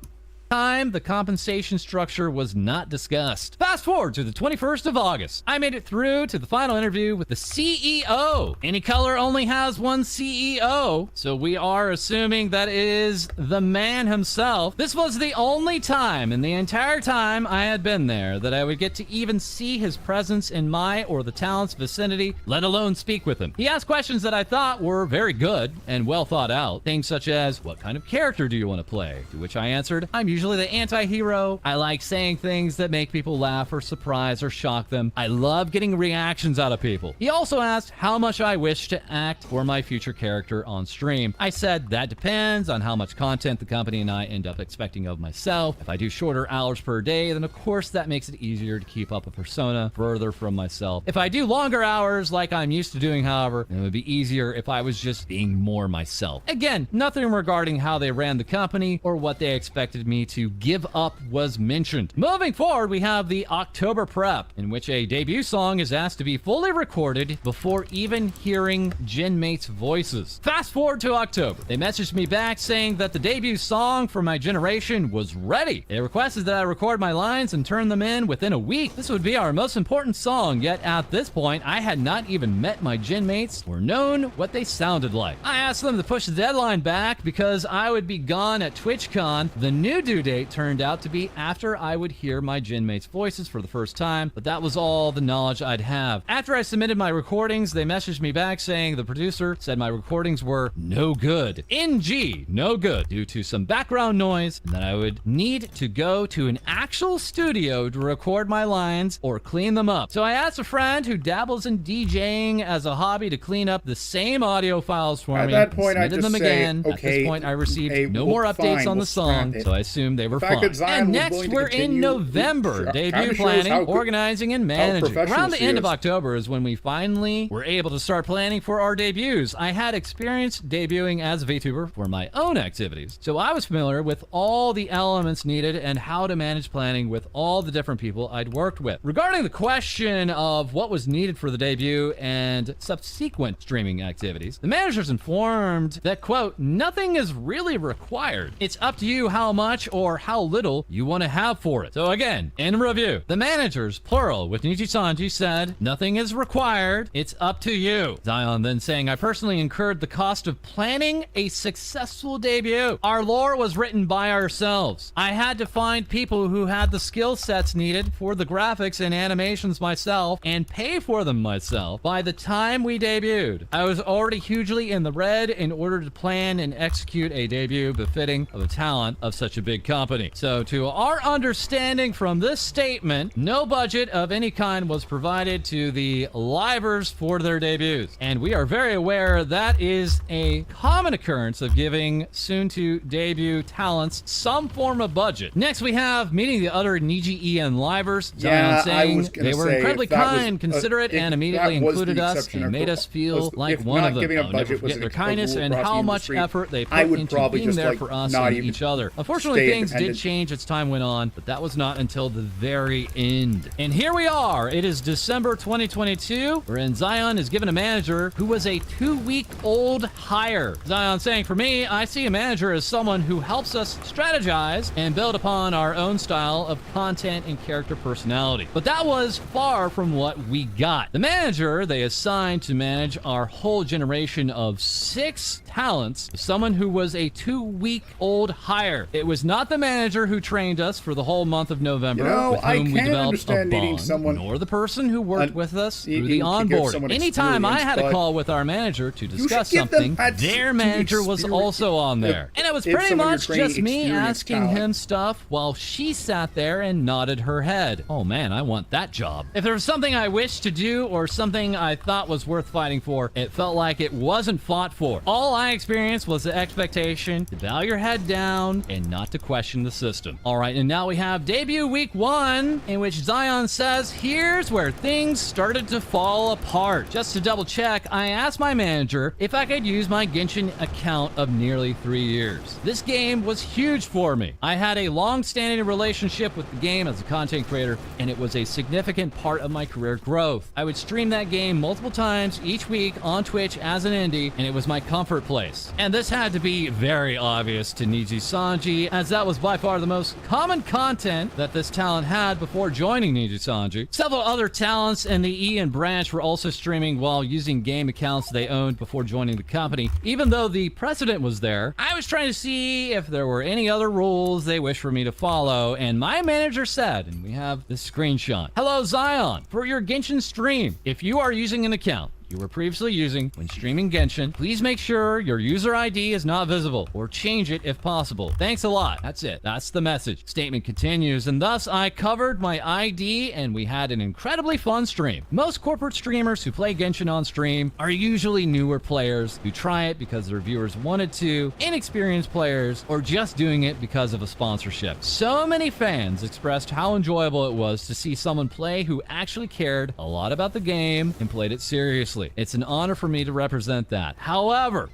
Time, the compensation structure was not discussed. Fast forward to the 21st of August. I made it through to the final interview with the CEO. Any color only has one CEO, so we are assuming that it is the man himself. This was the only time in the entire time I had been there that I would get to even see his presence in my or the talent's vicinity, let alone speak with him. He asked questions that I thought were very good and well thought out. Things such as, what kind of character do you want to play? To which I answered, I'm usually the anti-hero. I like saying things that make people laugh or surprise or shock them. I love getting reactions out of people. He also asked how much I wish to act for my future character on stream. I said that depends on how much content the company and I end up expecting of myself. If I do shorter hours per day, then of course that makes it easier to keep up a persona further from myself. If I do longer hours like I'm used to doing, however, it would be easier if I was just being more myself. Again, nothing regarding how they ran the company or what they expected me to give up was mentioned. Moving forward, we have the October prep, in which a debut song is asked to be fully recorded before even hearing Gen mates' voices. Fast forward to October. They messaged me back saying that the debut song for my generation was ready. They requested that I record my lines and turn them in within a week. This would be our most important song, yet at this point, I had not even met my Gen mates or known what they sounded like. I asked them to push the deadline back because I would be gone at TwitchCon. The new due date turned out to be after I would hear my Gen mates' voices for the first time, but that was all the knowledge I'd have. After I submitted my recordings, they messaged me back saying the producer said my recordings were no good. NG, no good, due to some background noise, and that I would need to go to an actual studio to record my lines or clean them up. So I asked a friend who dabbles in DJing as a hobby to clean up the same audio files for me.
At that point, I
submitted
just
them
say,
again.
okay,
At this point, I received no more updates on the song, so I assumed they were fine. And next, we're in November. Debut planning, organizing, and managing. Around the end of October is when we finally were able to start planning for our debuts. I had experience debuting as a VTuber for my own activities, so I was familiar with all the elements needed and how to manage planning with all the different people I'd worked with. Regarding the question of what was needed for the debut and subsequent streaming activities, the managers informed that, quote, nothing is really required. It's up to you how much or how little you want to have for it. So again, in review, the managers, plural, with Nichi-Sanji said, nothing is required, it's up to you. Zion then saying, I personally incurred the cost of planning a successful debut. Our lore was written by ourselves. I had to find people who had the skill sets needed for the graphics and animations myself and pay for them myself. By the time we debuted, I was already hugely in the red in order to plan and execute a debut befitting of the talent of such a big company. So to our understanding from this statement, no budget of any kind was provided to the livers for their debuts. And we are very aware that is a common occurrence of giving soon-to-debut talents some form of budget. Next, we have meeting the other Niji EN livers. Zion saying they were incredibly kind, considerate, and immediately included us and made us feel like one of them. I'll never forget their kindness and how much effort they put into being there for us and each other. Unfortunately, things did change as time went on, but that was not until the very end. And here we are. It is December 2022, wherein Zion is given a manager who was a 2-week-old hire. Zion saying, for me, I see a manager as someone who helps us strategize and build upon our own style of content and character personality. But that was far from what we got. The manager they assigned to manage our whole generation of 6 talents was someone who was a 2-week-old hire. It was not the manager who trained us for the whole month of November, with whom we developed a bond, nor the person who worked with us through the onboarding. Anytime I had a call with our manager to discuss something, their manager was also on there. And it was pretty much just me asking him stuff while she sat there and nodded her head. Oh man, I want that job. If there was something I wished to do or something I thought was worth fighting for, it felt like it wasn't fought for. All I experienced was the expectation to bow your head down and not to question question the system. All right, and now we have debut week 1, in which Zion says, here's where things started to fall apart. Just to double check, I asked my manager if I could use my Genshin account of nearly 3 years. This game was huge for me. I had a long-standing relationship with the game as a content creator, and it was a significant part of my career growth. I would stream that game multiple times each week on Twitch as an indie, and it was my comfort place. And this had to be very obvious to Niji Sanji, as that was by far the most common content that this talent had before joining Niji Sanji. Several other talents in the Ian branch were also streaming while using game accounts they owned before joining the company. Even though the precedent was there, I was trying to see if there were any other rules they wish for me to follow, and my manager said, and we have this screenshot, "Hello Zion, for your Genshin stream, if you are using an account you were previously using when streaming Genshin, please make sure your user ID is not visible, or change it if possible. Thanks a lot." That's it. That's the message. Statement continues, and thus I covered my ID and we had an incredibly fun stream. Most corporate streamers who play Genshin on stream are usually newer players who try it because their viewers wanted to, inexperienced players, or just doing it because of a sponsorship. So many fans expressed how enjoyable it was to see someone play who actually cared a lot about the game and played it seriously. It's an honor for me to represent that. However,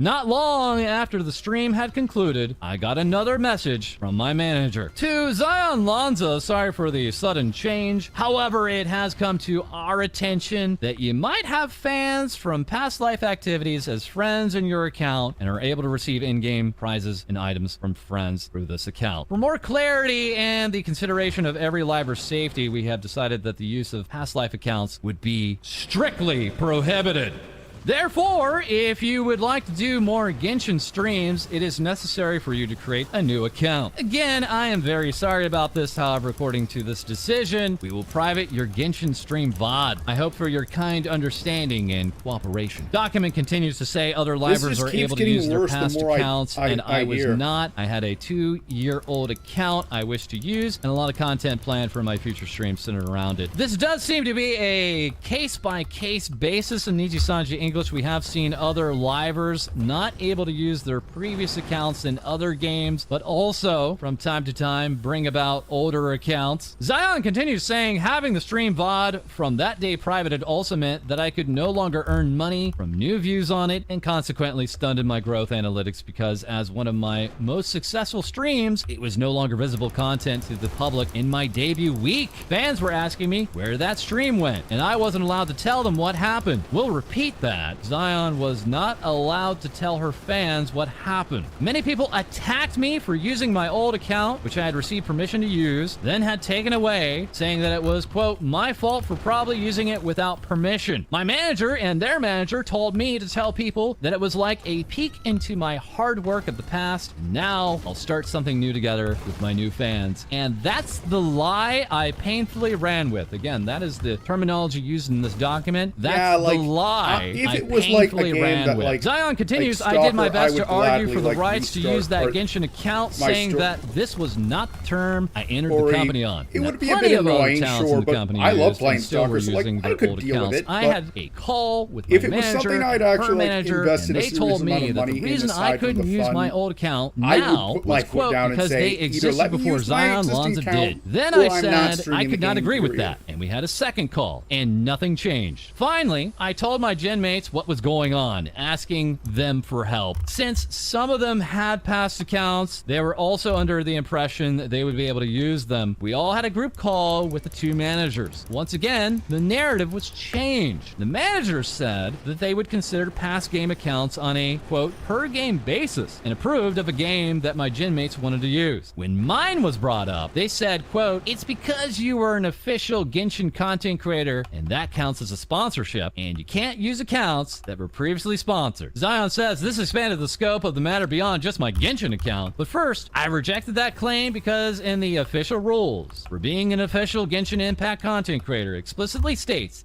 not long after the stream had concluded, I got another message from my manager. "To Zion Lanza, sorry for the sudden change. However, it has come to our attention that you might have fans from past life activities as friends in your account and are able to receive in-game prizes and items from friends through this account. For more clarity and the consideration of every liver's safety, we have decided that the use of past life accounts would be strictly prohibited. Therefore, if you would like to do more Genshin streams, it is necessary for you to create a new account. Again, I am very sorry about this, however, according to this decision, we will private your Genshin stream VOD. I hope for your kind understanding and cooperation." Document continues to say other livers are able to use their past accounts, and I was not. I had a 2-year-old account I wish to use, and a lot of content planned for my future streams centered around it. This does seem to be a case-by-case basis in Niji Sanji English. We have seen other livers not able to use their previous accounts in other games, but also, from time to time, bring about older accounts. Zion continues saying, having the stream VOD from that day privated also meant that I could no longer earn money from new views on it, and consequently stunted my growth analytics because as one of my most successful streams, it was no longer visible content to the public in my debut week. Fans were asking me where that stream went, and I wasn't allowed to tell them what happened. We'll repeat that. Zion was not allowed to tell her fans what happened. Many people attacked me for using my old account, which I had received permission to use, then had taken away, saying that it was, quote, my fault for probably using it without permission. My manager and their manager told me to tell people that it was like a peek into my hard work of the past. Now I'll start something new together with my new fans. And that's the lie I painfully ran with. Again, that is the terminology used in this document. That's the lie
if
I
it was like a
painfully
game
ran
that,
with.
like,
Zion continues,
like
I did my
Stalker,
best
I
to
would
argue for the
gladly, like,
rights to use that
restart
Genshin account,
my
saying that this was not the term I entered the company on.
It would be a
Plenty
bit
of other
annoying,
talents
sure,
in the
but
company
I love
used
playing
and still were
Stalker, so like,
using
I
their
could
old
deal with
accounts.
it,
I
but
had a call with my
if it was
manager
something I'd
and
actually,
her
like,
manager,
invested
and
a
they
serious
told
amount
me
of
that the
money in
reason I
aside from
couldn't
the
use
fun,
my old account
I would
now
put my
was,
foot
quote,
down and
because
say,
they
either
existed
let me
before
use my
Zion
existing
Lanza
account,
did. Then
or
I
I'm not
said I
streaming
could
the
not
game,
agree with
period.
that, and we had a second call, and nothing changed. Finally, I told my gen mates what was going on, asking them for help. Since some of them had past accounts, they were also under the impression that they would be able to use them. We all had a group call with the two managers. Once again, the narrative was changed. The managers said that they would consider past game accounts on a, quote, per game basis, and approved of a game that my gen mates wanted to use. When mine was brought up, they said, quote, it's because you were an official Genshin content creator, and that counts as a sponsorship, and you can't use accounts that were previously sponsored. Zion says this expanded the scope of the matter beyond just my Genshin account, but first, I rejected that claim because in the official rules for being an official Genshin Impact content creator explicitly states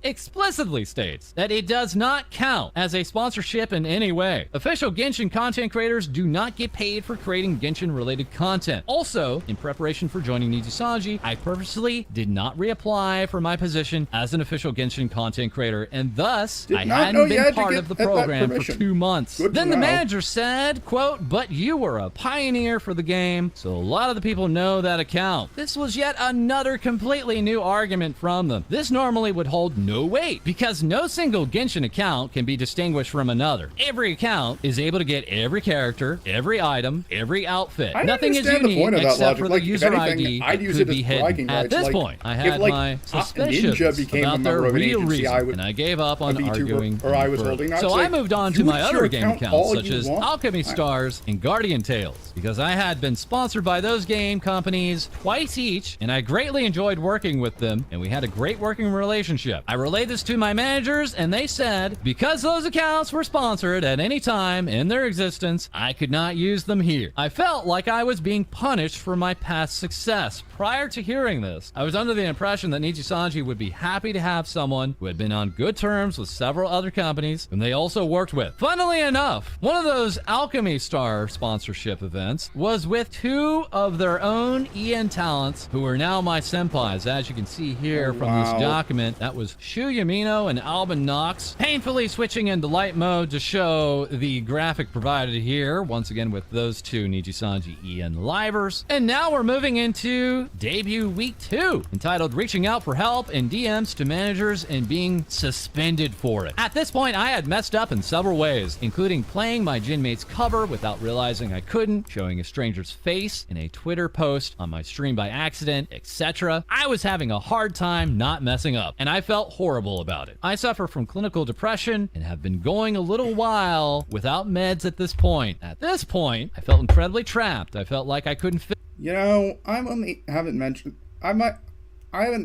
that it does not count as a sponsorship in any way. Official Genshin content creators do not get paid for creating Genshin related content. Also, in preparation for joining Niji Sanji, I purposely did not reapply for for my position as an official Genshin content creator, and thus
Did
I
not know
hadn't
you
been
had to
part
get
of the
that
program for
permission.
2 months.
Good to
Then the
know.
manager said, quote, "But you were a pioneer for the game, so a lot of the people know that account." This was yet another completely new argument from them. This normally would hold no weight, because no single Genshin account can be distinguished from another. Every account is able to get every character, every item, every outfit.
I
Nothing is
understand the
unique
point of that
except
logic.
for the
Like, if
user
anything,
ID
I'd
that
use
could
it as
be hidden.
bragging
At
rights.
this
Like,
point, I
if,
had
like,
my
Ninja
suspicions
became a
about their
member of an
real
agency,
reason,
would-
and I gave up on
a VTuber,
arguing.
or I was
further.
holding, I'd
So
say,
I moved on to
use
my
your
other game
account
accounts,
all
such
you
as
want.
Alchemy Stars and Guardian Tales, because I had been sponsored by those game companies twice each, and I greatly enjoyed working with them, and we had a great working relationship. I relayed this to my managers, and they said, because those accounts were sponsored at any time in their existence, I could not use them here. I felt like I was being punished for my past success. Prior to hearing this, I was under the impression that Niji Sanji would be happy to have someone who had been on good terms with several other companies whom they also worked with. Funnily enough, one of those Alchemy Star sponsorship events was with 2 of their own EN talents who are now my senpais. As you can see here from this document, that was Shu Yamino and Alban Knox, painfully switching into light mode to show the graphic provided here, once again with those 2 Niji Sanji EN livers. And now we're moving into debut week 2, entitled Reaching Out for Help in DMs to Managers and Being Suspended for It. At this point, I had messed up in several ways, including playing my Jinmate's cover without realizing I couldn't, showing a stranger's face in a Twitter post on my stream by accident, etc. I was having a hard time not messing up, and I felt horrible about it. I suffer from clinical depression and have been going a little while without meds at this point. At this point, I felt incredibly trapped. I felt like I couldn't fit.
You know, I haven't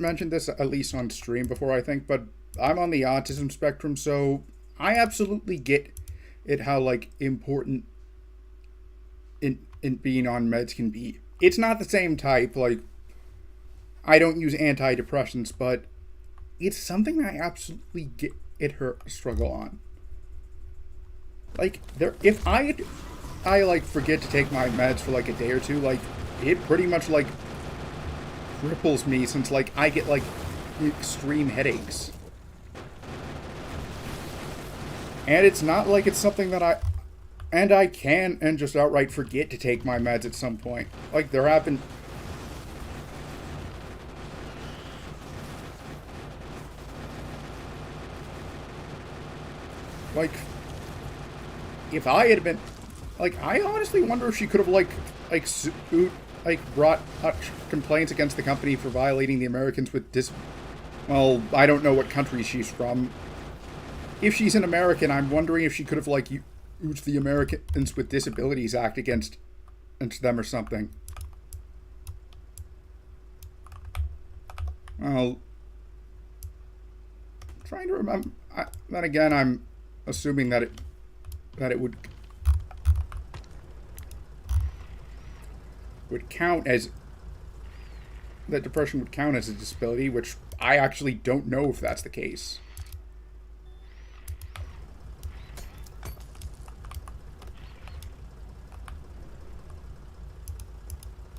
mentioned this at least on stream before, I think, but I'm on the autism spectrum, so I absolutely get it how, like, important in being on meds can be. It's not the same type, like, I don't use antidepressants, but it's something I absolutely get her struggle on. Like, if I like forget to take my meds for like a day or two, like, it pretty much like cripples me, since like I get like extreme headaches. And it's not like it's something that I can and just outright forget to take my meds at some point. Like, there have been like, if I had been, like, I honestly wonder if she could have brought complaints against the company for violating the Americans with well, I don't know what country she's from. If she's an American, I'm wondering if she could have like used the Americans with Disabilities Act against them or something. Well, I'm trying to remember. Then again, I'm assuming that it would count as, that depression would count as a disability, which I actually don't know if that's the case.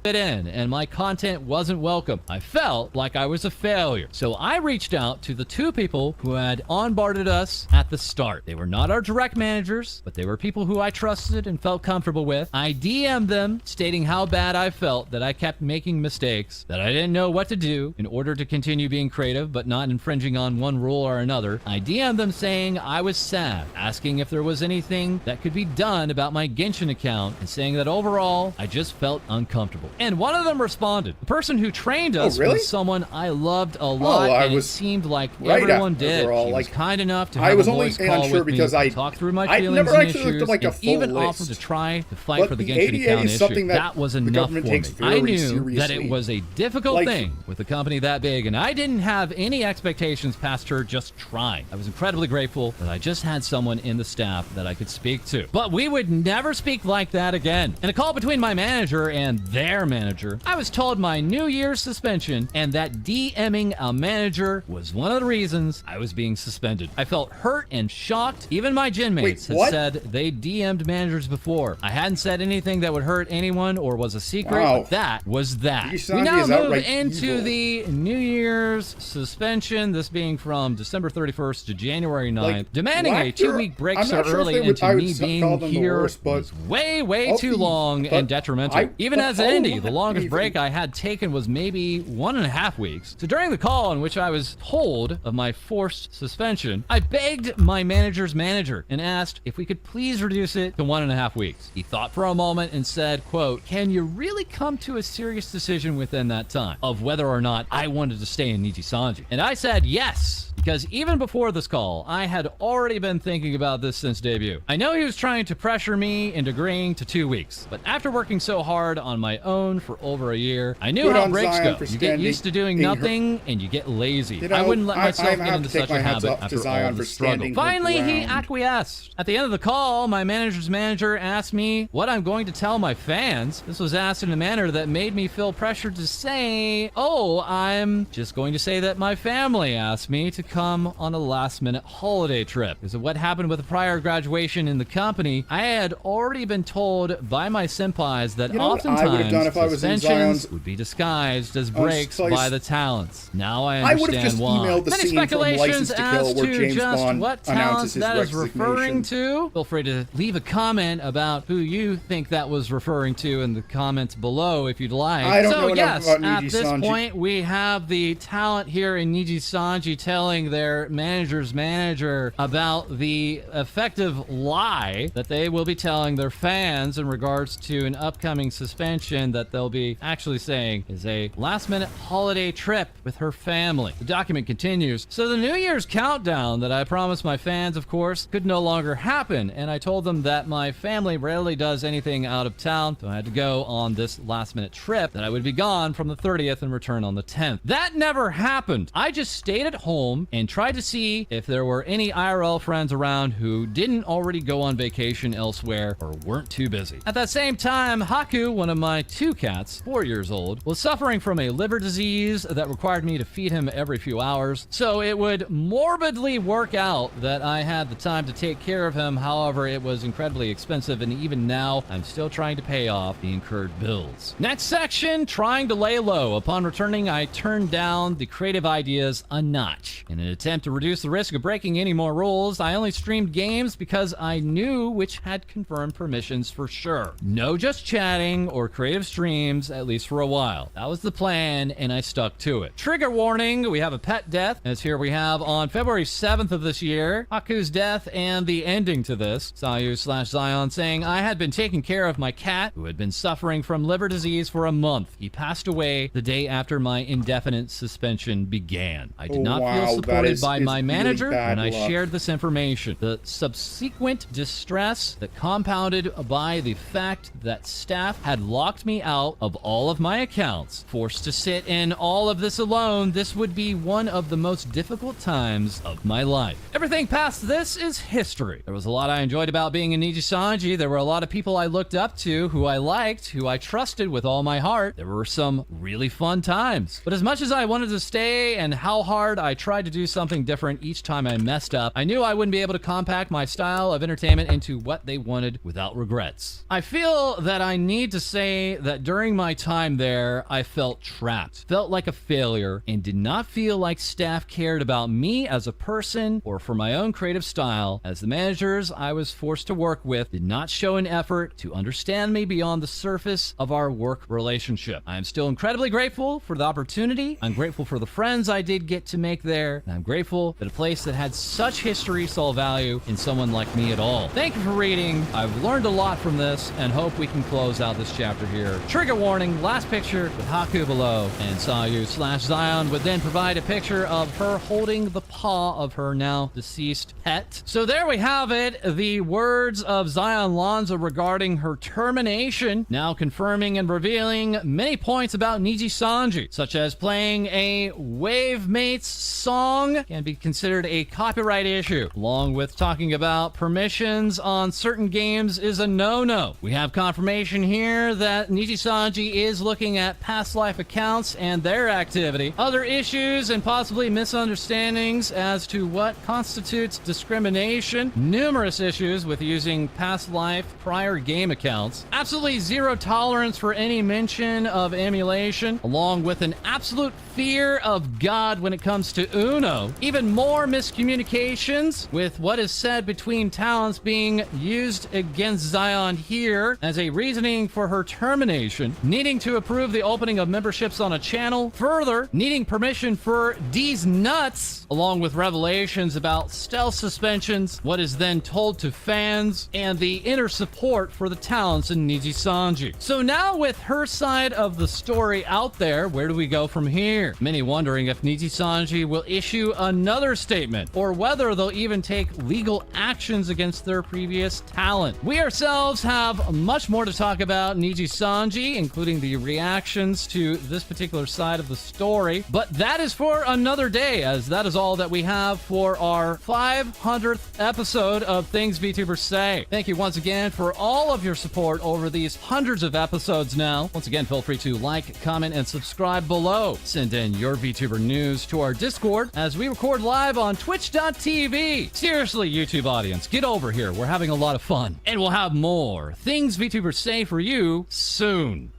Fit in, and my content wasn't welcome. I felt like I was a failure. So I reached out to the 2 people who had onboarded us at the start. They were not our direct managers, but they were people who I trusted and felt comfortable with. I DM'd them stating how bad I felt, that I kept making mistakes, that I didn't know what to do in order to continue being creative but not infringing on one rule or another. I DM'd them saying I was sad, asking if there was anything that could be done about my Genshin account, and saying that overall I just felt uncomfortable. And one of them responded. The person who trained us was someone I loved a lot, and it seemed like everyone did.
Overall,
he was kind enough to
I
have
was
a
only
voice call
unsure
with me,
because I
talk through my
I'd
feelings
never
and
actually looked
issues,
at like a
and
full
even
list.
offered to try to fight
But
for the
the
Genshin
ADA
account
is something
issue.
that
Was
the
enough
government
for
takes
me.
very
I knew
seriously.
that it was a difficult
Like,
thing with a company that big, and I didn't have any expectations past her just trying. I was incredibly grateful that I just had someone in the staff that I could speak to. But we would never speak like that again. In a call between my manager and their prior manager, I was told my New Year's suspension and that DMing a manager was one of the reasons I was being suspended. I felt hurt and shocked. Even my gym mates had said they DM'd managers before. I hadn't said anything that would hurt anyone or was a secret, but that was that. We now move into the New Year's suspension, this being from December 31st to January 9th, demanding a 2-week break so early into me being here was way too long and detrimental. Even as an indie, the longest break I had taken was maybe 1.5 weeks. So during the call in which I was told of my forced suspension, I begged my manager's manager and asked if we could please reduce it to 1.5 weeks. He thought for a moment and said, quote, "Can you really come to a serious decision within that time of whether or not I wanted to stay in Nijisanji?" And I said yes, because even before this call, I had already been thinking about this since debut. I know he was trying to pressure me into agreeing to 2 weeks, but after working so hard on my own for over a year, I knew how breaks go. You get used to doing nothing and you get lazy. I wouldn't let myself get into such a habit after all the struggle. Finally, he acquiesced. At the end of the call, my manager's manager asked me what I'm going to tell my fans. This was asked in a manner that made me feel pressured to say, oh, I'm just going to say that my family asked me to come on a last-minute holiday trip. Because of what happened with a prior graduation in the company, I had already been told by my senpais that oftentimes suspensions would be disguised as breaks by the talents. Now I understand why. Many speculations as to just what talents that is referring to. Feel free to leave a comment about who you think that was referring to in the comments below if you'd like. So yes, at this point we have the talent here in Nijisanji telling their manager's manager about the effective lie that they will be telling their fans in regards to an upcoming suspension that they'll be actually saying is a last-minute holiday trip with her family. The document continues. So the New Year's countdown that I promised my fans, of course, could no longer happen, and I told them that my family rarely does anything out of town, so I had to go on this last-minute trip, that I would be gone from the 30th and return on the 10th. That never happened. I just stayed at home and tried to see if there were any IRL friends around who didn't already go on vacation elsewhere or weren't too busy. At that same time, Haku, one of my 2 cats, 4 years old, was suffering from a liver disease that required me to feed him every few hours, so it would morbidly work out that I had the time to take care of him. However, it was incredibly expensive, and even now, I'm still trying to pay off the incurred bills. Next section, trying to lay low. Upon returning, I turned down the creative ideas a notch. In an attempt to reduce the risk of breaking any more rules, I only streamed games because I knew which had confirmed permissions for sure. No just chatting or creative streams, at least for a while. That was the plan, and I stuck to it. Trigger warning, we have a pet death, as here we have on February 7th of this year, Haku's death and the ending to this. Sayu/Zion saying, I had been taking care of my cat, who had been suffering from liver disease for a month. He passed away the day after my indefinite suspension began. I did not feel supported by my manager when I shared this information. The subsequent distress that compounded by the fact that staff had locked me out of all of my accounts, forced to sit in all of this alone, this would be one of the most difficult times of my life. Everything past this is history. There was a lot I enjoyed about being in Nijisanji. There were a lot of people I looked up to, who I liked, who I trusted with all my heart. There were some really fun times. But as much as I wanted to stay and how hard I tried to do something different each time I messed up, I knew I wouldn't be able to compact my style of entertainment into what they wanted without regrets. I feel that I need to say that during my time there, I felt trapped, felt like a failure, and did not feel like staff cared about me as a person or for my own creative style, as the managers I was forced to work with did not show an effort to understand me beyond the surface of our work relationship. I am still incredibly grateful for the opportunity. I'm grateful for the friends I did get to make there, and I'm grateful that a place that had such history saw value in someone like me at all. Thank you for reading. I've learned a lot from this and hope we can close out this chapter here. Trigger warning, last picture with Haku below, and Sayu/Zion would then provide a picture of her holding the paw of her now deceased pet. So there we have it, the words of Zion Lanza regarding her termination, now confirming and revealing many points about Nijisanji, such as playing a Wave Mates song song can be considered a copyright issue, along with talking about permissions on certain games is a no-no. We have confirmation here that Niji Sanji is looking at past life accounts and their activity, other issues and possibly misunderstandings as to what constitutes discrimination, numerous issues with using past life prior game accounts, absolutely zero tolerance for any mention of emulation, along with an absolute fear of God when it comes to Uno, even more miscommunications with what is said between talents being used against Zion here as a reasoning for her termination, needing to approve the opening of memberships on a channel, further needing permission for D's nuts, along with revelations about stealth suspensions, what is then told to fans, and the inner support for the talents in Niji Sanji. So now with her side of the story out there, where do we go from here? Many wondering if Niji Sanji will issue another statement, or whether they'll even take legal actions against their previous talent. We ourselves have much more to talk about Niji Sanji, including the reactions to this particular side of the story, but that is for another day, as that is all that we have for our 500th episode of Things VTubers Say. Thank you once again for all of your support over these hundreds of episodes now. Once again, feel free to like, comment, and subscribe below. Send in your VTuber news to our Discord as we record live on twitch.tv. Seriously, YouTube audience, get over here. We're having a lot of fun. And we'll have more Things VTubers Say for you soon.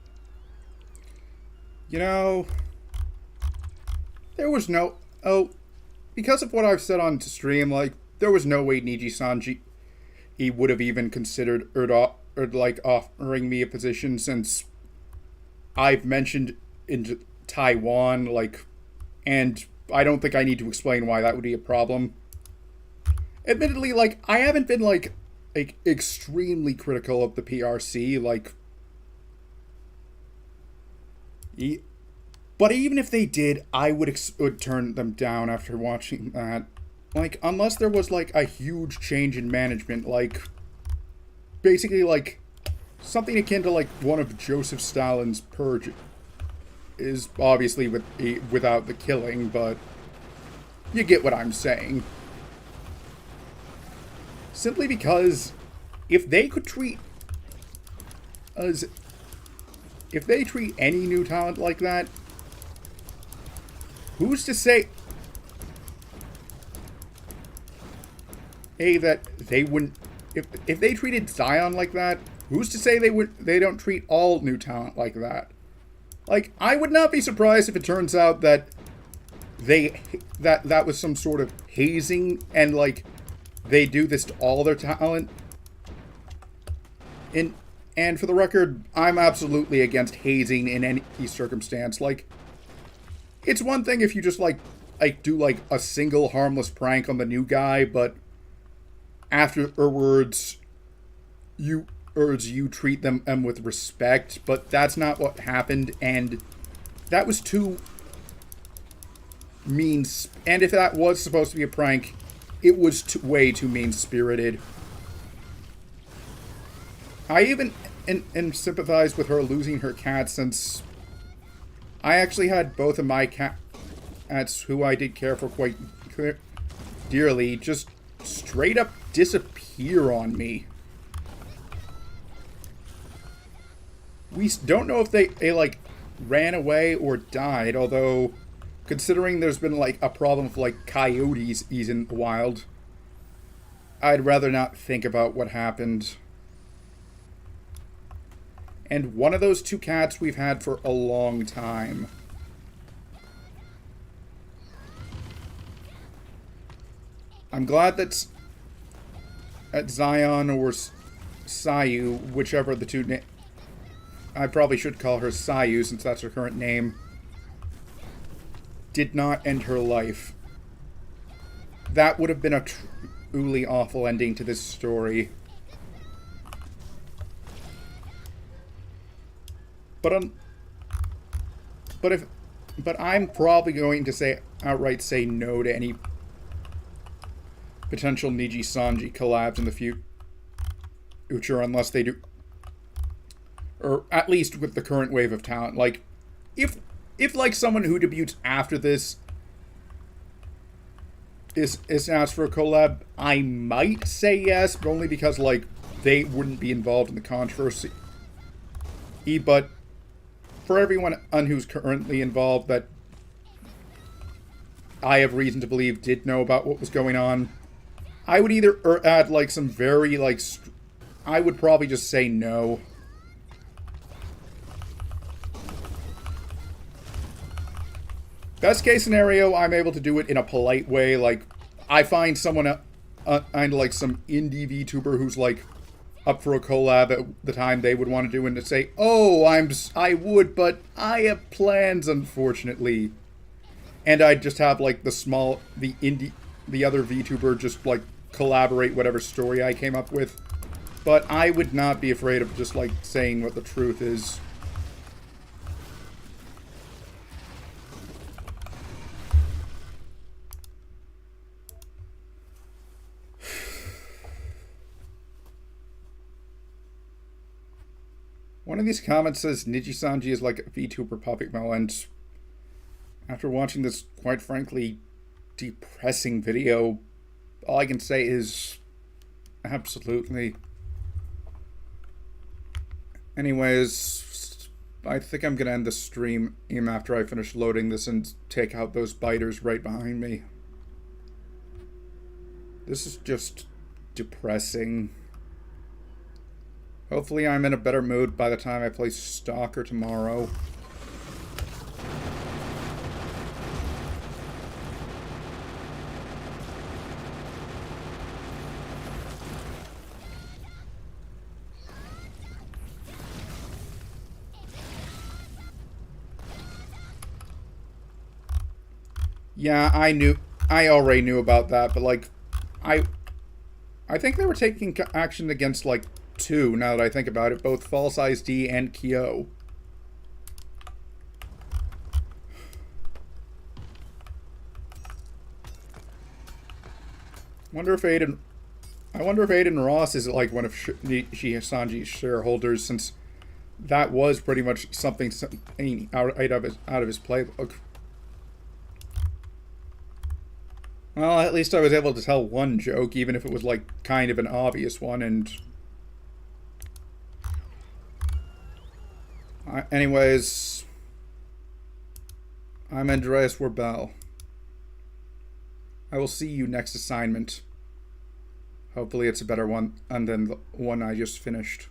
You know, there was no... Oh, because of what I've said on stream, like, there was no way Niji Sanji he would have even considered offering me a position, since I've mentioned in Taiwan, like, and I don't think I need to explain why that would be a problem. Admittedly, like, I haven't been, like extremely critical of the PRC, like, but even if they did, I would turn them down after watching that. Like, unless there was, like, a huge change in management, like, basically, like, something akin to, like, one of Joseph Stalin's purge is obviously without the killing, but you get what I'm saying. Simply because if they could treat us, if they treat any new talent like that, who's to say that they wouldn't, if they treated Zion like that, who's to say they don't treat all new talent like that? Like, I would not be surprised if it turns out that that was some sort of hazing, and, like, they do this to all their talent. And for the record, I'm absolutely against hazing in any circumstance. Like, it's one thing if you just, like do, like, a single harmless prank on the new guy, but afterwards, you treat them with respect, but that's not what happened, and that was too mean. And if that was supposed to be a prank, it was way too mean-spirited. I even sympathize with her losing her cat, since I actually had both of my cats, who I did care for quite dearly, just straight up disappear on me. We don't know if they like, ran away or died, although, considering there's been, like, a problem with, like, coyotes in the wild, I'd rather not think about what happened. And one of those two cats we've had for a long time. I'm glad that at Zion or Sayu, whichever the two I probably should call her Sayu, since that's her current name, did not end her life. That would have been a truly awful ending to this story. But I'm probably going to outright say no to any potential Niji Sanji collabs in the future, unless they do, or at least with the current wave of talent. Like, if like someone who debuts after this is asked for a collab, I might say yes, but only because, like, they wouldn't be involved in the controversy. But for everyone who's currently involved that I have reason to believe did know about what was going on, I would either add, like, some very, like, I would probably just say no. Best case scenario, I'm able to do it in a polite way. Like, I find someone, like some indie VTuber who's like up for a collab at the time they would want to do, and to say, "Oh, I would, but I have plans, unfortunately." And I'd just have like the other VTuber just like collaborate whatever story I came up with. But I would not be afraid of just like saying what the truth is. One of these comments says Niji-sanji is like a VTuber puppet mill, and after watching this, quite frankly, depressing video, all I can say is absolutely. Anyways, I think I'm gonna end the stream after I finish loading this and take out those biters right behind me. This is just depressing. Hopefully I'm in a better mood by the time I play Stalker tomorrow. Yeah, I already knew about that, but like, I think they were taking action against like two, now that I think about it, both False Eyes D and Kyo. I wonder if Aiden Ross is like one of Sanji's shareholders, since that was pretty much something out of his playbook. Well, at least I was able to tell one joke, even if it was like kind of an obvious one, and anyways, I'm Andreas Werbel. I will see you next assignment. Hopefully it's a better one than the one I just finished.